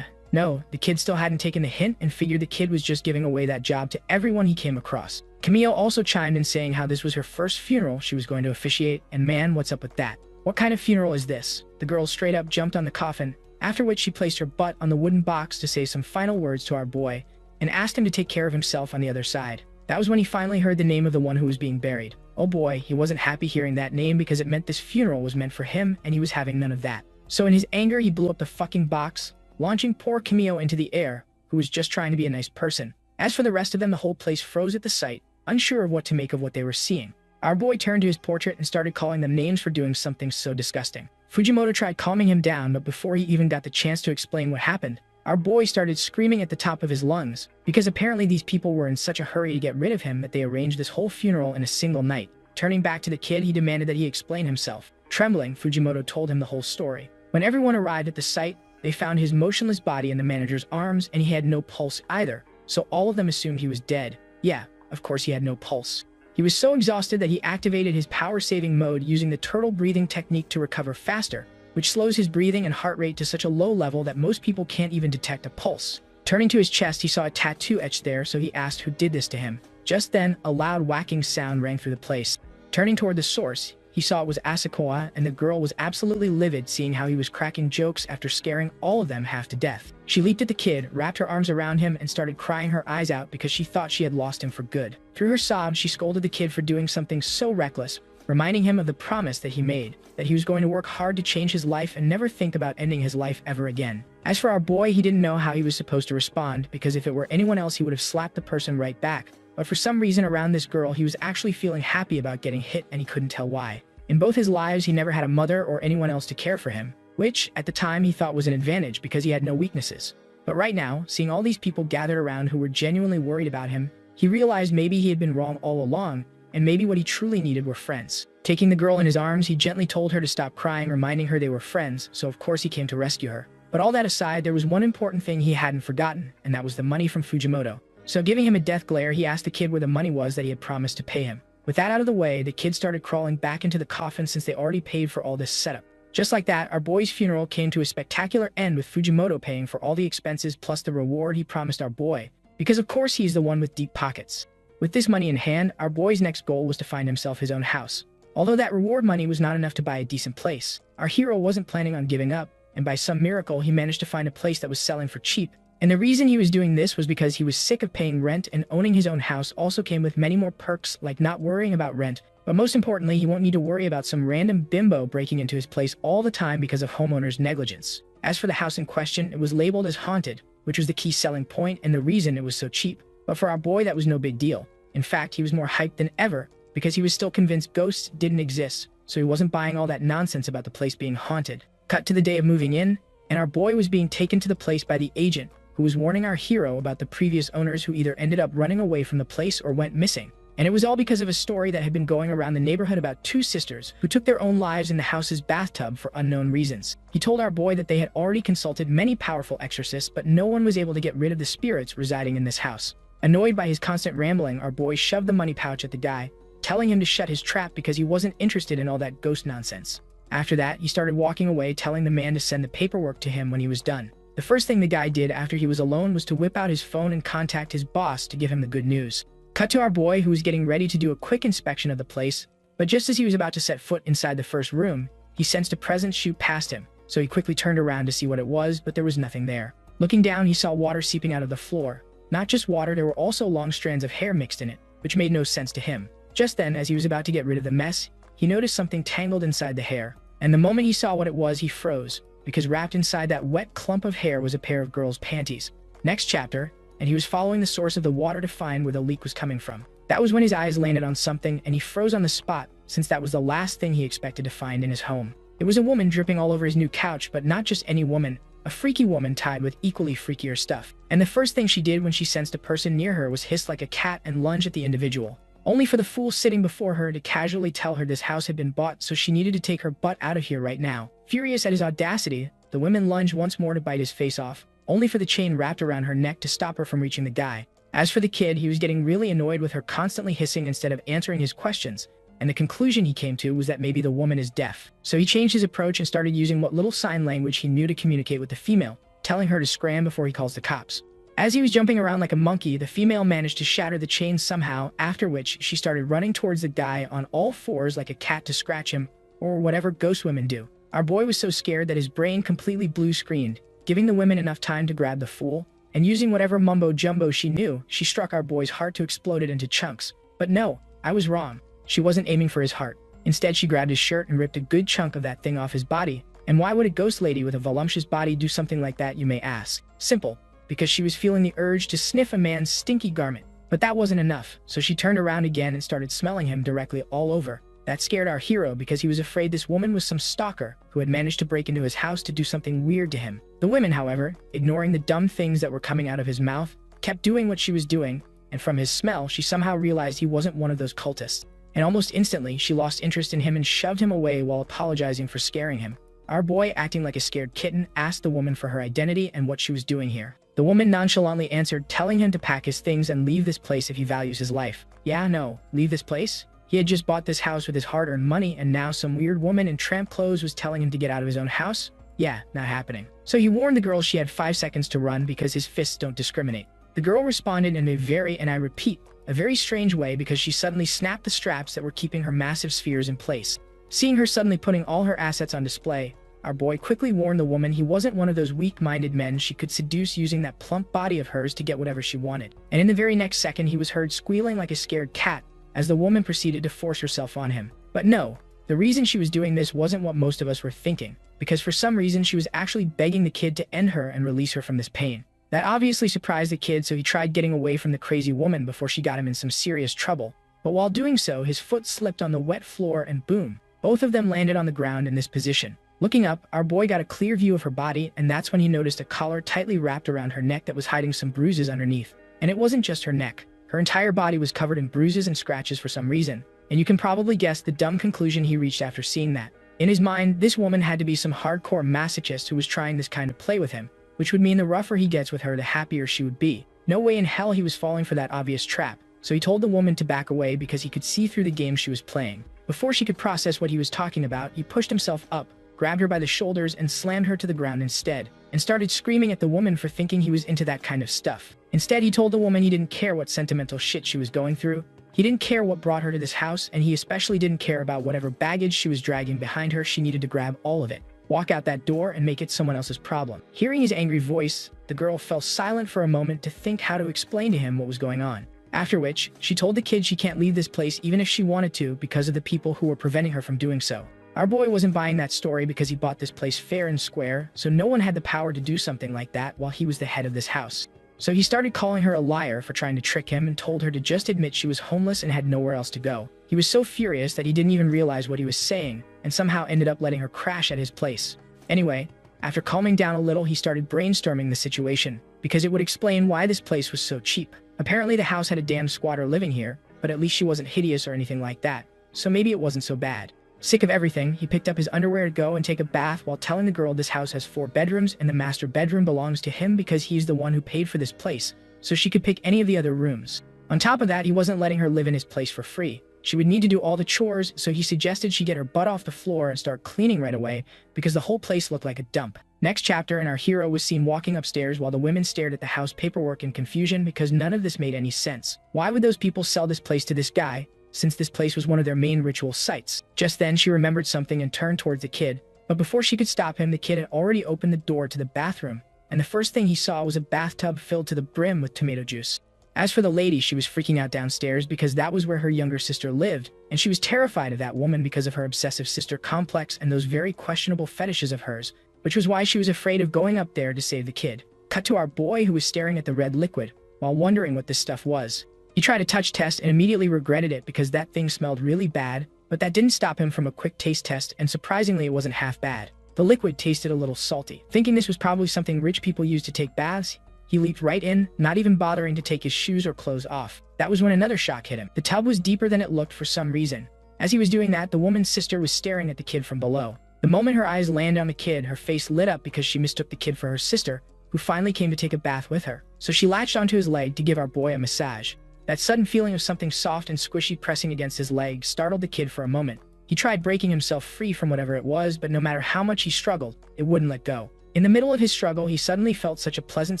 No, the kid still hadn't taken the hint and figured the kid was just giving away that job to everyone he came across. Camille also chimed in saying how this was her first funeral she was going to officiate, and man, what's up with that? What kind of funeral is this? The girl straight up jumped on the coffin, after which she placed her butt on the wooden box to say some final words to our boy, and asked him to take care of himself on the other side. That was when he finally heard the name of the one who was being buried. Oh boy, he wasn't happy hearing that name because it meant this funeral was meant for him and he was having none of that. So in his anger, he blew up the fucking box, launching poor Camille into the air, who was just trying to be a nice person. As for the rest of them, the whole place froze at the sight, unsure of what to make of what they were seeing. Our boy turned to his portrait and started calling them names for doing something so disgusting. Fujimoto tried calming him down, but before he even got the chance to explain what happened, our boy started screaming at the top of his lungs, because apparently these people were in such a hurry to get rid of him that they arranged this whole funeral in a single night. Turning back to the kid, he demanded that he explain himself. Trembling, Fujimoto told him the whole story. When everyone arrived at the site, they found his motionless body in the manager's arms, and he had no pulse either, so all of them assumed he was dead. Yeah, of course he had no pulse. He was so exhausted that he activated his power-saving mode using the turtle breathing technique to recover faster, which slows his breathing and heart rate to such a low level that most people can't even detect a pulse. Turning to his chest, he saw a tattoo etched there, so he asked who did this to him. Just then, a loud whacking sound rang through the place. Turning toward the source, he saw it was Asakawa, and the girl was absolutely livid seeing how he was cracking jokes after scaring all of them half to death. She leaped at the kid, wrapped her arms around him, and started crying her eyes out because she thought she had lost him for good. Through her sobs, she scolded the kid for doing something so reckless, reminding him of the promise that he made, that he was going to work hard to change his life and never think about ending his life ever again. As for our boy, he didn't know how he was supposed to respond, because if it were anyone else he would have slapped the person right back, but for some reason around this girl he was actually feeling happy about getting hit and he couldn't tell why. In both his lives, he never had a mother or anyone else to care for him, which, at the time, he thought was an advantage because he had no weaknesses. But right now, seeing all these people gathered around who were genuinely worried about him, he realized maybe he had been wrong all along, and maybe what he truly needed were friends. Taking the girl in his arms, he gently told her to stop crying, reminding her they were friends, so of course he came to rescue her. But all that aside, there was one important thing he hadn't forgotten, and that was the money from Fujimoto. So giving him a death glare, he asked the kid where the money was that he had promised to pay him. With that out of the way, the kids started crawling back into the coffin since they already paid for all this setup. Just like that, our boy's funeral came to a spectacular end with Fujimoto paying for all the expenses plus the reward he promised our boy, because of course he's the one with deep pockets. With this money in hand, our boy's next goal was to find himself his own house. Although that reward money was not enough to buy a decent place, our hero wasn't planning on giving up, and by some miracle he managed to find a place that was selling for cheap. And the reason he was doing this was because he was sick of paying rent, and owning his own house also came with many more perks like not worrying about rent, but most importantly, he won't need to worry about some random bimbo breaking into his place all the time because of homeowners' negligence. As for the house in question, it was labeled as haunted, which was the key selling point and the reason it was so cheap. But for our boy, that was no big deal. In fact, he was more hyped than ever because he was still convinced ghosts didn't exist, so he wasn't buying all that nonsense about the place being haunted. Cut to the day of moving in, and our boy was being taken to the place by the agent, who was warning our hero about the previous owners who either ended up running away from the place or went missing. And it was all because of a story that had been going around the neighborhood about two sisters who took their own lives in the house's bathtub for unknown reasons. He told our boy that they had already consulted many powerful exorcists, but no one was able to get rid of the spirits residing in this house. Annoyed by his constant rambling, our boy shoved the money pouch at the guy, telling him to shut his trap because he wasn't interested in all that ghost nonsense. After that, he started walking away, telling the man to send the paperwork to him when he was done. The first thing the guy did after he was alone was to whip out his phone and contact his boss to give him the good news. Cut to our boy, who was getting ready to do a quick inspection of the place, but just as he was about to set foot inside the first room, he sensed a presence shoot past him, so he quickly turned around to see what it was, but there was nothing there. Looking down, he saw water seeping out of the floor. Not just water, there were also long strands of hair mixed in it, which made no sense to him. Just then, as he was about to get rid of the mess, he noticed something tangled inside the hair, and the moment he saw what it was, he froze, because wrapped inside that wet clump of hair was a pair of girls' panties. Next chapter, and he was following the source of the water to find where the leak was coming from. That was when his eyes landed on something, and he froze on the spot, since that was the last thing he expected to find in his home. It was a woman dripping all over his new couch, but not just any woman, a freaky woman tied with equally freakier stuff. And the first thing she did when she sensed a person near her was hiss like a cat and lunge at the individual, only for the fool sitting before her to casually tell her this house had been bought, so she needed to take her butt out of here right now. Furious at his audacity, the woman lunged once more to bite his face off, only for the chain wrapped around her neck to stop her from reaching the guy. As for the kid, he was getting really annoyed with her constantly hissing instead of answering his questions, and the conclusion he came to was that maybe the woman is deaf. So he changed his approach and started using what little sign language he knew to communicate with the female, telling her to scram before he calls the cops. As he was jumping around like a monkey, the female managed to shatter the chain somehow, after which she started running towards the guy on all fours like a cat to scratch him, or whatever ghost women do. Our boy was so scared that his brain completely blue-screened, giving the women enough time to grab the fool, and using whatever mumbo-jumbo she knew, she struck our boy's heart to explode it into chunks. But no, I was wrong. She wasn't aiming for his heart. Instead, she grabbed his shirt and ripped a good chunk of that thing off his body. And why would a ghost lady with a voluptuous body do something like that, you may ask? Simple. Because she was feeling the urge to sniff a man's stinky garment. But that wasn't enough, so she turned around again and started smelling him directly all over. That scared our hero because he was afraid this woman was some stalker who had managed to break into his house to do something weird to him. The women, however, ignoring the dumb things that were coming out of his mouth, kept doing what she was doing, and from his smell, she somehow realized he wasn't one of those cultists. And almost instantly, she lost interest in him and shoved him away while apologizing for scaring him. Our boy, acting like a scared kitten, asked the woman for her identity and what she was doing here. The woman nonchalantly answered, telling him to pack his things and leave this place if he values his life. Yeah, no, leave this place? He had just bought this house with his hard-earned money, and now some weird woman in tramp clothes was telling him to get out of his own house? Yeah, not happening. So he warned the girl she had 5 seconds to run because his fists don't discriminate. The girl responded in a very, and I repeat, a very strange way, because she suddenly snapped the straps that were keeping her massive spheres in place. Seeing her suddenly putting all her assets on display, our boy quickly warned the woman he wasn't one of those weak-minded men she could seduce using that plump body of hers to get whatever she wanted. And in the very next second, he was heard squealing like a scared cat as the woman proceeded to force herself on him. But no, the reason she was doing this wasn't what most of us were thinking, because for some reason she was actually begging the kid to end her and release her from this pain. That obviously surprised the kid, so he tried getting away from the crazy woman before she got him in some serious trouble. But while doing so, his foot slipped on the wet floor and boom, both of them landed on the ground in this position. Looking up, our boy got a clear view of her body, and that's when he noticed a collar tightly wrapped around her neck that was hiding some bruises underneath. And it wasn't just her neck. Her entire body was covered in bruises and scratches for some reason, and you can probably guess the dumb conclusion he reached after seeing that. In his mind, this woman had to be some hardcore masochist who was trying this kind of play with him, which would mean the rougher he gets with her, the happier she would be. No way in hell he was falling for that obvious trap, so he told the woman to back away because he could see through the game she was playing. Before she could process what he was talking about, he pushed himself up, grabbed her by the shoulders and slammed her to the ground instead, and started screaming at the woman for thinking he was into that kind of stuff. Instead, he told the woman he didn't care what sentimental shit she was going through. He didn't care what brought her to this house, and he especially didn't care about whatever baggage she was dragging behind her. She needed to grab all of it, walk out that door, and make it someone else's problem. Hearing his angry voice, the girl fell silent for a moment to think how to explain to him what was going on. After which, she told the kid she can't leave this place even if she wanted to because of the people who were preventing her from doing so. Our boy wasn't buying that story because he bought this place fair and square, so no one had the power to do something like that while he was the head of this house. So he started calling her a liar for trying to trick him and told her to just admit she was homeless and had nowhere else to go. He was so furious that he didn't even realize what he was saying and somehow ended up letting her crash at his place. Anyway, after calming down a little, he started brainstorming the situation because it would explain why this place was so cheap. Apparently the house had a damn squatter living here, but at least she wasn't hideous or anything like that, so maybe it wasn't so bad. Sick of everything, he picked up his underwear to go and take a bath while telling the girl this house has 4 bedrooms and the master bedroom belongs to him because he's the one who paid for this place, so she could pick any of the other rooms. On top of that, he wasn't letting her live in his place for free. She would need to do all the chores, so he suggested she get her butt off the floor and start cleaning right away because the whole place looked like a dump. Next chapter, and our hero was seen walking upstairs while the women stared at the house paperwork in confusion because none of this made any sense. Why would those people sell this place to this guy, since this place was one of their main ritual sites? Just then, she remembered something and turned towards the kid, but before she could stop him, the kid had already opened the door to the bathroom, and the first thing he saw was a bathtub filled to the brim with tomato juice. As for the lady, she was freaking out downstairs because that was where her younger sister lived, and she was terrified of that woman because of her obsessive sister complex and those very questionable fetishes of hers, which was why she was afraid of going up there to save the kid. Cut to our boy, who was staring at the red liquid while wondering what this stuff was. He tried a touch test and immediately regretted it because that thing smelled really bad, But that didn't stop him from a quick taste test, and surprisingly it wasn't half bad. The liquid tasted a little salty. Thinking this was probably something rich people use to take baths, he leaped right in, not even bothering to take his shoes or clothes off. That was when another shock hit him. The tub was deeper than it looked for some reason. As he was doing that, the woman's sister was staring at the kid from below. The moment her eyes landed on the kid, her face lit up because she mistook the kid for her sister, who finally came to take a bath with her. So she latched onto his leg to give our boy a massage. That sudden feeling of something soft and squishy pressing against his leg startled the kid for a moment. He tried breaking himself free from whatever it was, but no matter how much he struggled, it wouldn't let go. In the middle of his struggle, he suddenly felt such a pleasant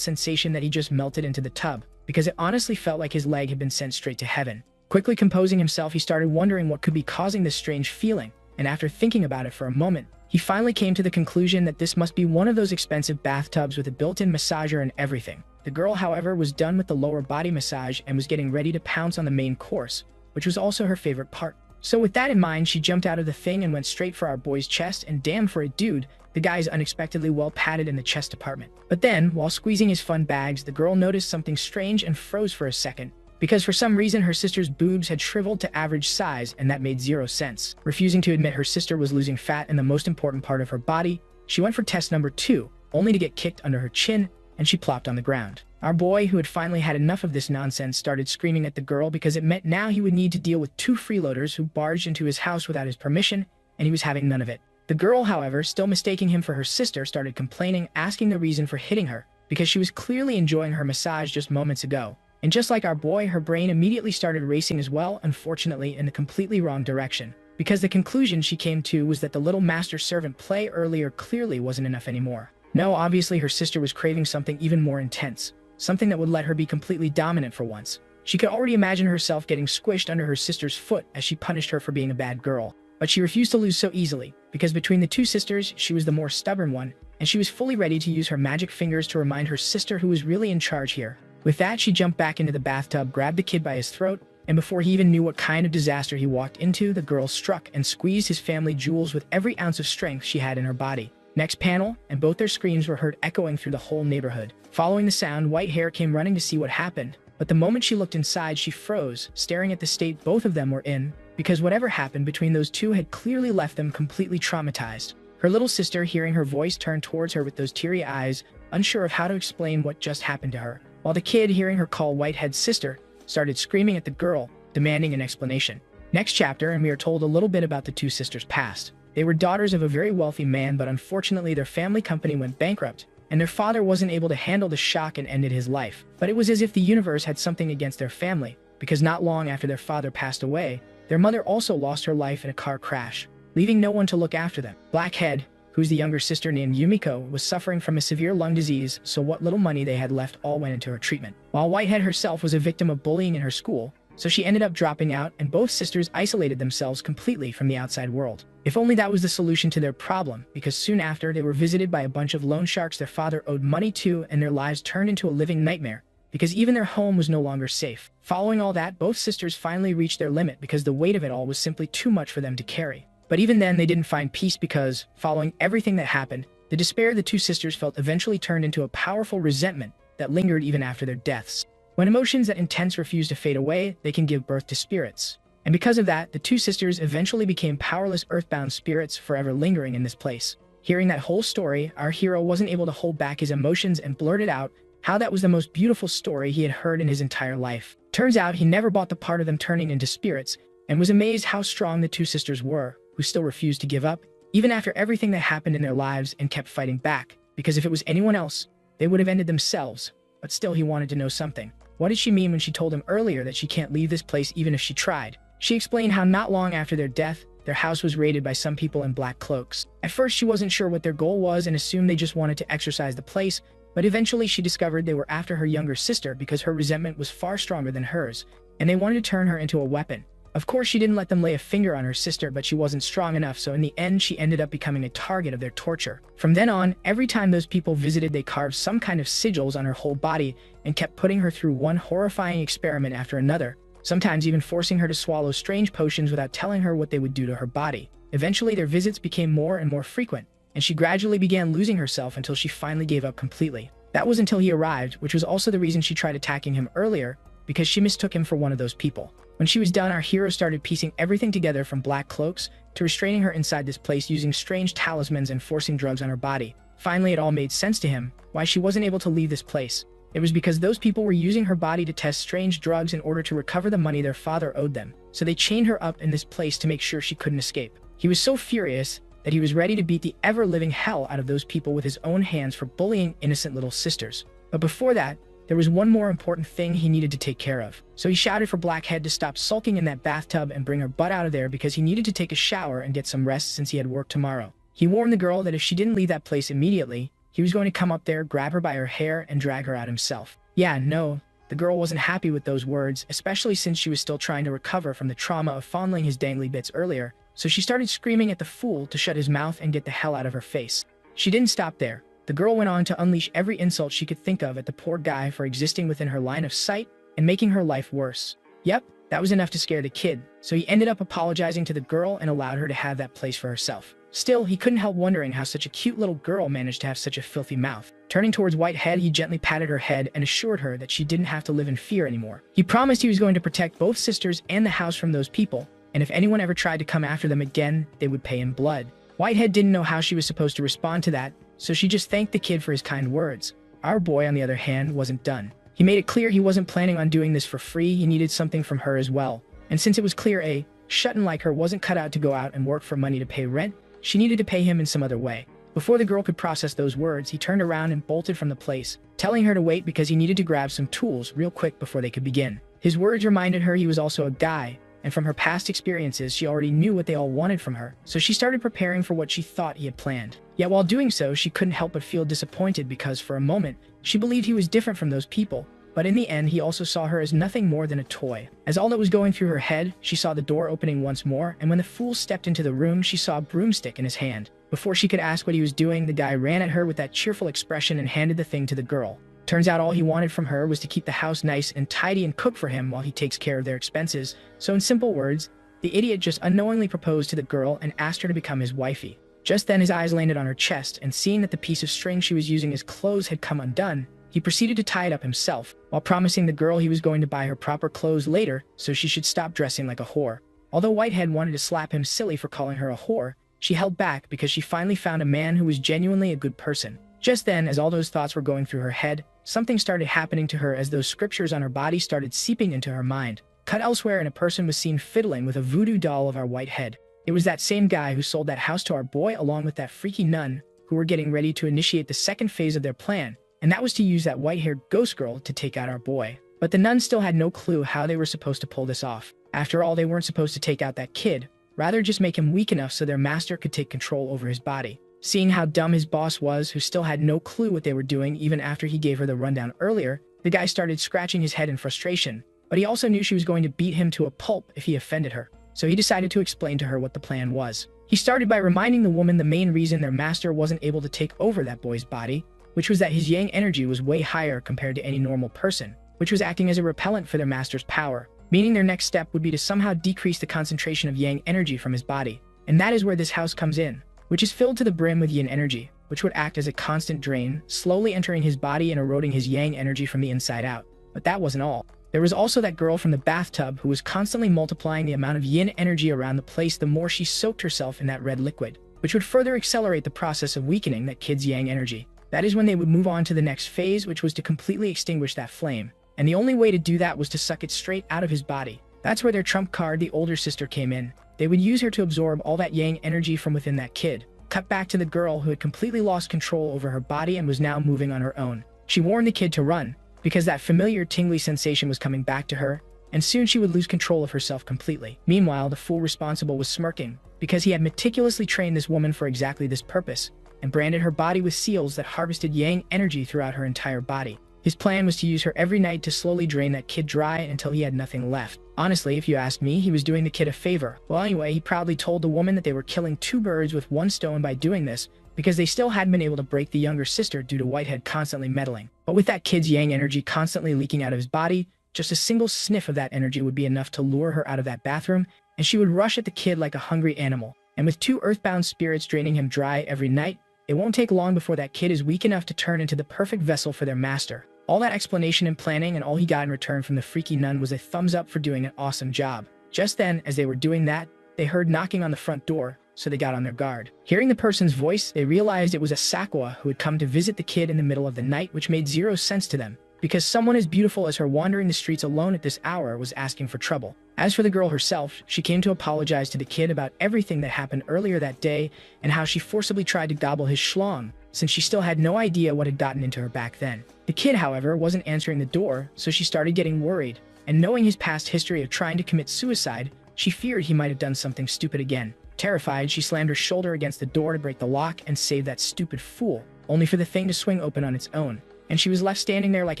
sensation that he just melted into the tub, because it honestly felt like his leg had been sent straight to heaven. Quickly composing himself, he started wondering what could be causing this strange feeling, and after thinking about it for a moment, he finally came to the conclusion that this must be one of those expensive bathtubs with a built-in massager and everything. The girl, however, was done with the lower body massage and was getting ready to pounce on the main course, which was also her favorite part. So with that in mind, she jumped out of the thing and went straight for our boy's chest, and damn for a dude, the guy is unexpectedly well padded in the chest department. But then, while squeezing his fun bags, the girl noticed something strange and froze for a second, because for some reason her sister's boobs had shriveled to average size, and that made zero sense. Refusing to admit her sister was losing fat in the most important part of her body, she went for test number 2, only to get kicked under her chin, and she plopped on the ground. Our boy, who had finally had enough of this nonsense, started screaming at the girl because it meant now he would need to deal with 2 freeloaders who barged into his house without his permission, and he was having none of it. The girl, however, still mistaking him for her sister, started complaining, asking the reason for hitting her, because she was clearly enjoying her massage just moments ago. And just like our boy, her brain immediately started racing as well, unfortunately in the completely wrong direction, because the conclusion she came to was that the little master servant play earlier clearly wasn't enough anymore. No, obviously her sister was craving something even more intense, something that would let her be completely dominant for once. She could already imagine herself getting squished under her sister's foot as she punished her for being a bad girl. But she refused to lose so easily, because between the 2 sisters, she was the more stubborn one, and she was fully ready to use her magic fingers to remind her sister who was really in charge here. With that, she jumped back into the bathtub, grabbed the kid by his throat, and before he even knew what kind of disaster he walked into, the girl struck and squeezed his family jewels with every ounce of strength she had in her body. Next panel, and both their screams were heard echoing through the whole neighborhood. Following the sound, White Hair came running to see what happened, but the moment she looked inside, she froze, staring at the state both of them were in, because whatever happened between those two had clearly left them completely traumatized. Her little sister, hearing her voice, turned towards her with those teary eyes, unsure of how to explain what just happened to her, while the kid, hearing her call Whitehead's sister, started screaming at the girl, demanding an explanation. Next chapter, and we are told a little bit about the 2 sisters' past. They were daughters of a very wealthy man, but unfortunately their family company went bankrupt, and their father wasn't able to handle the shock and ended his life. But it was as if the universe had something against their family, because not long after their father passed away, their mother also lost her life in a car crash, leaving no one to look after them. Blackhead, who's the younger sister named Yumiko, was suffering from a severe lung disease, so what little money they had left all went into her treatment. While Whitehead herself was a victim of bullying in her school, so she ended up dropping out, and both sisters isolated themselves completely from the outside world. If only that was the solution to their problem, because soon after they were visited by a bunch of loan sharks their father owed money to, and their lives turned into a living nightmare, because even their home was no longer safe. Following all that, both sisters finally reached their limit because the weight of it all was simply too much for them to carry. But even then, they didn't find peace because, following everything that happened, the despair the 2 sisters felt eventually turned into a powerful resentment that lingered even after their deaths. When emotions that intense refuse to fade away, they can give birth to spirits. And because of that, the 2 sisters eventually became powerless earthbound spirits forever lingering in this place. Hearing that whole story, our hero wasn't able to hold back his emotions and blurted out how that was the most beautiful story he had heard in his entire life. Turns out he never bought the part of them turning into spirits, and was amazed how strong the 2 sisters were, who still refused to give up, even after everything that happened in their lives, and kept fighting back, because if it was anyone else, they would have ended themselves. But still he wanted to know something. What did she mean when she told him earlier that she can't leave this place even if she tried? She explained how not long after their death, their house was raided by some people in black cloaks. At first she wasn't sure what their goal was and assumed they just wanted to exorcise the place, but eventually she discovered they were after her younger sister because her resentment was far stronger than hers, and they wanted to turn her into a weapon. Of course she didn't let them lay a finger on her sister, but she wasn't strong enough, so in the end she ended up becoming a target of their torture. From then on, every time those people visited, they carved some kind of sigils on her whole body and kept putting her through one horrifying experiment after another, sometimes even forcing her to swallow strange potions without telling her what they would do to her body. Eventually their visits became more and more frequent, and she gradually began losing herself until she finally gave up completely. That was until he arrived, which was also the reason she tried attacking him earlier, because she mistook him for one of those people. When she was done, our hero started piecing everything together, from black cloaks to restraining her inside this place using strange talismans and forcing drugs on her body. Finally, it all made sense to him why she wasn't able to leave this place. It was because those people were using her body to test strange drugs in order to recover the money their father owed them. So they chained her up in this place to make sure she couldn't escape. He was so furious that he was ready to beat the ever-living hell out of those people with his own hands for bullying innocent little sisters. But before that, there was one more important thing he needed to take care of. So he shouted for Blackhead to stop sulking in that bathtub and bring her butt out of there, because he needed to take a shower and get some rest since he had work tomorrow. He warned the girl that if she didn't leave that place immediately, he was going to come up there, grab her by her hair, and drag her out himself. Yeah, no, the girl wasn't happy with those words, especially since she was still trying to recover from the trauma of fondling his dangly bits earlier, so she started screaming at the fool to shut his mouth and get the hell out of her face. She didn't stop there. The girl went on to unleash every insult she could think of at the poor guy for existing within her line of sight and making her life worse. Yep, that was enough to scare the kid, so he ended up apologizing to the girl and allowed her to have that place for herself. Still, he couldn't help wondering how such a cute little girl managed to have such a filthy mouth. Turning towards Whitehead, he gently patted her head and assured her that she didn't have to live in fear anymore. He promised he was going to protect both sisters and the house from those people, and if anyone ever tried to come after them again, they would pay in blood. Whitehead didn't know how she was supposed to respond to that, so she just thanked the kid for his kind words. Our boy, on the other hand, wasn't done. He made it clear he wasn't planning on doing this for free. He needed something from her as well. And since it was clear a shut-in like her wasn't cut out to go out and work for money to pay rent, she needed to pay him in some other way. Before the girl could process those words, he turned around and bolted from the place, telling her to wait because he needed to grab some tools real quick before they could begin. His words reminded her he was also a guy, and from her past experiences, she already knew what they all wanted from her, so she started preparing for what she thought he had planned. Yet while doing so, she couldn't help but feel disappointed because for a moment, she believed he was different from those people, but in the end, he also saw her as nothing more than a toy. As all that was going through her head, she saw the door opening once more, and when the fool stepped into the room, she saw a broomstick in his hand. Before she could ask what he was doing, the guy ran at her with that cheerful expression and handed the thing to the girl. Turns out all he wanted from her was to keep the house nice and tidy and cook for him while he takes care of their expenses. So in simple words, the idiot just unknowingly proposed to the girl and asked her to become his wifey. Just then his eyes landed on her chest, and seeing that the piece of string she was using as clothes had come undone, he proceeded to tie it up himself, while promising the girl he was going to buy her proper clothes later so she should stop dressing like a whore. Although Whitehead wanted to slap him silly for calling her a whore, she held back because she finally found a man who was genuinely a good person. Just then, as all those thoughts were going through her head, something started happening to her as those scriptures on her body started seeping into her mind. Cut elsewhere, and a person was seen fiddling with a voodoo doll of our Whitehead. It was that same guy who sold that house to our boy along with that freaky nun who were getting ready to initiate the second phase of their plan, and that was to use that white-haired ghost girl to take out our boy. But the nuns still had no clue how they were supposed to pull this off. After all, they weren't supposed to take out that kid, rather just make him weak enough so their master could take control over his body. Seeing how dumb his boss was, who still had no clue what they were doing even after he gave her the rundown earlier, the guy started scratching his head in frustration, but he also knew she was going to beat him to a pulp if he offended her, so he decided to explain to her what the plan was. He started by reminding the woman the main reason their master wasn't able to take over that boy's body, which was that his yang energy was way higher compared to any normal person, which was acting as a repellent for their master's power, meaning their next step would be to somehow decrease the concentration of yang energy from his body. And that is where this house comes in, which is filled to the brim with yin energy, which would act as a constant drain, slowly entering his body and eroding his yang energy from the inside out. But that wasn't all. There was also that girl from the bathtub who was constantly multiplying the amount of yin energy around the place the more she soaked herself in that red liquid, which would further accelerate the process of weakening that kid's yang energy. That is when they would move on to the next phase, which was to completely extinguish that flame. And the only way to do that was to suck it straight out of his body. That's where their trump card, the older sister, came in. They would use her to absorb all that yang energy from within that kid. Cut back to the girl who had completely lost control over her body and was now moving on her own. She warned the kid to run, because that familiar tingly sensation was coming back to her, and soon she would lose control of herself completely. Meanwhile, the fool responsible was smirking, because he had meticulously trained this woman for exactly this purpose, and branded her body with seals that harvested yang energy throughout her entire body. His plan was to use her every night to slowly drain that kid dry until he had nothing left. Honestly, if you ask me, he was doing the kid a favor. Well, anyway, he proudly told the woman that they were killing two birds with one stone by doing this, because they still hadn't been able to break the younger sister due to Whitehead constantly meddling. But with that kid's yang energy constantly leaking out of his body, just a single sniff of that energy would be enough to lure her out of that bathroom, and she would rush at the kid like a hungry animal. And with two earthbound spirits draining him dry every night, it won't take long before that kid is weak enough to turn into the perfect vessel for their master. All that explanation and planning, and all he got in return from the freaky nun was a thumbs up for doing an awesome job. Just then, as they were doing that, they heard knocking on the front door, so they got on their guard. Hearing the person's voice, they realized it was Asakawa who had come to visit the kid in the middle of the night, which made zero sense to them, because someone as beautiful as her wandering the streets alone at this hour was asking for trouble. As for the girl herself, she came to apologize to the kid about everything that happened earlier that day and how she forcibly tried to gobble his schlong, since she still had no idea what had gotten into her back then. The kid, however, wasn't answering the door, so she started getting worried, and knowing his past history of trying to commit suicide, she feared he might have done something stupid again. Terrified, she slammed her shoulder against the door to break the lock and save that stupid fool, only for the thing to swing open on its own, and she was left standing there like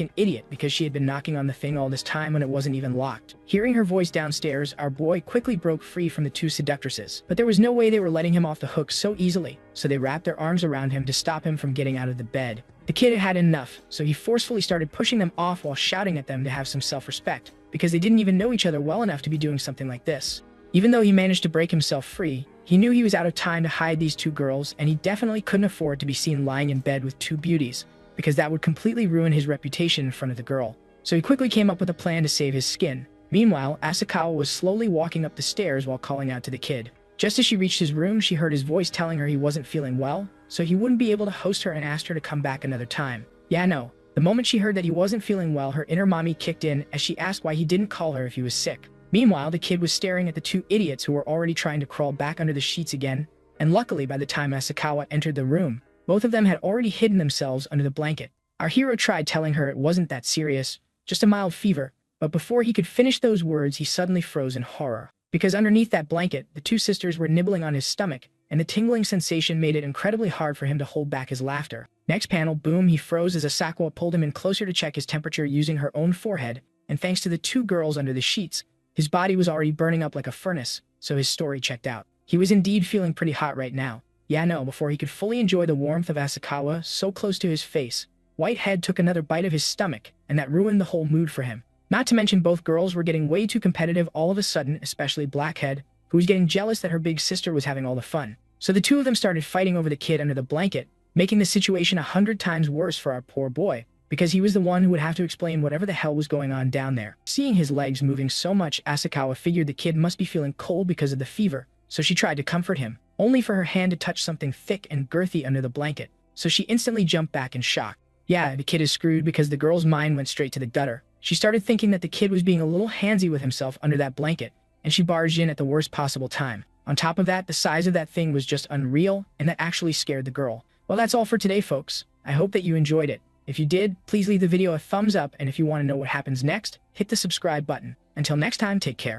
an idiot because she had been knocking on the thing all this time when it wasn't even locked. Hearing her voice downstairs, our boy quickly broke free from the two seductresses, but there was no way they were letting him off the hook so easily, so they wrapped their arms around him to stop him from getting out of the bed. The kid had enough, so he forcefully started pushing them off while shouting at them to have some self-respect, because they didn't even know each other well enough to be doing something like this. Even though he managed to break himself free, he knew he was out of time to hide these two girls, and he definitely couldn't afford to be seen lying in bed with two beauties, because that would completely ruin his reputation in front of the girl. So he quickly came up with a plan to save his skin. Meanwhile, Asakawa was slowly walking up the stairs while calling out to the kid. Just as she reached his room, she heard his voice telling her he wasn't feeling well, so he wouldn't be able to host her, and asked her to come back another time. Yeah, no. The moment she heard that he wasn't feeling well, her inner mommy kicked in as she asked why he didn't call her if he was sick. Meanwhile, the kid was staring at the two idiots who were already trying to crawl back under the sheets again, and luckily by the time Asakawa entered the room, both of them had already hidden themselves under the blanket. Our hero tried telling her it wasn't that serious, just a mild fever, but before he could finish those words, he suddenly froze in horror. Because underneath that blanket, the two sisters were nibbling on his stomach, and the tingling sensation made it incredibly hard for him to hold back his laughter. Next panel, boom, he froze as Asakawa pulled him in closer to check his temperature using her own forehead, and thanks to the two girls under the sheets, his body was already burning up like a furnace, so his story checked out. He was indeed feeling pretty hot right now. Yeah, no, before he could fully enjoy the warmth of Asakawa so close to his face, Whitehead took another bite of his stomach, and that ruined the whole mood for him. Not to mention both girls were getting way too competitive all of a sudden, especially Blackhead, who was getting jealous that her big sister was having all the fun. So the two of them started fighting over the kid under the blanket, making the situation 100 times worse for our poor boy, because he was the one who would have to explain whatever the hell was going on down there. Seeing his legs moving so much, Asakawa figured the kid must be feeling cold because of the fever, so she tried to comfort him, only for her hand to touch something thick and girthy under the blanket, so she instantly jumped back in shock. Yeah, the kid is screwed because the girl's mind went straight to the gutter. She started thinking that the kid was being a little handsy with himself under that blanket, and she barged in at the worst possible time. On top of that, the size of that thing was just unreal, and that actually scared the girl. Well, that's all for today, folks. I hope that you enjoyed it. If you did, please leave the video a thumbs up, and if you want to know what happens next, hit the subscribe button. Until next time, take care.